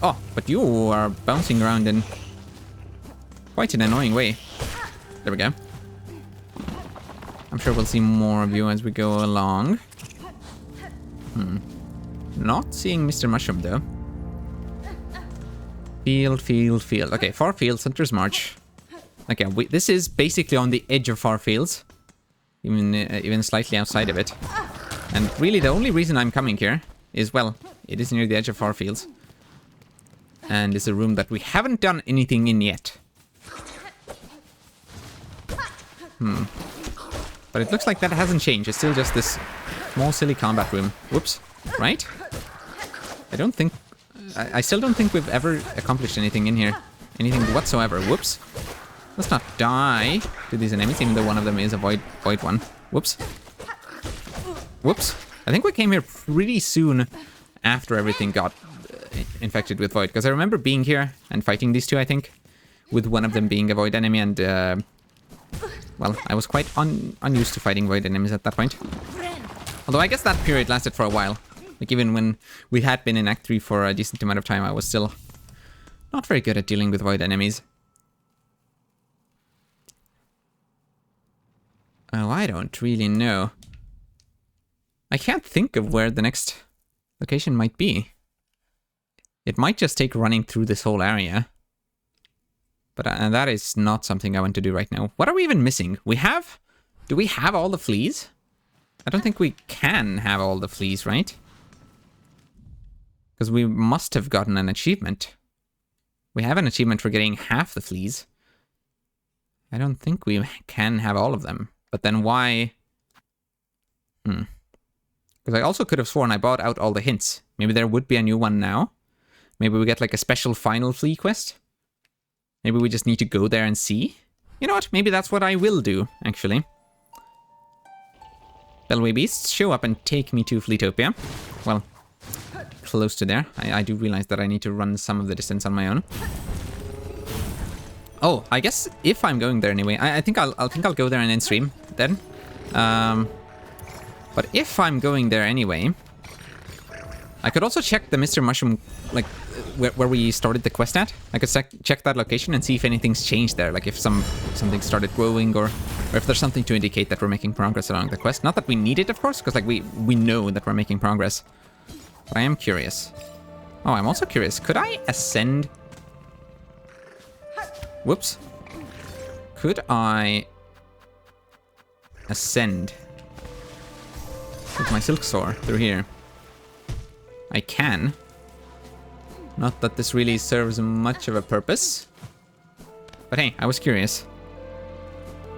Oh, but you are bouncing around in quite an annoying way. There we go. I'm sure we'll see more of you as we go along. Not seeing Mr. Mushroom, though. Field. Okay, far fields, Hunter's March. Okay, this is basically on the edge of far fields. Even slightly outside of it. And really, the only reason I'm coming here is, well, it is near the edge of far fields. And it's a room that we haven't done anything in yet. But it looks like that hasn't changed. It's still just this small, silly combat room. Whoops. Right? I still don't think we've ever accomplished anything in here. Anything whatsoever. Whoops. Let's not die to these enemies, even though one of them is a void one. Whoops. Whoops. I think we came here pretty soon after everything got infected with void. Because I remember being here and fighting these two, I think. With one of them being a void enemy and... well, I was quite unused to fighting void enemies at that point. Although I guess that period lasted for a while. Like, even when we had been in Act 3 for a decent amount of time, I was still not very good at dealing with void enemies. Oh, I don't really know. I can't think of where the next location might be. It might just take running through this whole area. But that is not something I want to do right now. What are we even missing? Do we have all the fleas? I don't think we can have all the fleas, right? Because we must have gotten an achievement. We have an achievement for getting half the fleas. I don't think we can have all of them. But then why? Because I also could have sworn I bought out all the hints. Maybe there would be a new one now. Maybe we get like a special final flea quest. Maybe we just need to go there and see. You know what? Maybe that's what I will do, actually. Bellway beasts, show up and take me to Fleetopia. Well, close to there. I do realize that I need to run some of the distance on my own. Oh, I guess if I'm going there anyway, I think I'll go there and end stream then. But if I'm going there anyway, I could also check the Mr. Mushroom, like where we started the quest at. I could check that location and see if anything's changed there, like if something started growing or if there's something to indicate that we're making progress along the quest. Not that we need it, of course, because like we know that we're making progress. But I am curious. Oh, I'm also curious. Could I ascend? Whoops. Could I ascend with my Silksong through here? I can. Not that this really serves much of a purpose. But hey, I was curious.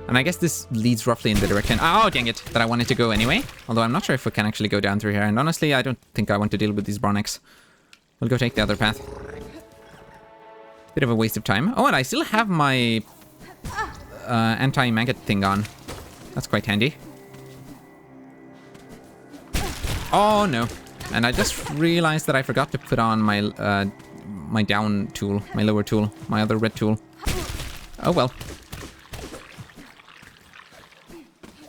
And I guess this leads roughly in the direction, oh dang it, that I wanted to go anyway. Although I'm not sure if we can actually go down through here. And honestly, I don't think I want to deal with these Bronix. We'll go take the other path. Bit of a waste of time. Oh, and I still have my anti-maggot thing on. That's quite handy. Oh no. And I just realized that I forgot to put on my my down tool, my lower tool, my other red tool. Oh well.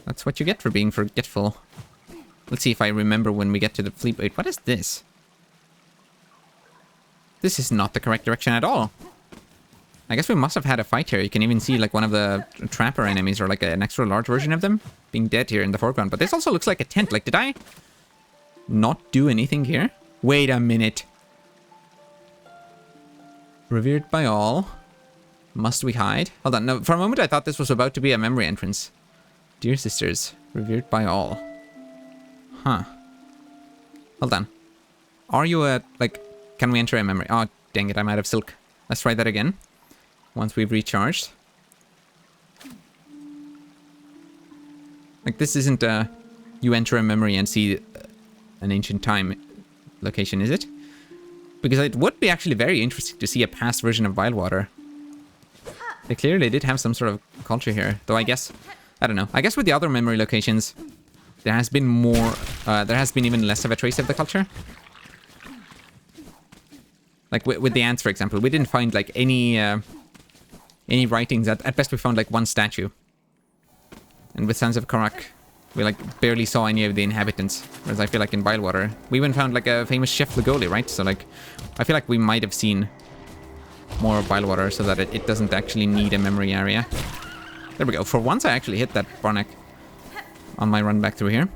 That's what you get for being forgetful. Let's see if I remember when we get to the fleet. Wait, what is this? This is not the correct direction at all. I guess we must have had a fight here. You can even see like one of the trapper enemies or like an extra large version of them being dead here in the foreground. But this also looks like a tent. Like, did I not do anything here? Wait a minute. Revered by all. Must we hide? Hold on. No, for a moment I thought this was about to be a memory entrance. Dear sisters, revered by all. Huh. Hold on. Are you a, like, can we enter a memory? Oh, dang it, I'm out of silk. Let's try that again. Once we've recharged. Like, this isn't a, you enter a memory and see an ancient time location, is it? Because it would be actually very interesting to see a past version of Vilewater. They clearly did have some sort of culture here. Though I guess, I don't know. I guess with the other memory locations, there has been more, there has been even less of a trace of the culture. Like with the ants, for example, we didn't find like any writings. At best we found like one statue. And with Sands of Karak, we like barely saw any of the inhabitants. Whereas I feel like in Vilewater, we even found like a famous Chef Legoli, right? So like, I feel like we might have seen more of Vilewater so that it doesn't actually need a memory area. There we go. For once I actually hit that Barnack on my run back through here.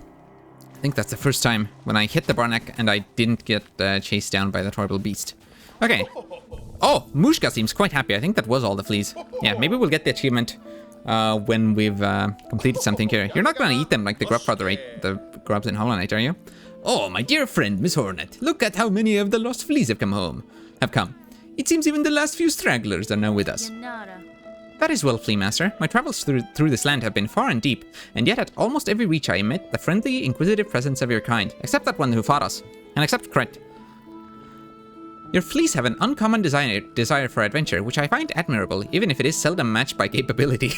I think that's the first time when I hit the Barnack and I didn't get chased down by that horrible beast. Okay. Oh, Mushka seems quite happy. I think that was all the fleas. Yeah, maybe we'll get the achievement when we've completed something here. You're not going to eat them like the grub father ate the grubs in Hollow Knight, are you? Oh, my dear friend, Miss Hornet. Look at how many of the lost fleas have come. It seems even the last few stragglers are now with us. That is well, Flea Master. My travels through this land have been far and deep, and yet at almost every reach I met the friendly, inquisitive presence of your kind, except that one who fought us, and except Kret. Your fleas have an uncommon desire for adventure, which I find admirable, even if it is seldom matched by capability.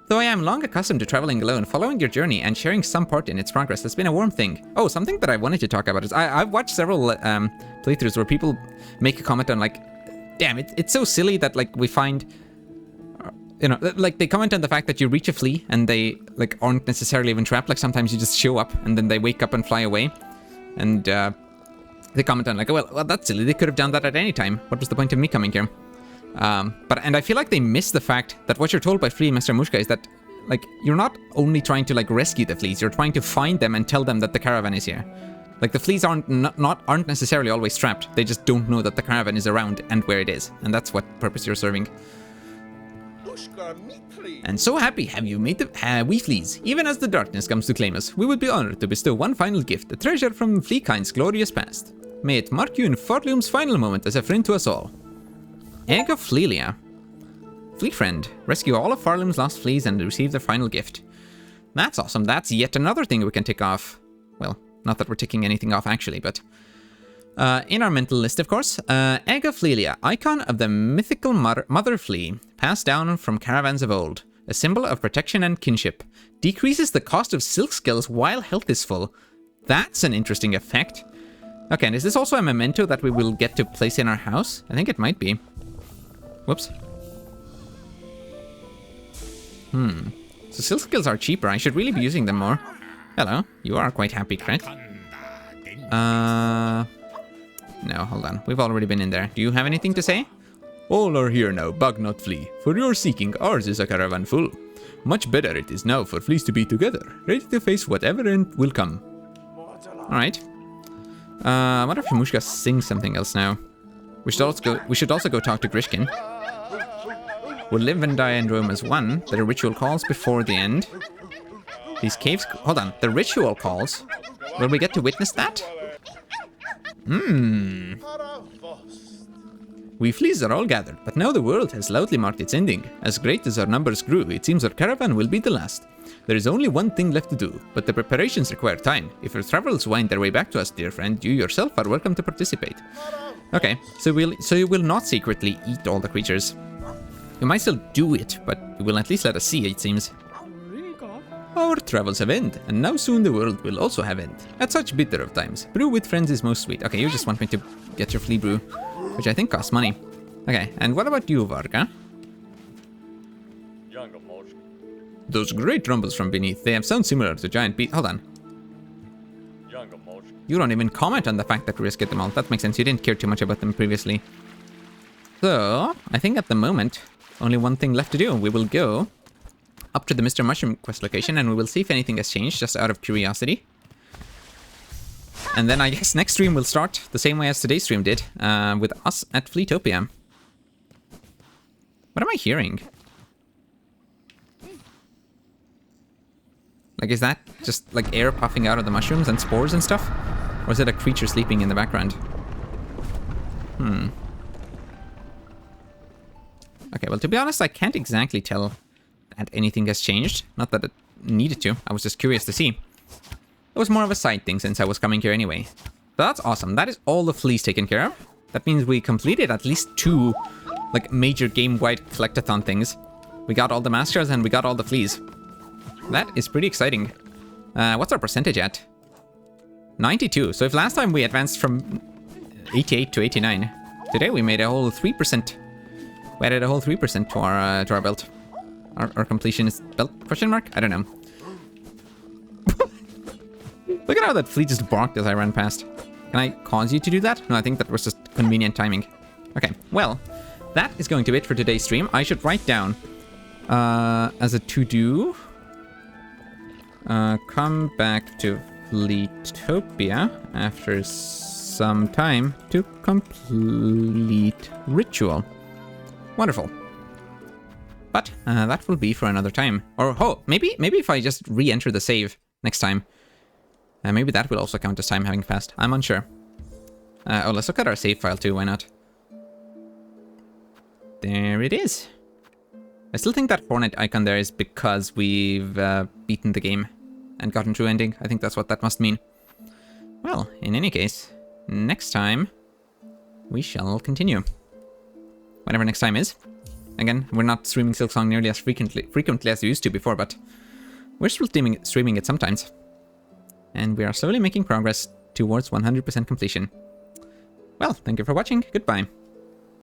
Though I am long accustomed to traveling alone, following your journey and sharing some part in its progress has been a warm thing. Oh, something that I wanted to talk about is I've watched several playthroughs where people make a comment on like, damn, it's so silly that like we find, you know, like they comment on the fact that you reach a flea and they like aren't necessarily even trapped. Like sometimes you just show up and then they wake up and fly away, and they comment on like, well, that's silly. They could have done that at any time. What was the point of me coming here? And I feel like they miss the fact that what you're told by Flea Master Mushka is that, like, you're not only trying to, like, rescue the fleas, you're trying to find them and tell them that the caravan is here. Like, the fleas aren't necessarily always trapped, they just don't know that the caravan is around and where it is, and that's what purpose you're serving. And so happy have you made the we fleas. Even as the darkness comes to claim us, we would be honored to bestow one final gift, a treasure from Fleakind's glorious past. May it mark you in Farlium's final moment as a friend to us all. Egg of Flelia. Flea friend. Rescue all of Farlium's lost fleas and receive their final gift. That's awesome. That's yet another thing we can tick off. Well, not that we're ticking anything off actually, but... in our mental list, of course, Egg of Flelia, icon of the mythical mother flea, passed down from caravans of old. A symbol of protection and kinship. Decreases the cost of silk scales while health is full. That's an interesting effect. Okay, and is this also a memento that we will get to place in our house? I think it might be. Whoops. So silk scales are cheaper. I should really be using them more. Hello. You are quite happy, Kret. No, hold on. We've already been in there. Do you have anything to say? All are here now, bug not flea. For your seeking, ours is a caravan full. Much better it is now for fleas to be together, ready to face whatever end will come. Alright. I wonder if Mushka sings something else now. We should also go talk to Grishkin. We'll live and die and roam as one. The ritual calls before the end. These caves... Hold on. The ritual calls? Will we get to witness that? We fleas are all gathered, but now the world has loudly marked its ending. As great as our numbers grew, it seems our caravan will be the last. There is only one thing left to do, but the preparations require time. If your travels wind their way back to us, dear friend, you yourself are welcome to participate. Okay, so you will not secretly eat all the creatures. You might still do it, but you will at least let us see, it seems. Our travels have ended, and now soon the world will also have end. At such bitter of times, brew with friends is most sweet. Okay, you just want me to get your flea brew, which I think costs money. Okay, and what about you, Varga? Those great rumbles from beneath, they have sound similar to giant beast. Hold on. You don't even comment on the fact that we rescued them all. That makes sense. You didn't care too much about them previously. So, I think at the moment, only one thing left to do. We will go up to the Mr. Mushroom quest location and we will see if anything has changed, just out of curiosity. And then I guess next stream will start the same way as today's stream did, with us at Fleetopia. What am I hearing? Like, is that just like air puffing out of the mushrooms and spores and stuff? Or is it a creature sleeping in the background? Okay, well, to be honest, I can't exactly tell that anything has changed. Not that it needed to. I was just curious to see. It was more of a side thing since I was coming here anyway. So that's awesome. That is all the fleas taken care of. That means we completed at least 2, like, major game-wide collectathon things. We got all the masters and we got all the fleas. That is pretty exciting. What's our percentage at? 92. So if last time we advanced from 88 to 89, today we made a whole 3%. We added a whole 3% to our belt. Our completion is belt question mark? I don't know. Look at how that flea just barked as I ran past. Can I cause you to do that? No, I think that was just convenient timing. Okay, well, that is going to be it for today's stream. I should write down as a to-do. Come back to Fleetopia after some time to complete ritual. Wonderful. But that will be for another time. Or maybe if I just re-enter the save next time. Maybe that will also count as time having passed. I'm unsure. Let's look at our save file too, why not? There it is. I still think that Hornet icon there is because we've beaten the game and gotten through ending. I think that's what that must mean. Well, in any case, next time we shall continue. Whatever next time is. Again, we're not streaming Silksong nearly as frequently as we used to before, but we're still streaming it sometimes. And we are slowly making progress towards 100% completion. Well, thank you for watching. Goodbye.